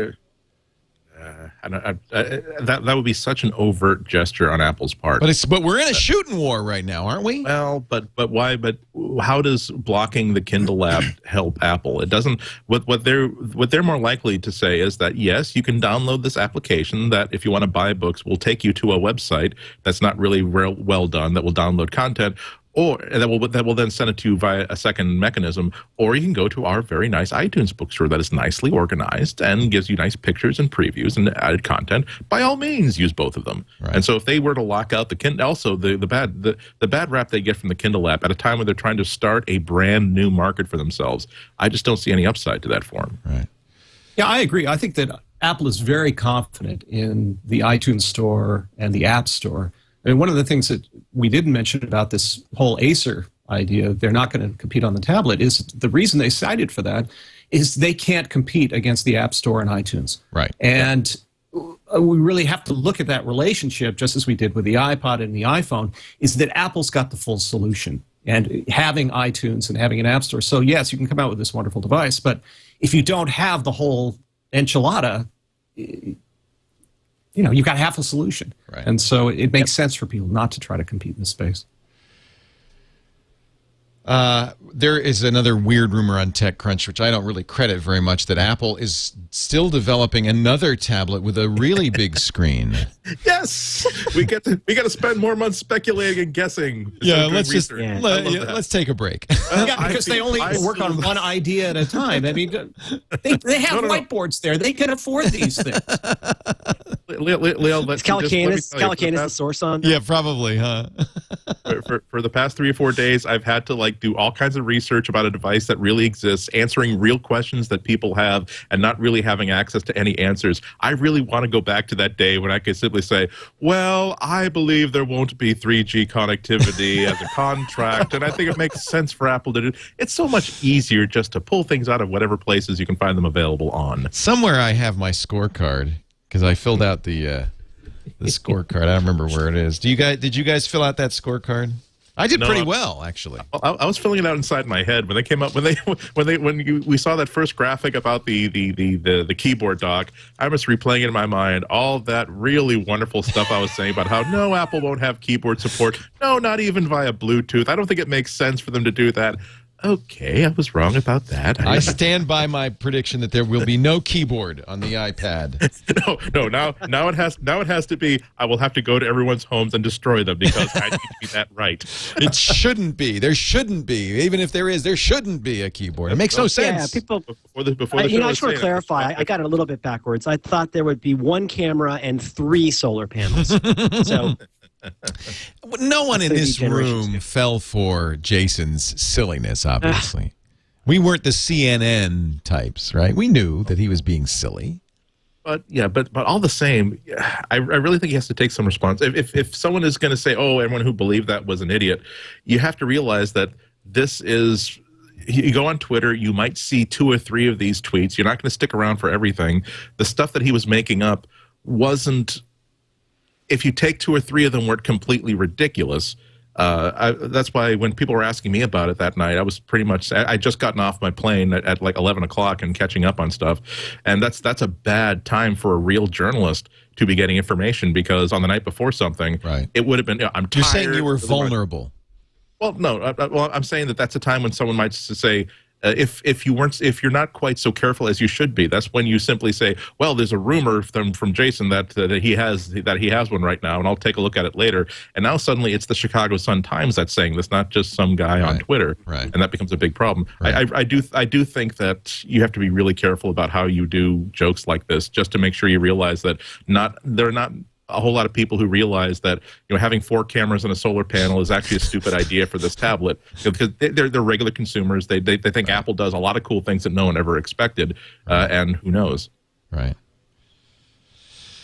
That would be such an overt gesture on Apple's part. But we're in a shooting war right now, aren't we? Well, but why? But how does blocking the Kindle app help Apple? It doesn't. What they're more likely to say is that yes, you can download this application that, if you want to buy books, will take you to a website that's not really well done, that will download content, or that will then send it to you via a second mechanism. Or you can go to our very nice iTunes bookstore that is nicely organized and gives you nice pictures and previews and added content. By all means, use both of them. Right. And so if they were to lock out the Kindle, also the bad rap they get from the Kindle app at a time when they're trying to start a brand new market for themselves, I just don't see any upside to that form. Right. Yeah, I agree. I think that Apple is very confident in the iTunes store and the App Store. I mean, one of the things that we didn't mention about this whole Acer idea, they're not going to compete on the tablet, is the reason they cited for that is they can't compete against the App Store and iTunes. Right. And we really have to look at that relationship, just as we did with the iPod and the iPhone, is that Apple's got the full solution. And having iTunes and having an App Store. So, yes, you can come out with this wonderful device, but if you don't have the whole enchilada, you've got half a solution. Right. And so it makes sense for people not to try to compete in this space. There is another weird rumor on TechCrunch, which I don't really credit very much, that Apple is still developing another tablet with a really big screen. Yes, we got to spend more months speculating and guessing. Yeah, let's take a break. Because they only work on one idea at a time. I mean, they have whiteboards there. They can afford these things. Leo, is Calacanis the source on that? Yeah, probably, huh? for the past 3 or 4 days, I've had to like do all kinds of research about a device that really exists, answering real questions that people have, and not really having access to any answers. I really want to go back to that day when I could simply say, "Well, I believe there won't be 3G connectivity as a contract, and I think it makes sense for Apple to do." It's so much easier just to pull things out of whatever places you can find them available on. Somewhere I have my scorecard because I filled out the scorecard. I don't remember where it is. Did you guys fill out that scorecard? I did pretty well, actually. I was filling it out inside my head when they came up we saw that first graphic about the keyboard dock. I was replaying it in my mind all that really wonderful stuff I was saying about how no, Apple won't have keyboard support. No, not even via Bluetooth. I don't think it makes sense for them to do that. Okay, I was wrong about that. I stand by my prediction that there will be no keyboard on the iPad. No. Now it has to be. I will have to go to everyone's homes and destroy them because I need to be that right. It shouldn't be. There shouldn't be. Even if there is, there shouldn't be a keyboard. It makes no sense. Yeah, people. Before the I just want to clarify. I got it a little bit backwards. I thought there would be 1 camera and 3 solar panels. So. No one in this room fell for Jason's silliness, obviously. We weren't the CNN types, right? We knew that he was being silly. But all the same, I really think he has to take some response. If someone is going to say, "Oh, everyone who believed that was an idiot," you have to realize that this is. You go on Twitter, you might see 2 or 3 of these tweets. You're not going to stick around for everything. The stuff that he was making up wasn't. If you take 2 or 3 of them, weren't completely ridiculous. That's why when people were asking me about it that night, I was pretty much. I just gotten off my plane at like 11 o'clock and catching up on stuff, and that's a bad time for a real journalist to be getting information because on the night before something, right. It would have been. I'm tired. You're saying you were vulnerable. Well, no. I'm saying that's a time when someone might say. If you're not quite so careful as you should be, that's when you simply say, "Well, there's a rumor from Jason that he has one right now, and I'll take a look at it later." And now suddenly it's the Chicago Sun-Times that's saying this, not just some guy on Twitter, right? And that becomes a big problem. Right. I do think that you have to be really careful about how you do jokes like this, just to make sure you realize that there are not a whole lot of people who realize that having 4 cameras and a solar panel is actually a stupid idea for this tablet because they're regular consumers. They think Apple does a lot of cool things that no one ever expected, and who knows? Right.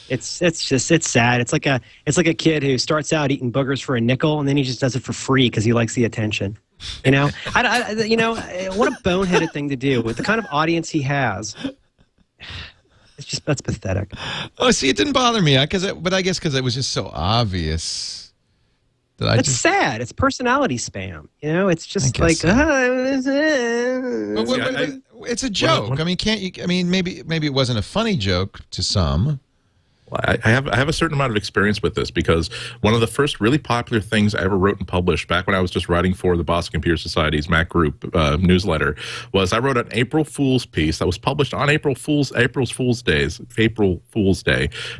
It's sad. It's like a kid who starts out eating boogers for a nickel and then he just does it for free because he likes the attention. What a boneheaded thing to do with the kind of audience he has. That's pathetic. Oh, see, it didn't bother me, but I guess because it was just so obvious that It's sad. It's personality spam. It's just like so. It's a joke. I mean, can't you? I mean, maybe it wasn't a funny joke to some. I have a certain amount of experience with this because one of the first really popular things I ever wrote and published back when I was just writing for the Boston Computer Society's Mac Group newsletter was I wrote an April Fool's piece that was published on April Fool's Day.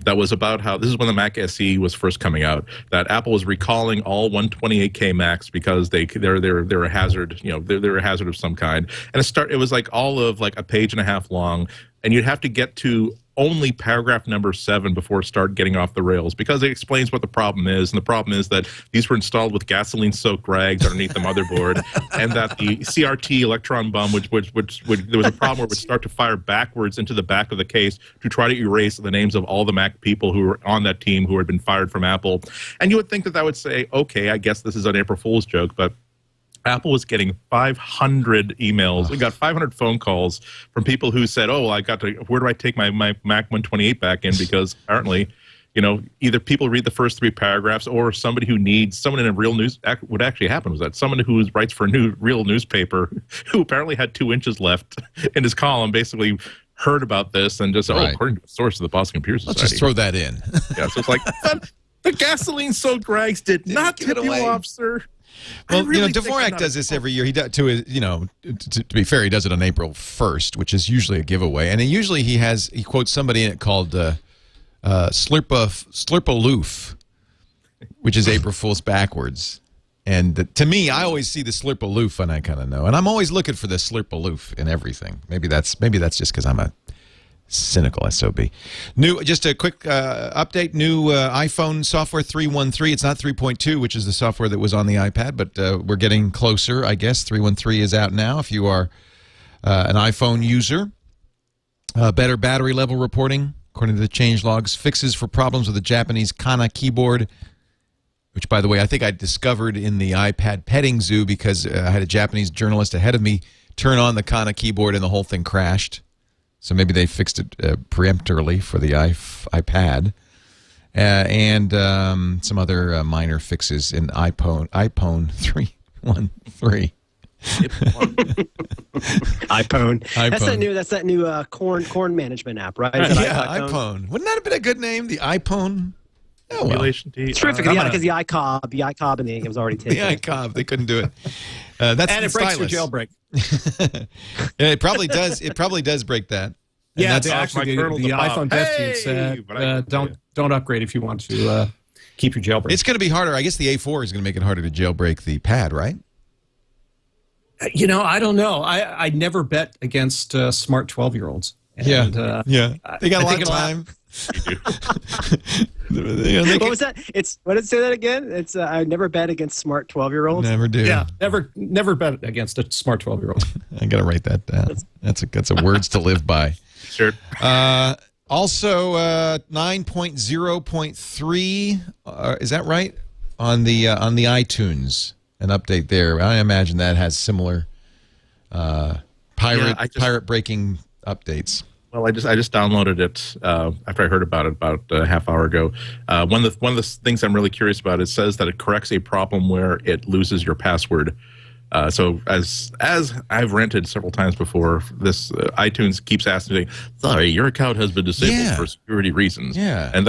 That was about how this is when the Mac SE was first coming out. That Apple was recalling all 128K Macs because they're a hazard. They're a hazard of some kind. And it was like all of like a page and a half long, and you'd have to get to only paragraph number 7 before it started getting off the rails because it explains what the problem is. And the problem is that these were installed with gasoline-soaked rags underneath the motherboard and that the CRT electron bomb, which there was a problem where it would start to fire backwards into the back of the case to try to erase the names of all the Mac people who were on that team who had been fired from Apple. And you would think that would say, okay, I guess this is an April Fool's joke, but Apple was getting 500 emails. We got 500 phone calls from people who said, "Oh, where do I take my Mac 128 back in?" Because apparently, either people read the first 3 paragraphs or someone in a real news. What actually happened was that someone who writes for a real newspaper who apparently had 2 inches left in his column basically heard about this and just said, "Oh, according to a source of the Boston Computer Society." Let's just throw that in. Yeah, so it's like, the gasoline-soaked rags did not tip you off, sir. Well, Dvorak does this every year. He does to be fair, he does it on April 1st, which is usually a giveaway. And he quotes somebody in it called Slurpaloof, which is April Fool's backwards. And to me, I always see the Slurpaloof and I kind of know. And I'm always looking for the Slurpaloof in everything. Maybe that's just because I'm a Cynical SOB. Just a quick update. New iPhone software 3.13. It's not 3.2, which is the software that was on the iPad, but we're getting closer, I guess. 3.13 is out now if you are an iPhone user. Better battery level reporting, according to the change logs. Fixes for problems with the Japanese Kana keyboard, which, by the way, I think I discovered in the iPad petting zoo because I had a Japanese journalist ahead of me turn on the Kana keyboard and the whole thing crashed. So maybe they fixed it preemptorily for the iPad. And some other minor fixes in iPhone 3.13. iPhone. That's that new corn management app, right? Yeah, iPhone. Wouldn't that have been a good name? The iPhone? Oh, well. It's terrific, because the iCob and it was already taken. The iCob, they couldn't do it. That's and it breaks your jailbreak. It probably does. It probably does break that. Yeah, that's actually the iPhone dev team said don't upgrade if you want to keep your jailbreak. It's going to be harder. I guess the A4 is going to make it harder to jailbreak the pad, right? I don't know. I never bet against smart 12-year-olds. Yeah. They got a lot of time. What was that? What did it say that again? It's I never bet against smart 12-year-olds. Never do. Yeah, never bet against a smart 12-year-old. I got to write that down. That's a words to live by. Sure. Also, 9.0.3. Is that right? On the iTunes, an update there. I imagine that has similar pirate breaking updates. Well, I just downloaded it after I heard about it about a half hour ago. One of the things I'm really curious about, it says that it corrects a problem where it loses your password. So as I've ranted several times before, this iTunes keeps asking me, "Sorry, your account has been disabled for security reasons." Yeah, and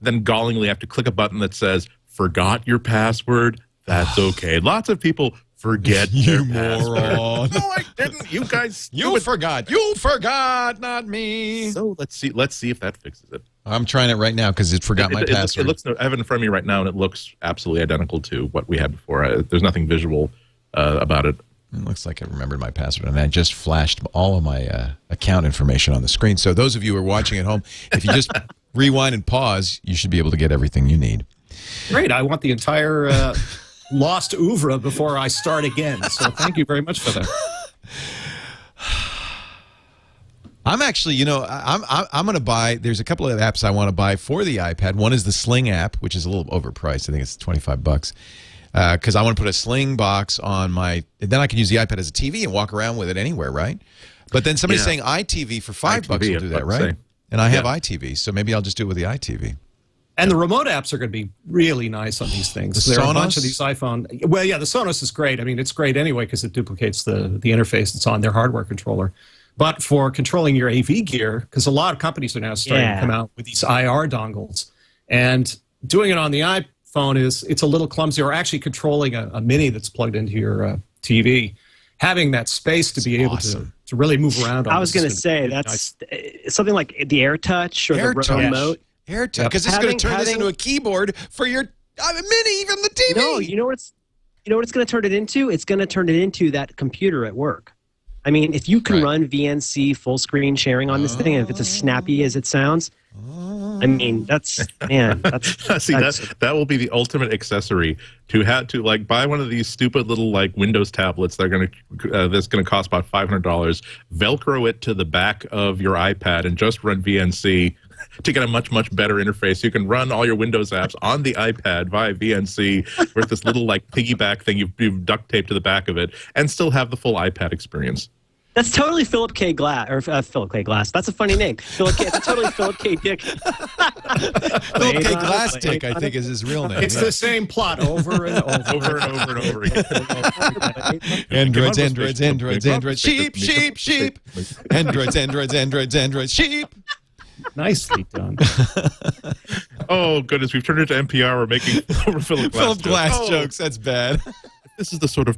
then gallingly have to click a button that says "Forgot your password." That's okay. Lots of people forget their password. No, I didn't. You guys, you forgot. You forgot, not me. So let's see if that fixes it. I'm trying it right now because it forgot my password. It looks. I have it in front of me right now, and it looks absolutely identical to what we had before. There's nothing visual about it. It looks like I remembered my password, and I just flashed all of my account information on the screen. So those of you who are watching at home, if you just rewind and pause, you should be able to get everything you need. Great. I want the entire lost oeuvre before I start again. So thank you very much for that. I'm actually, I'm going to buy. There's a couple of apps I want to buy for the iPad. One is the Sling app, which is a little overpriced. I think it's $25. Because I want to put a Sling box on then I can use the iPad as a TV and walk around with it anywhere, right? But then somebody's saying iTV for $5 will do that, right? And I have iTV, so maybe I'll just do it with the iTV. And the remote apps are going to be really nice on these things. There are a bunch of these iPhone. Well, yeah, the Sonos is great. I mean, it's great anyway because it duplicates the interface that's on their hardware controller. But for controlling your AV gear, because a lot of companies are now starting to come out with these IR dongles, and doing it on the iPhone it's a little clumsy, or actually controlling a mini that's plugged into your TV. Having that space to be able to really move around. I was going to say that's something like the AirTouch or the remote. AirTouch, because it's going to turn this into a keyboard for your mini, even the TV. No, you know what it's going to turn it into? It's going to turn it into that computer at work. I mean, if you can run VNC full screen sharing on this thing, and if it's as snappy as it sounds, I mean, that's that will be the ultimate accessory to have to buy one of these stupid little Windows tablets that's going to cost about $500. Velcro it to the back of your iPad and just run VNC to get a much better interface. You can run all your Windows apps on the iPad via VNC with this little piggyback thing you've duct taped to the back of it, and still have the full iPad experience. That's totally Philip K. Glass, or Philip K. Glass. That's a funny name. It's totally Philip K. Dick. Philip K. Glass Dick, I think, is his real name. It's the same plot over and over again. Androids, sheep. Androids, sheep. Nicely done. Oh, goodness. We've turned it to NPR. We're making Philip Glass jokes. That's bad. This is the sort of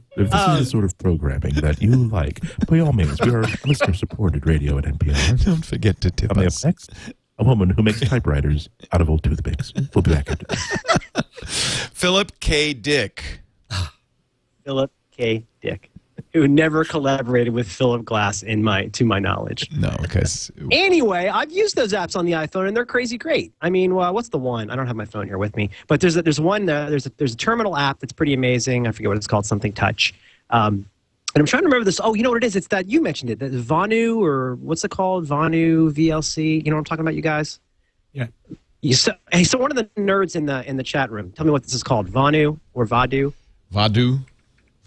programming that you like. By all means, we are listener-supported radio at NPR. Don't forget to tip us. Up next, a woman who makes typewriters out of old toothpicks. We'll be back after this. Philip K. Dick. Philip K. Dick. who never collaborated with Philip Glass to my knowledge. No, because anyway, I've used those apps on the iPhone and they're crazy great. I mean, well, what's the one? I don't have my phone here with me, but there's a terminal app that's pretty amazing. I forget what it's called, something Touch. And I'm trying to remember this. Oh, you know what it is? It's that you mentioned it. That Vanu, or what's it called? Vanu VLC. You know what I'm talking about, you guys? Yeah. So one of the nerds in the chat room, tell me what this is called. Vanu or Vadu? Vanu.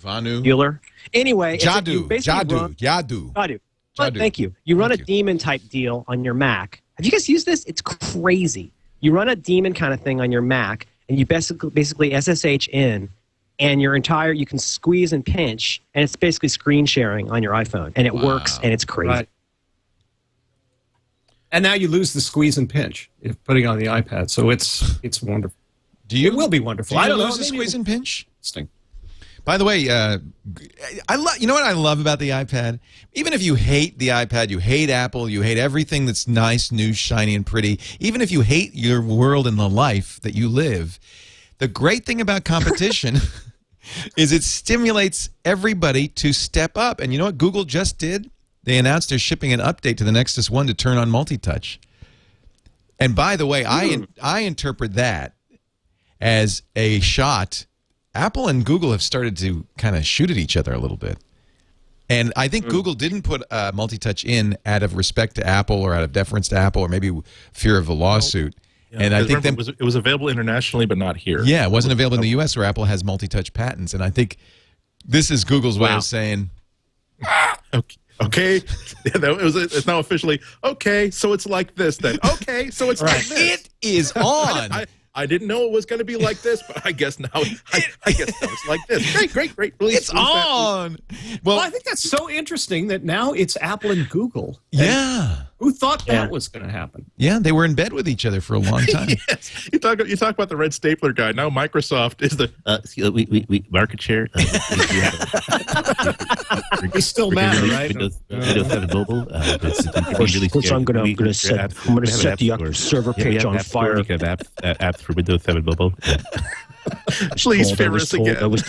Bueller. Anyway, Jadu. Thank you. You run a daemon type deal on your Mac. Have you guys used this? It's crazy. You run a daemon kind of thing on your Mac, and you basically SSH in, and you can squeeze and pinch, and it's basically screen sharing on your iPhone, and it works, and it's crazy. Right. And now you lose the squeeze and pinch if putting it on the iPad, so it's wonderful. It will be wonderful. Do you lose the squeeze and pinch? Interesting. By the way, you know what I love about the iPad? Even if you hate the iPad, you hate Apple, you hate everything that's nice, new, shiny, and pretty, even if you hate your world and the life that you live, the great thing about competition is it stimulates everybody to step up. And you know what Google just did? They announced they're shipping an update to the Nexus 1 to turn on multi-touch. And by the way, I interpret that as a shot. Apple and Google have started to kind of shoot at each other a little bit. And I think Google didn't put multi-touch in out of respect to Apple or out of deference to Apple or maybe fear of a lawsuit. Yeah, and I think it was available internationally, but not here. Yeah, it wasn't available in the U.S. where Apple has multi-touch patents. And I think this is Google's way of saying, okay. Yeah, it's now officially, okay, so it's like this then. Okay, so it's like this. It is on. I didn't know it was going to be like this, but I guess now it's like this. Great. It's on. Well, I think that's so interesting that now it's Apple and Google. Yeah. Who thought that was going to happen? Yeah, they were in bed with each other for a long time. Yes. You talk about the red stapler guy. Now Microsoft is the we market share. We still matter, right? Windows 7 mobile. I'm gonna set the active server page on fire. You can have apps for Windows 7 mobile. Please favor us again. I was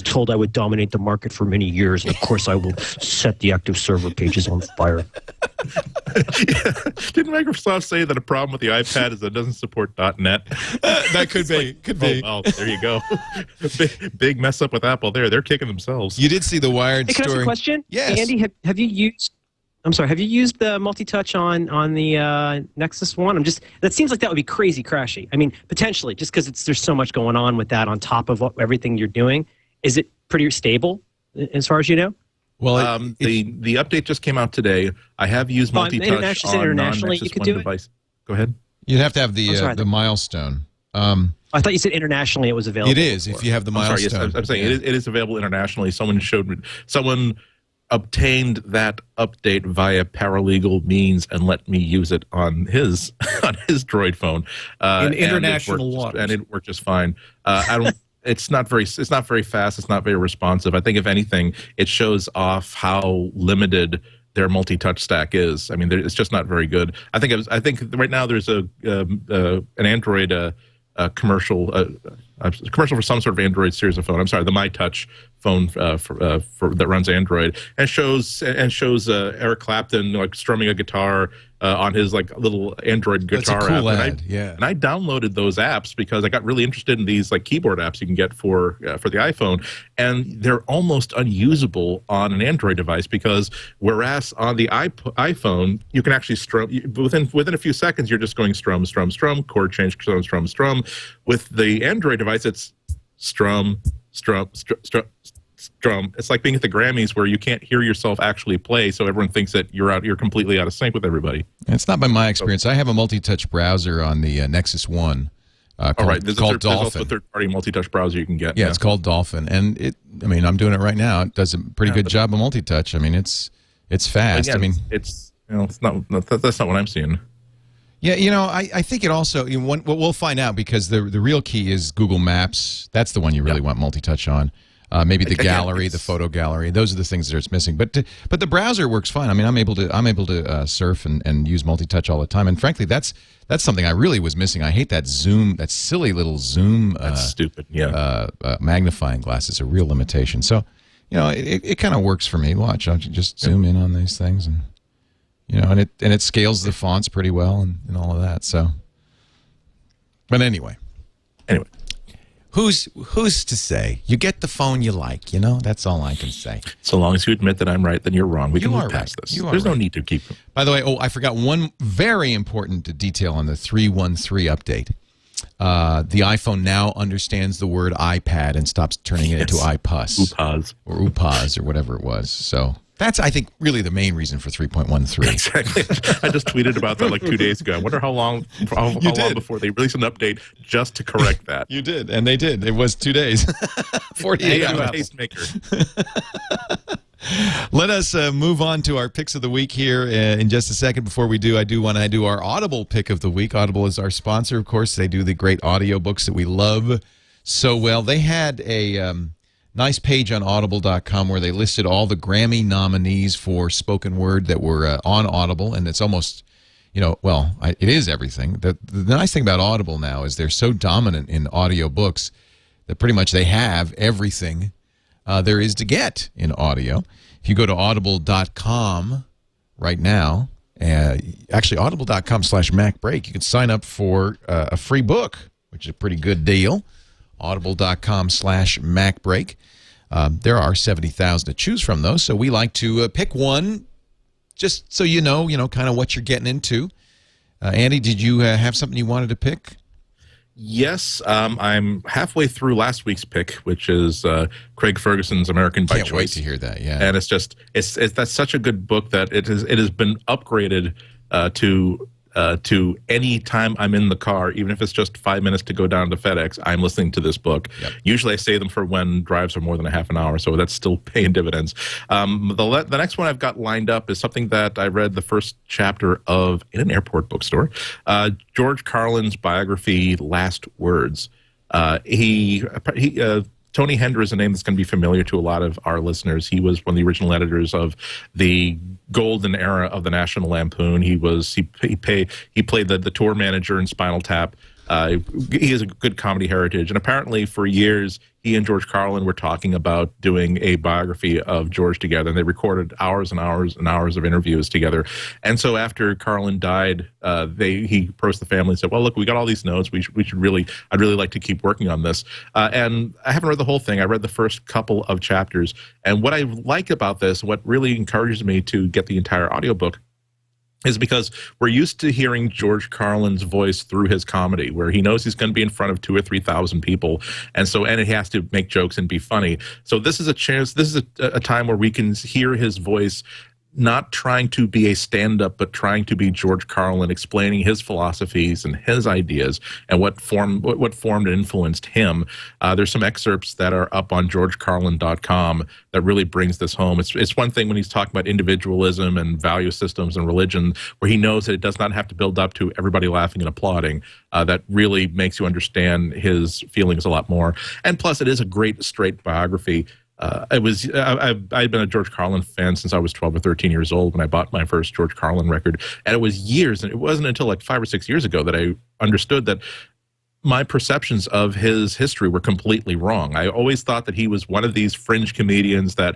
told I would dominate the market for many years, and of course I will set the active server pages on fire. Didn't Microsoft say that a problem with the iPad is that it doesn't support .NET? That could be. Oh, well, there you go. Big mess up with Apple there. They're kicking themselves. You did see the Wired Can I story. ask a question? Yes. Andy, have you used... I'm sorry, have you used the multi-touch on the Nexus 1? That seems like that would be crazy crashy. I mean, potentially, just because there's so much going on with that on top of everything you're doing. Is it pretty stable as far as you know? Well, the update just came out today. I have used multi-touch on non-Nexus 1 device. Go ahead. You'd have to have the milestone. I thought you said internationally it was available. It is if you have the milestone. Sorry, yes, I'm saying it is available internationally. Someone obtained that update via paralegal means and let me use it on his Droid phone in international waters, and it worked just fine. I don't. It's not very fast. It's not very responsive. I think if anything, it shows off how limited their multi-touch stack is. I mean, it's just not very good. I think right now there's an Android commercial for some sort of Android series of phone. I'm sorry, the MyTouch phone that runs Android and shows Eric Clapton like strumming a guitar on his like little Android guitar That's a cool app. ad, yeah. And I downloaded those apps because I got really interested in these like keyboard apps you can get for the iPhone, and they're almost unusable on an Android device because whereas on the iPhone you can actually strum within a few seconds. You're just going strum, chord change, strum. With the Android device, it's strum. It's like being at the Grammys where you can't hear yourself actually play, so everyone thinks that you're completely out of sync with everybody. It's not by my experience. I have a multi-touch browser on the Nexus 1 called There's Dolphin. also a third-party multi-touch browser you can get. Yeah, it's called Dolphin, and I'm doing it right now. It does a pretty good job of multi-touch. I mean, it's fast. Again, that's not what I'm seeing. Yeah, I think it also. We'll find out because the real key is Google Maps. That's the one you really want multi-touch on. Maybe the gallery, the photo gallery. Those are the things that it's missing. But the browser works fine. I mean, I'm able to surf and use multi-touch all the time. And frankly, that's something I really was missing. I hate that zoom, that silly little zoom. That's stupid. Yeah. Magnifying glass is a real limitation. So it kind of works for me. Watch, I'll just zoom in on these things, and and it scales the fonts pretty well and all of that. So, but anyway. Who's to say? You get the phone you like, That's all I can say. So long as you admit that I'm right, then you're wrong. We can move past this. There's no need to keep... By the way, I forgot one very important detail on the 313 update. The iPhone now understands the word iPad and stops turning it into iPus. Or UPAS or whatever it was. So that's, I think, really the main reason for 3.13. Exactly. I just tweeted about that like 2 days ago. I wonder how long before they release an update just to correct that. You did, and they did. It was 2 days. 48 hours. Tastemaker. Let us move on to our picks of the week here in just a second. Before we do, I do want to do our Audible pick of the week. Audible is our sponsor, of course. They do the great audiobooks that we love so well. They had a nice page on Audible.com where they listed all the Grammy nominees for spoken word that were on Audible, and it's almost, it is everything. The nice thing about Audible now is they're so dominant in audiobooks that pretty much they have everything there is to get in audio. If you go to audible.com right now, actually audible.com/MacBreak, you can sign up for a free book, which is a pretty good deal. Audible.com/MacBreak. There are 70,000 to choose from, though, so we like to pick one just so you know kind of what you're getting into. Andy, did you have something you wanted to pick? Yes, I'm halfway through last week's pick, which is Craig Ferguson's American by Choice. Can't wait to hear that. Yeah, and it's that's such a good book that it has been upgraded to any time I'm in the car, even if it's just 5 minutes to go down to FedEx, I'm listening to this book. Yep. Usually I save them for when drives are more than a half an hour, so that's still paying dividends. The next one I've got lined up is something that I read the first chapter of in an airport bookstore. George Carlin's biography, Last Words. Tony Hendra is a name that's going to be familiar to a lot of our listeners. He was one of the original editors of the golden era of the National Lampoon. He played the tour manager in Spinal Tap. He has a good comedy heritage, and apparently for years he and George Carlin were talking about doing a biography of George together, and they recorded hours and hours and hours of interviews together. And so after Carlin died, he approached the family and said, well, look, we got all these notes. I'd really like to keep working on this. And I haven't read the whole thing. I read the first couple of chapters, and what I like about this, what really encourages me to get the entire audiobook, is because we're used to hearing George Carlin's voice through his comedy, where he knows he's going to be in front of 2,000 or 3,000 people, and he has to make jokes and be funny. So this is a chance. This is a time where we can hear his voice, not trying to be a stand-up, but trying to be George Carlin, explaining his philosophies and his ideas and what formed and influenced him. There's some excerpts that are up on georgecarlin.com that really brings this home. It's one thing when he's talking about individualism and value systems and religion, where he knows that it does not have to build up to everybody laughing and applauding. That really makes you understand his feelings a lot more. And plus, it is a great straight biography. I've been a George Carlin fan since I was 12 or 13 years old when I bought my first George Carlin record. And it was years, and it wasn't until like 5 or 6 years ago that I understood that my perceptions of his history were completely wrong. I always thought that he was one of these fringe comedians that,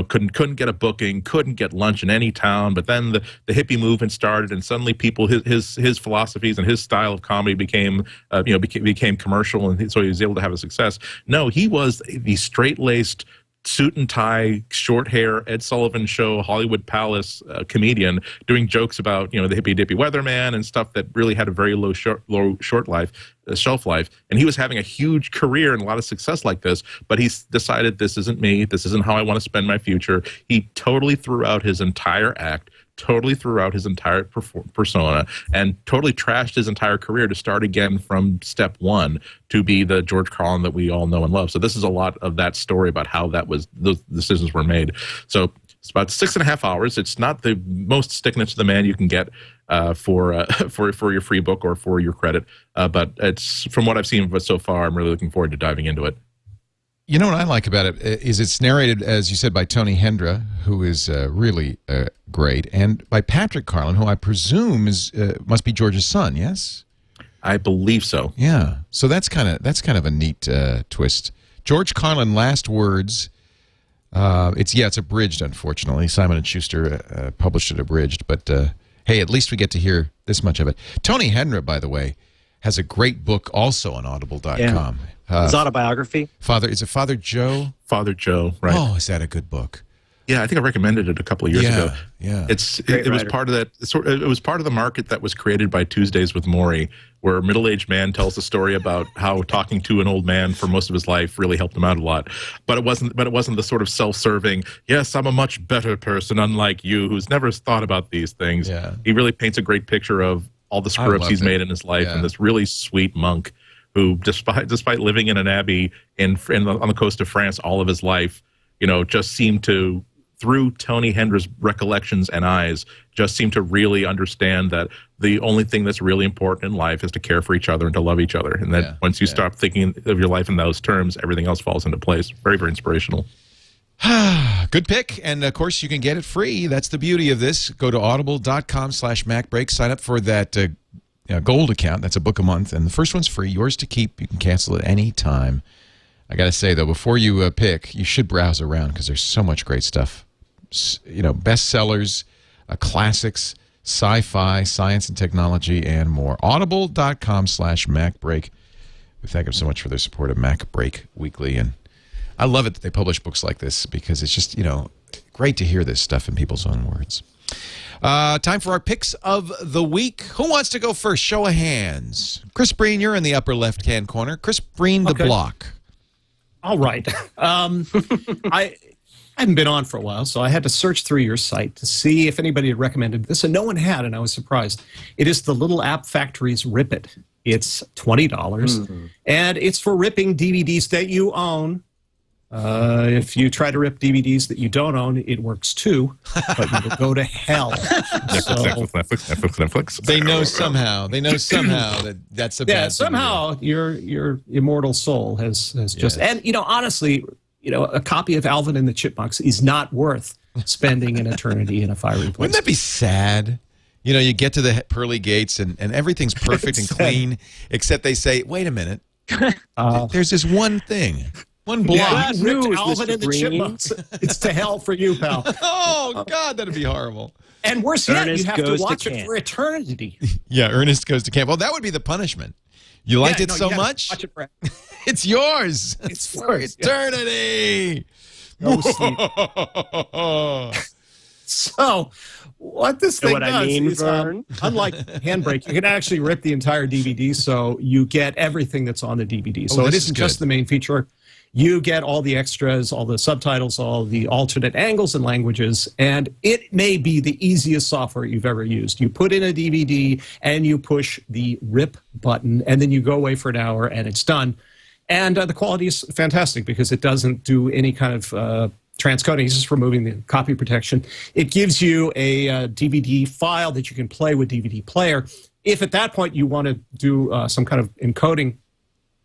couldn't get a booking, couldn't get lunch in any town. But then the hippie movement started, and suddenly people, his philosophies and his style of comedy became commercial, and so he was able to have a success. No, he was the straight-laced, suit and tie, short hair, Ed Sullivan Show, Hollywood Palace comedian doing jokes about the hippy dippy weatherman and stuff that really had a very low shelf life. And he was having a huge career and a lot of success like this, but he decided, this isn't me. This isn't how I want to spend my future. He totally threw out his entire act, totally threw out his entire persona, and totally trashed his entire career to start again from step one to be the George Carlin that we all know and love. So this is a lot of that story about how those decisions were made. So it's about 6.5 hours. It's not the most stick-next to the man you can get for your free book or for your credit, but it's, from what I've seen of it so far, I'm really looking forward to diving into it. You know what I like about it is it's narrated, as you said, by Tony Hendra, who is really great, and by Patrick Carlin, who I presume must be George's son. Yes, I believe so. Yeah, so that's kind of a neat twist. George Carlin, Last Words. It's abridged, unfortunately. Simon & Schuster published it abridged, but hey, at least we get to hear this much of it. Tony Henry, by the way, has a great book also on Audible.com. His autobiography. Is it Father Joe? Father Joe, right? Oh, is that a good book? Yeah, I think I recommended it a couple of years ago. Yeah, it was part of that. It was part of the market that was created by Tuesdays with Maury, where a middle-aged man tells a story about how talking to an old man for most of his life really helped him out a lot. But it wasn't the sort of self-serving. Yes, I'm a much better person, unlike you, who's never thought about these things. Yeah. He really paints a great picture of all the screw-ups he's made in his life, and this really sweet monk who, despite living in an abbey on the coast of France all of his life, just seemed to, through Tony Henry's recollections and eyes, just seem to really understand that the only thing that's really important in life is to care for each other and to love each other. And that once you stop thinking of your life in those terms, everything else falls into place. Very, very inspirational. Good pick. And, of course, you can get it free. That's the beauty of this. Go to audible.com/MacBreak. Sign up for that gold account. That's a book a month. And the first one's free. Yours to keep. You can cancel at any time. I got to say, though, before you pick, you should browse around because there's so much great stuff. Bestsellers, classics, sci-fi, science and technology, and more. Audible.com/MacBreak. We thank them so much for their support of MacBreak Weekly. And I love it that they publish books like this because it's just, great to hear this stuff in people's own words. Time for our picks of the week. Who wants to go first? Show of hands. Chris Breen, you're in the upper left-hand corner. Chris Breen, the block. All right. I hadn't been on for a while, so I had to search through your site to see if anybody had recommended this, and no one had, and I was surprised. It is the Little App Factory's Rip It. It's $20, and it's for ripping DVDs that you own. If you try to rip DVDs that you don't own, it works too, but you will go to hell. Netflix. They know somehow. that that's a bad thing. Somehow your immortal soul has just. And honestly, a copy of Alvin and the Chipmunks is not worth spending an eternity in a fiery place. Wouldn't that be sad? You get to the pearly gates and everything's perfect and clean, except they say, "Wait a minute, there's this one thing." One block. Yeah, ripped Alvin and the Chipmunks. It's to hell for you, pal. Oh, God, that'd be horrible. And worse yet, Ernest you have to goes watch to it for eternity. Yeah, Ernest goes to camp. Well, that would be the punishment. You liked it so you much? watch it for It's yours. It's for yours, eternity. No sleep. So, what this thing does is, unlike Handbrake, you can actually rip the entire DVD, so you get everything that's on the DVD. So it isn't just the main feature. You get all the extras, all the subtitles, all the alternate angles and languages, and it may be the easiest software you've ever used. You put in a DVD, and you push the rip button, and then you go away for an hour, and it's done. And the quality is fantastic because it doesn't do any kind of transcoding. It's just removing the copy protection. It gives you a DVD file that you can play with DVD player. If at that point you want to do some kind of encoding,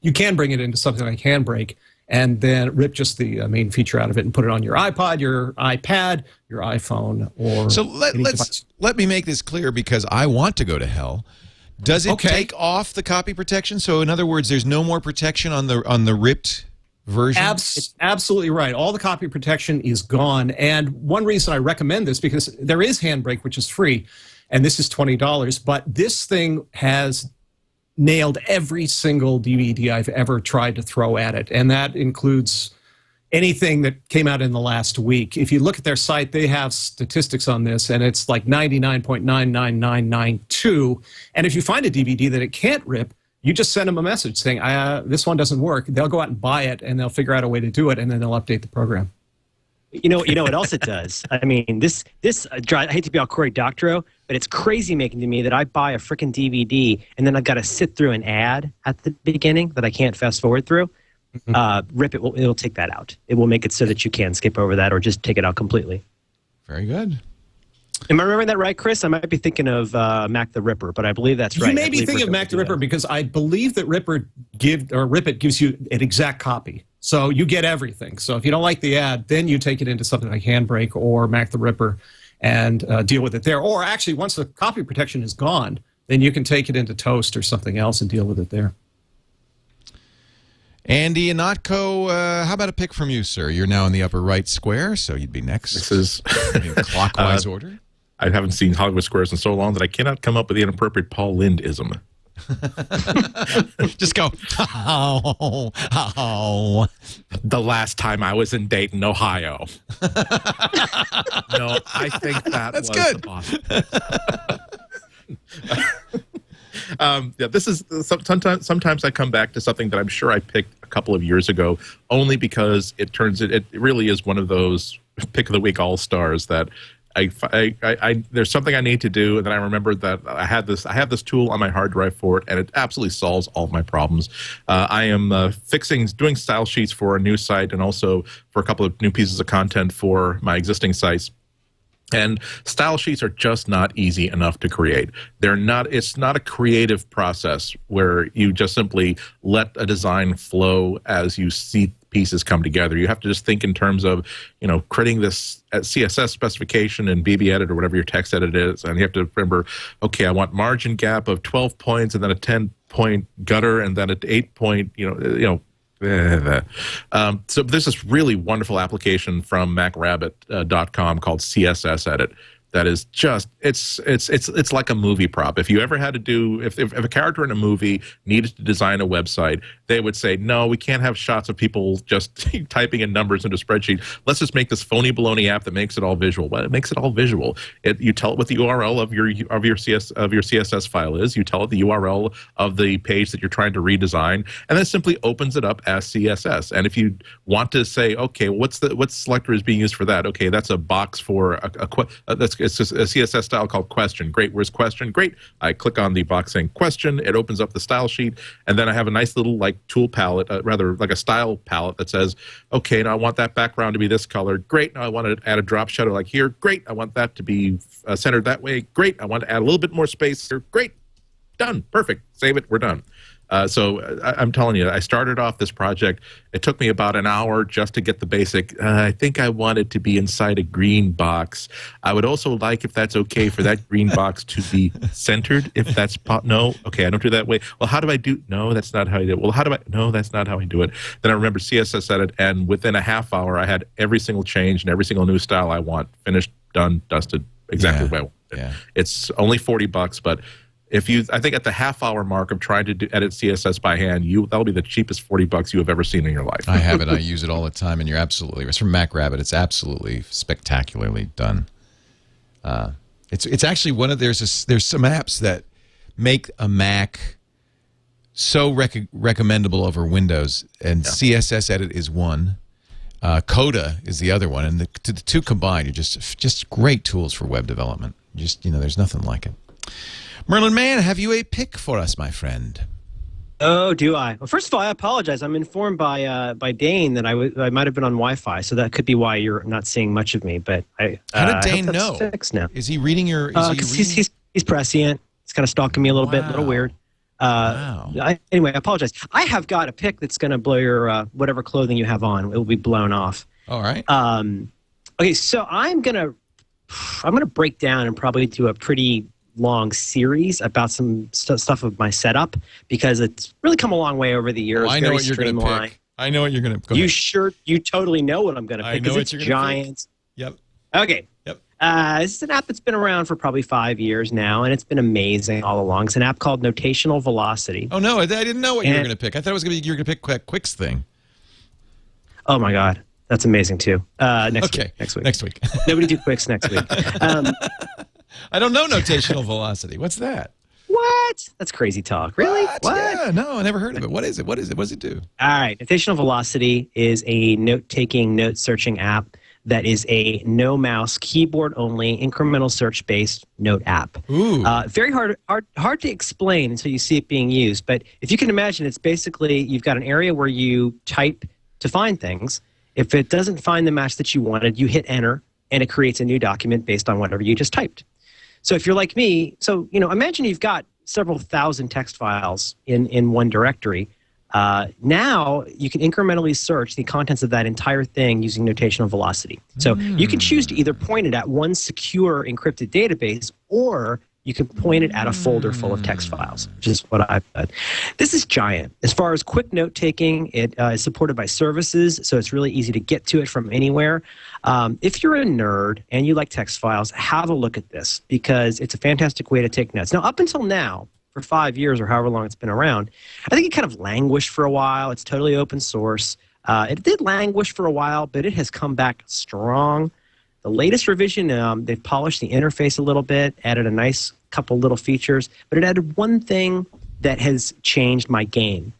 you can bring it into something like Handbrake and then rip just the main feature out of it and put it on your iPod, your iPad, your iPhone, or so let me make this clear because I want to go to hell. Does it take off the copy protection? So in other words, there's no more protection on the ripped version? Absolutely right. All the copy protection is gone. And one reason I recommend this, because there is Handbrake, which is free, and this is $20, but this thing has nailed every single DVD I've ever tried to throw at it. And that includes anything that came out in the last week. If you look at their site, they have statistics on this, and it's like 99.99992. And if you find a DVD that it can't rip, you just send them a message saying, this one doesn't work. They'll go out and buy it, and they'll figure out a way to do it, and then they'll update the program. You know what else it does? I mean, this I hate to be all Cory Doctorow, but it's crazy making to me that I buy a freaking DVD, and then I've got to sit through an ad at the beginning that I can't fast forward through. Rip it, it'll take that out. It will make it so that you can skip over that or just take it out completely. Very good. Am I remembering that right, Chris? I might be thinking of Mac the Ripper, but I believe that's right. You may be thinking of Mac the Ripper because I believe that Rip It gives you an exact copy. So you get everything. So if you don't like the ad, then you take it into something like Handbrake or Mac the Ripper and deal with it there. Or actually, once the copy protection is gone, then you can take it into Toast or something else and deal with it there. Andy Ihnatko, how about a pick from you, sir? You're now in the upper right square, so you'd be next. This is in clockwise order. I haven't seen Hollywood Squares in so long that I cannot come up with the inappropriate Paul Lind-ism. Just go, oh. The last time I was in Dayton, Ohio. No, I think that's was good. The boss. Yeah, this is sometimes I come back to something that I'm sure I picked a couple of years ago, only because it really is one of those pick of the week all-stars that there's something I need to do, and then I remember that I have this tool on my hard drive for it, and it absolutely solves all of my problems. I am doing style sheets for a new site, and also for a couple of new pieces of content for my existing sites. And style sheets are just not easy enough to create. It's not a creative process where you just simply let a design flow as you see pieces come together. You have to just think in terms of, creating this CSS specification in BB Edit or whatever your text edit is. And you have to remember, okay, I want margin gap of 12 points and then a 10-point gutter and then an 8-point, so there's this really wonderful application from macrabbit.com called CSS Edit that is just it's like a movie prop. If you ever had to do if a character in a movie needed to design a website, they would say, no, we can't have shots of people just typing in numbers into a spreadsheet. Let's just make this phony baloney app that makes it all visual. Well, it makes it all visual. You tell it what the URL of your CSS file is. You tell it the URL of the page that you're trying to redesign, and then it simply opens it up as CSS. And if you want to say, okay, what selector is being used for that? Okay, that's a box for it's just a CSS style called question. Great. Where's question? Great. I click on the box saying question. It opens up the style sheet, and then I have a nice little tool palette, rather like a style palette that says, okay, now I want that background to be this color. Great. Now I want to add a drop shadow like here. Great. I want that to be centered that way. Great. I want to add a little bit more space here. Great. Done. Perfect. Save it. We're done. So I'm telling you, I started off this project. It took me about an hour just to get the basic. I think I want it to be inside a green box. I would also like, if that's okay, for that green box to be centered. If that's no, okay, I don't do that way. Well, how do I do? No, that's not how I do it. Well, how do I? No, that's not how I do it. Then I remember CSS Edit, and within a half hour, I had every single change and every single new style I want finished, done, dusted, exactly the way I want it. Yeah. It's only $40, but I think at the half-hour mark of trying to edit CSS by hand, that'll be the cheapest $40 you have ever seen in your life. I have it. I use it all the time, and you're absolutely right. It's from MacRabbit. It's absolutely spectacularly done. It's actually one of there's some apps that make a Mac so recommendable over Windows, and CSS Edit is one. Coda is the other one, and the two combined are just great tools for web development. There's nothing like it. Merlin Mann, have you a pick for us, my friend? Oh, do I? Well, first of all, I apologize. I'm informed by Dane that I might have been on Wi-Fi, so that could be why you're not seeing much of me. But how did Dane know? Fixed now. Is he reading your? Because he's prescient. He's kind of stalking me a little bit, a little weird. Wow. Anyway, I apologize. I have got a pick that's going to blow your whatever clothing you have on. It will be blown off. All right. Okay, so I'm gonna break down and probably do a pretty long series about some stuff of my setup, because it's really come a long way over the years. I know what you're going to pick. I know what you're going to. You totally know what I'm going to pick. I know what you're going to pick. Yep. Okay. Yep. This is an app that's been around for probably 5 years now, and it's been amazing all along. It's an app called Notational Velocity. Oh no, I didn't know what you were going to pick. I thought it was going to be you were going to pick Quicks thing. Oh my God, that's amazing too. Next week. Nobody do Quicks next week. I don't know Notational Velocity. What's that? What? That's crazy talk. Really? What? Yeah, no, I never heard of it. What is it? What does it do? All right. Notational Velocity is a note-taking, note-searching app that is a no-mouse, keyboard-only, incremental search-based note app. Ooh. Very hard to explain until you see it being used. But if you can imagine, it's basically you've got an area where you type to find things. If it doesn't find the match that you wanted, you hit enter, and it creates a new document based on whatever you just typed. So if you're like me, imagine you've got several thousand text files in one directory. Now you can incrementally search the contents of that entire thing using Notational Velocity. So you can choose to either point it at one secure encrypted database, or you can point it at a folder full of text files, which is what I've done. This is giant. As far as quick note-taking, it is supported by services, so it's really easy to get to it from anywhere. If you're a nerd and you like text files, have a look at this because it's a fantastic way to take notes. Now, up until now, for 5 years or however long it's been around, I think it kind of languished for a while. It's totally open source. It did languish for a while, but it has come back strong. The latest revision, they've polished the interface a little bit, added a nice couple little features, but it added one thing that has changed my game,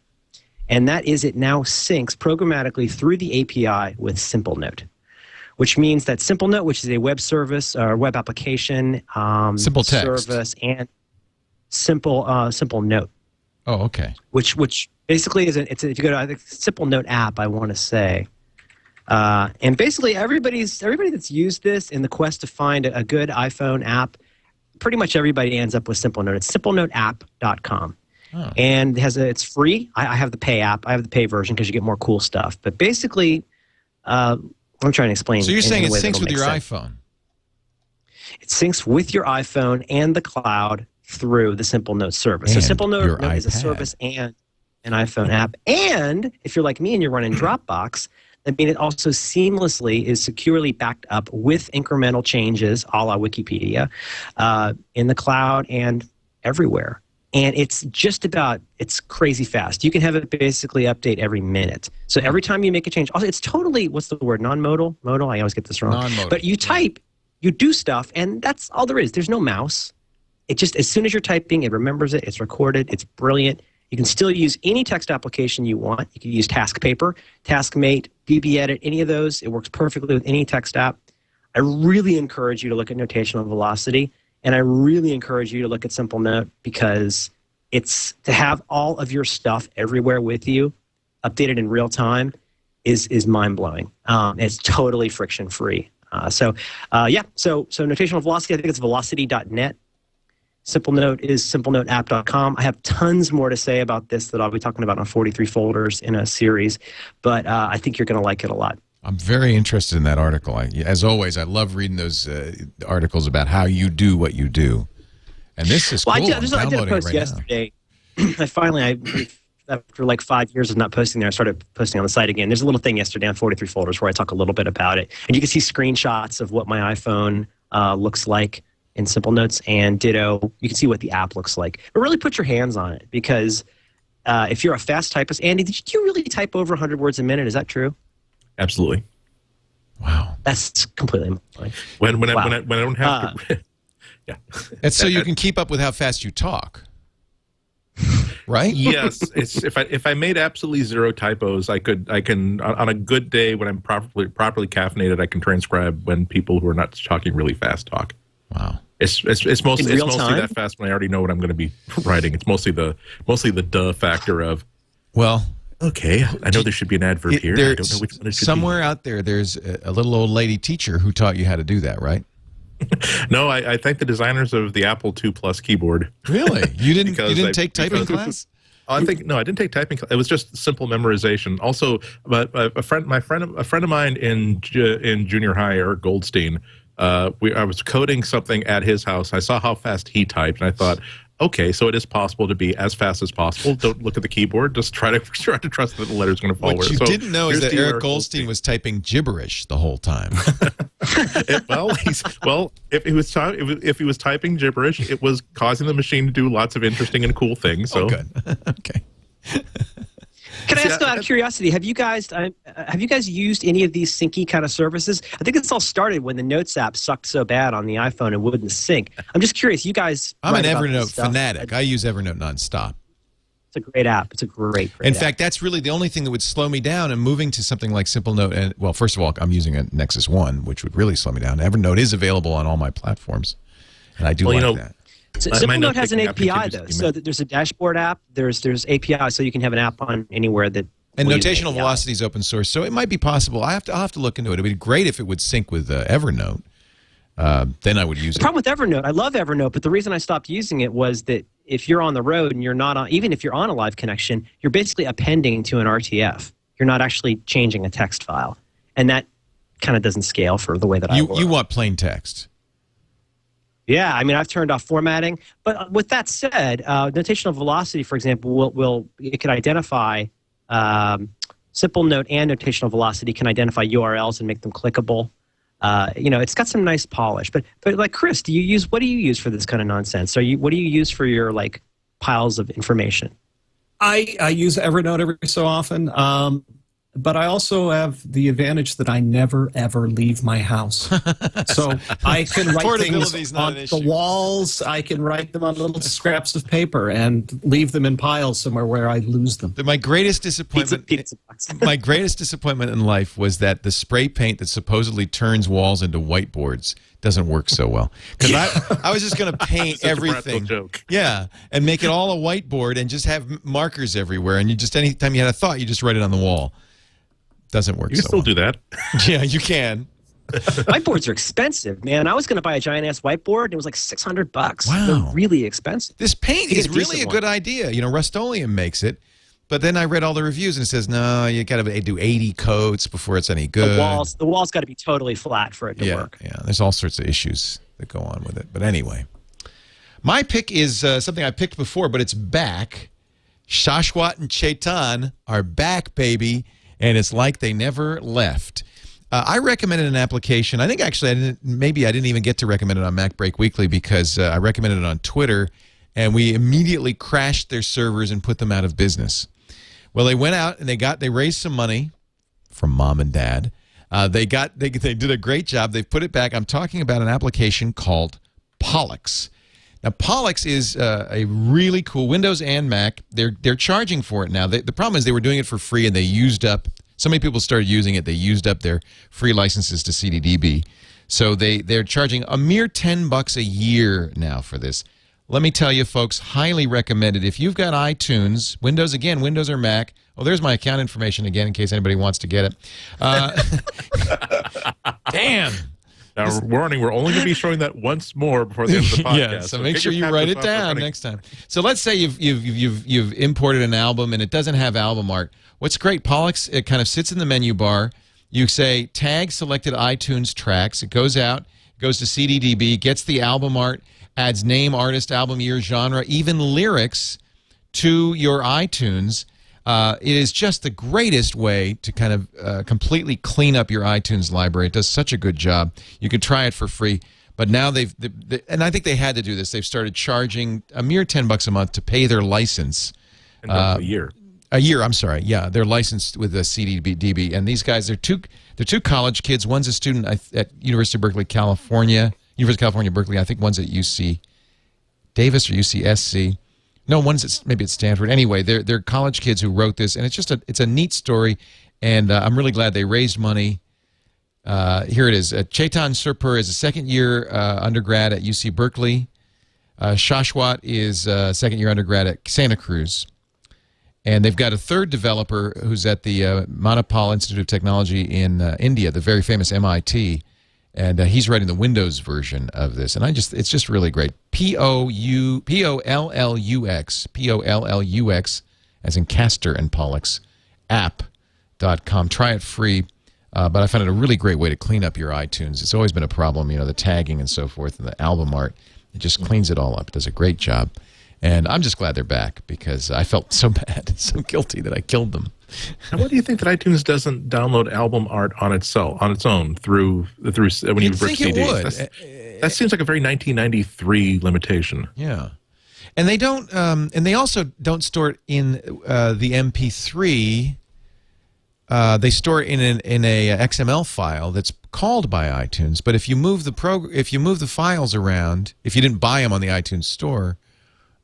and that is it now syncs programmatically through the API with SimpleNote, which means that SimpleNote, which is a web service or web application, Simple text service, and Simple Note. Oh, okay. Which basically is if you go to I think Simple Note app, I want to say. And basically, everybody that's used this in the quest to find a good iPhone app, pretty much everybody ends up with SimpleNote. It's simplenoteapp.com. Oh. And it's free. I have the pay app. I have the pay version because you get more cool stuff. But basically, I'm trying to explain. So you're saying it syncs with your iPhone? It syncs with your iPhone and the cloud through the SimpleNote service. So SimpleNote is a service and an iPhone app. And if you're like me and you're running Dropbox, I mean, it also seamlessly is securely backed up with incremental changes, a la Wikipedia, in the cloud and everywhere. And it's crazy fast. You can have it basically update every minute. So every time you make a change, also it's totally, what's the word, non-modal? Modal? I always get this wrong. Non-modal. But you type, you do stuff, and that's all there is. There's no mouse. It just, as soon as you're typing, it remembers it, it's recorded, it's brilliant. You can still use any text application you want. You can use TaskPaper, TaskMate, BBEdit, any of those. It works perfectly with any text app. I really encourage you to look at notational velocity, and I really encourage you to look at SimpleNote because it's to have all of your stuff everywhere with you, updated in real time, is mind-blowing. It's totally friction-free. So notational velocity, I think it's velocity.net. SimpleNote is simplenoteapp.com. I have tons more to say about this that I'll be talking about on 43 folders in a series, but I think you're going to like it a lot. I'm very interested in that article. As always, I love reading those articles about how you do what you do. And this is cool. I did a post yesterday. After like 5 years of not posting there, I started posting on the site again. There's a little thing yesterday on 43 folders where I talk a little bit about it. And you can see screenshots of what my iPhone looks like in Simple Notes, and ditto, you can see what the app looks like. But really put your hands on it because if you're a fast typist, Andy, do you really type over 100 words a minute? Is that true? Absolutely. Wow. That's completely mine. When I don't have to. Yeah. It's so you can keep up with how fast you talk. Right? Yes. It's if I made absolutely zero typos, I can on a good day when I'm properly caffeinated, I can transcribe when people who are not talking really fast talk. Wow. It's mostly that fast when I already know what I'm going to be writing. It's mostly the duh factor of, well, okay, I know there should be an adverb here. I don't know which one it should somewhere be. out there's a little old lady teacher who taught you how to do that, right? No, I thank the designers of the Apple II Plus keyboard. Really? You didn't take typing class? I didn't take typing class. It was just simple memorization. Also, but a friend of mine in junior high, Eric Goldstein. I was coding something at his house. I saw how fast he typed, and I thought, okay, so it is possible to be as fast as possible. Don't look at the keyboord. Just try to trust that the letter's going to follow. What you didn't know is that Eric Goldstein was typing gibberish the whole time. If he was typing gibberish, it was causing the machine to do lots of interesting and cool things. So good. Okay. Can I ask out of curiosity, have you guys used any of these syncy kind of services? I think this all started when the Notes app sucked so bad on the iPhone and wouldn't sync. I'm just curious, you guys. I'm an Evernote fanatic. I use Evernote nonstop. It's a great app. It's a great In app. fact, that's really the only thing that would slow me down and moving to something like SimpleNote. And well, first of all, I'm using a Nexus 1, which would really slow me down. Evernote is available on all my platforms, and I do like that. So SimpleNote has an API though, so there's a dashboard app. There's API, so you can have an app on anywhere that. And notational velocity is open source, so it might be possible. I'll have to look into it. It'd be great if it would sync with Evernote. Then I would use it. The problem with Evernote, I love Evernote, but the reason I stopped using it was that if you're on the road and you're not on, even if you're on a live connection, you're basically appending to an RTF. You're not actually changing a text file, and that kind of doesn't scale for the way that I work. You want plain text. Yeah, I mean, I've turned off formatting. But with that said, notational velocity, for example, it can identify simple note and notational velocity can identify URLs and make them clickable. It's got some nice polish. But like Chris, what do you use for this kind of nonsense? What do you use for your like piles of information? I use Evernote every so often. But I also have the advantage that I never, ever leave my house. So I can write things on the walls. I can write them on little scraps of paper and leave them in piles somewhere where I lose them. My greatest disappointment my greatest disappointment in life was that the spray paint that supposedly turns walls into whiteboards doesn't work so well. Because I was just going to paint everything. Joke. Yeah, and make it all a whiteboard and just have markers everywhere. And anytime you had a thought, you just write it on the wall. Doesn't work. You can still do that. Yeah, you can. Whiteboards are expensive, man. I was going to buy a giant ass whiteboard, and it was like $600. Wow, they're really expensive. This paint is really a good idea. Rust-Oleum makes it, but then I read all the reviews and it says no, you got to do 80 coats before it's any good. The walls got to be totally flat for it to work. Yeah, there's all sorts of issues that go on with it. But anyway, my pick is something I picked before, but it's back. Shashwat and Chetan are back, baby. And it's like they never left. I recommended an application. I think actually I didn't even get to recommend it on MacBreak Weekly because I recommended it on Twitter, and we immediately crashed their servers and put them out of business. Well, they went out and they raised some money from mom and dad. They did a great job. They put it back. I'm talking about an application called Pollux. Now, Pollux is a really cool Windows and Mac. They're charging for it now. The problem is they were doing it for free, and they used up. So many people started using it. They used up their free licenses to CDDB. So they're charging a mere $10 a year now for this. Let me tell you, folks, highly recommended. If you've got iTunes, Windows or Mac. Oh, there's my account information again in case anybody wants to get it. Damn. Now, warning, we're only going to be showing that once more before the end of the podcast. Yeah, so make sure you write it down next time. So let's say you've imported an album and it doesn't have album art. What's great, Pollux, it kind of sits in the menu bar. You say tag selected iTunes tracks. It goes out, goes to CDDB, gets the album art, adds name, artist, album year, genre, even lyrics to your iTunes. It is just the greatest way to kind of completely clean up your iTunes library. It does such a good job. You can try it for free, but now and I think they had to do this. They've started charging a mere $10 a month to pay their license. A year. A year, I'm sorry. Yeah, they're licensed with the CDDB, and these guys, they're two college kids. One's a student at University of Berkeley, California. University of California, Berkeley. I think one's at UC Davis or UCSC. No, maybe it's Stanford. Anyway, they're college kids who wrote this, and it's a neat story, and I'm really glad they raised money. Here it is. Chetan Surpur is a second-year undergrad at UC Berkeley. Shashwat is a second-year undergrad at Santa Cruz. And they've got a third developer who's at the Manipal Institute of Technology in India, the very famous MIT. And he's writing the Windows version of this, and it's just really great. Pollux, as in Castor and Pollux, app.com. Try it free, but I found it a really great way to clean up your iTunes. It's always been a problem, the tagging and so forth, and the album art. It just cleans it all up. It does a great job, and I'm just glad they're back because I felt so bad, so guilty that I killed them. Now, why do you think that iTunes doesn't download album art on its own through when you rip CDs? That seems like a very 1993 limitation. Yeah, and they don't, and they also don't store it in the MP3. They store it in a XML file that's called by iTunes. But if you move the files around, if you didn't buy them on the iTunes store.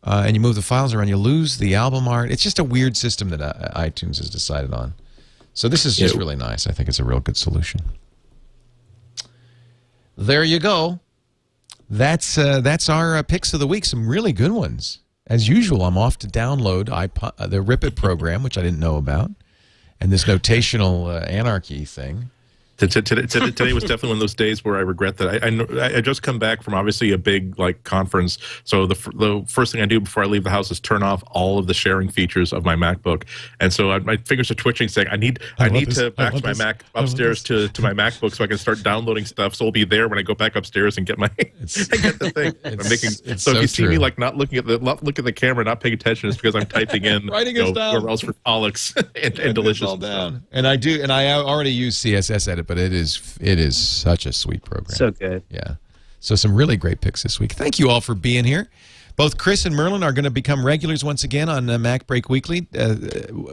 And you move the files around, you lose the album art. It's just a weird system that iTunes has decided on. So this is just really nice. I think it's a real good solution. There you go. That's our picks of the week. Some really good ones. As usual, I'm off to download the Rip It program, which I didn't know about, and this notational anarchy thing. Today was definitely one of those days where I regret that. I just come back from obviously a big conference, so the first thing I do before I leave the house is turn off all of the sharing features of my MacBook, and so my fingers are twitching, saying I need to back my Mac upstairs to my MacBook so I can start downloading stuff. So it'll be there when I go back upstairs and get my get the thing. So if you see me not looking at the camera, not paying attention, it's because I'm typing in writing it down. URLs for colics and delicious all down. And I already use CSS Edit. But it is such a sweet program. So good. Yeah. So some really great picks this week. Thank you all for being here. Both Chris and Merlin are going to become regulars once again on MacBreak Weekly.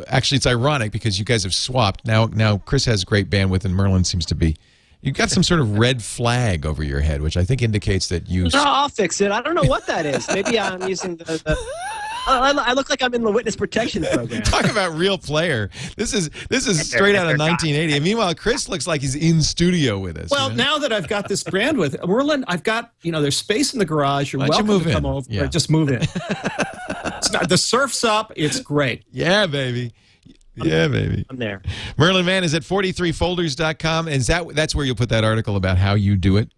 Actually, it's ironic because you guys have swapped. Now Chris has great bandwidth and Merlin seems to be. You've got some sort of red flag over your head, which I think indicates that you... No, I'll fix it. I don't know what that is. Maybe I'm using the I look like I'm in the witness protection program. Talk about real player. This is straight out of 1980. And meanwhile, Chris looks like he's in studio with us. Well, now that I've got this bandwidth, Merlin, I've got, there's space in the garage. You're welcome to come over. Yeah. Just move in. The surf's up. It's great. Yeah, baby. Yeah, baby. I'm there. Merlin Mann is at 43folders.com. And that's where you'll put that article about how you do it?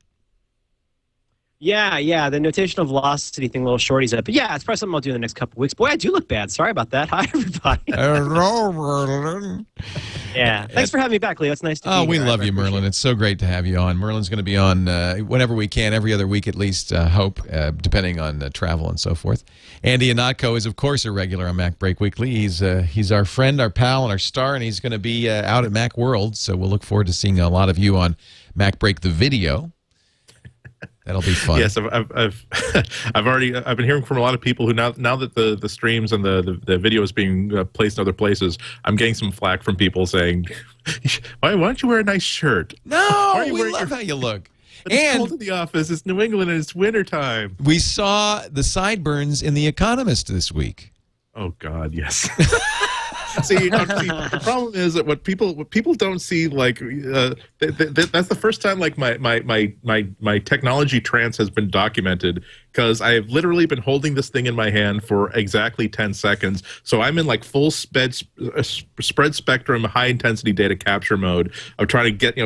Yeah, the notational velocity thing, little shorties up. But yeah, it's probably something I'll do in the next couple of weeks. Boy, I do look bad. Sorry about that. Hi, everybody. Hello, Merlin. Yeah, thanks for having me back, Leo. It's nice to be here. We love you, Merlin. It's so great to have you on. Merlin's going to be on whenever we can, every other week at least, hope, depending on travel and so forth. Andy Ihnatko is, of course, a regular on MacBreak Weekly. He's our friend, our pal, and our star, and he's going to be out at Macworld, so we'll look forward to seeing a lot of you on MacBreak the video. That'll be fun. Yes, I've been hearing from a lot of people who now that the streams and the video is being placed in other places, I'm getting some flack from people saying, why don't you wear a nice shirt? No, we love how you look. It's cold in the office. It's New England and it's wintertime. We saw the sideburns in The Economist this week. Oh God, yes. See, the problem is that what people don't see, that's the first time my technology trance has been documented, because I have literally been holding this thing in my hand for exactly 10 seconds. So I'm in full spread spectrum, high intensity data capture mode of trying to get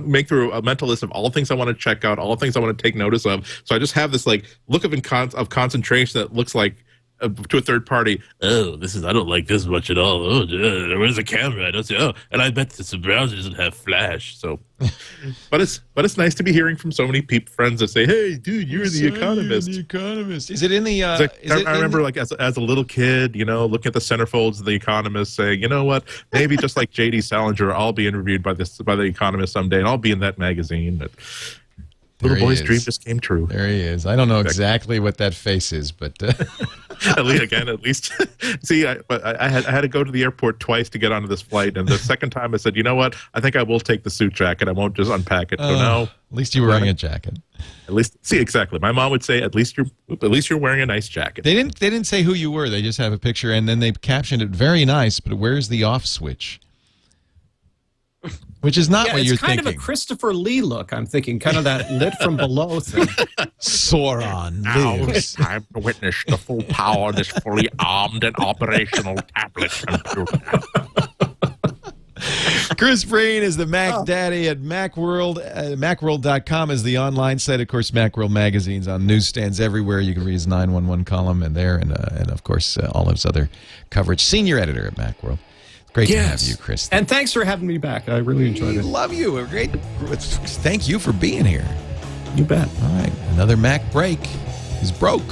make through a mental list of all the things I want to check out, all the things I want to take notice of. So I just have this look of concentration that looks like, to a third party, I don't like this much at all. Where's the camera? I don't see. And I bet the browser doesn't have flash. So, but it's nice to be hearing from so many friends that say, "Hey, dude, you're The Economist." The Economist. Is it in the? I remember, as a little kid, looking at the centerfolds of The Economist, saying, "You know what? Maybe just like J.D. Salinger, I'll be interviewed by The Economist someday, and I'll be in that magazine." But little boy's dream just came true. There he is. I don't know exactly what that face is, but at least see, I had to go to the airport twice to get onto this flight, and the second time I said, you know what? I think I will take the suit jacket. I won't just unpack it. So no, at least you were wearing a jacket. At least, see, exactly. My mom would say, at least you're wearing a nice jacket. They didn't say who you were. They just have a picture, and then they captioned it very nice. But where's the off switch? Which is not what you're thinking. It's kind of a Christopher Lee look, I'm thinking. Kind of that lit from below thing. Sauron lives. Now it's time to witness the full power of this fully armed and operational tablet computer. Chris Breen is the Mac Daddy at Macworld. Macworld.com is the online site. Of course, Macworld Magazine's on newsstands everywhere. You can read his 911 column and of course, all of his other coverage. Senior editor at Macworld. Great to have you, Chris. And thanks for having me back. I really enjoyed it. Love you. Great. Thank you for being here. You bet. All right. Another Mac break is broke.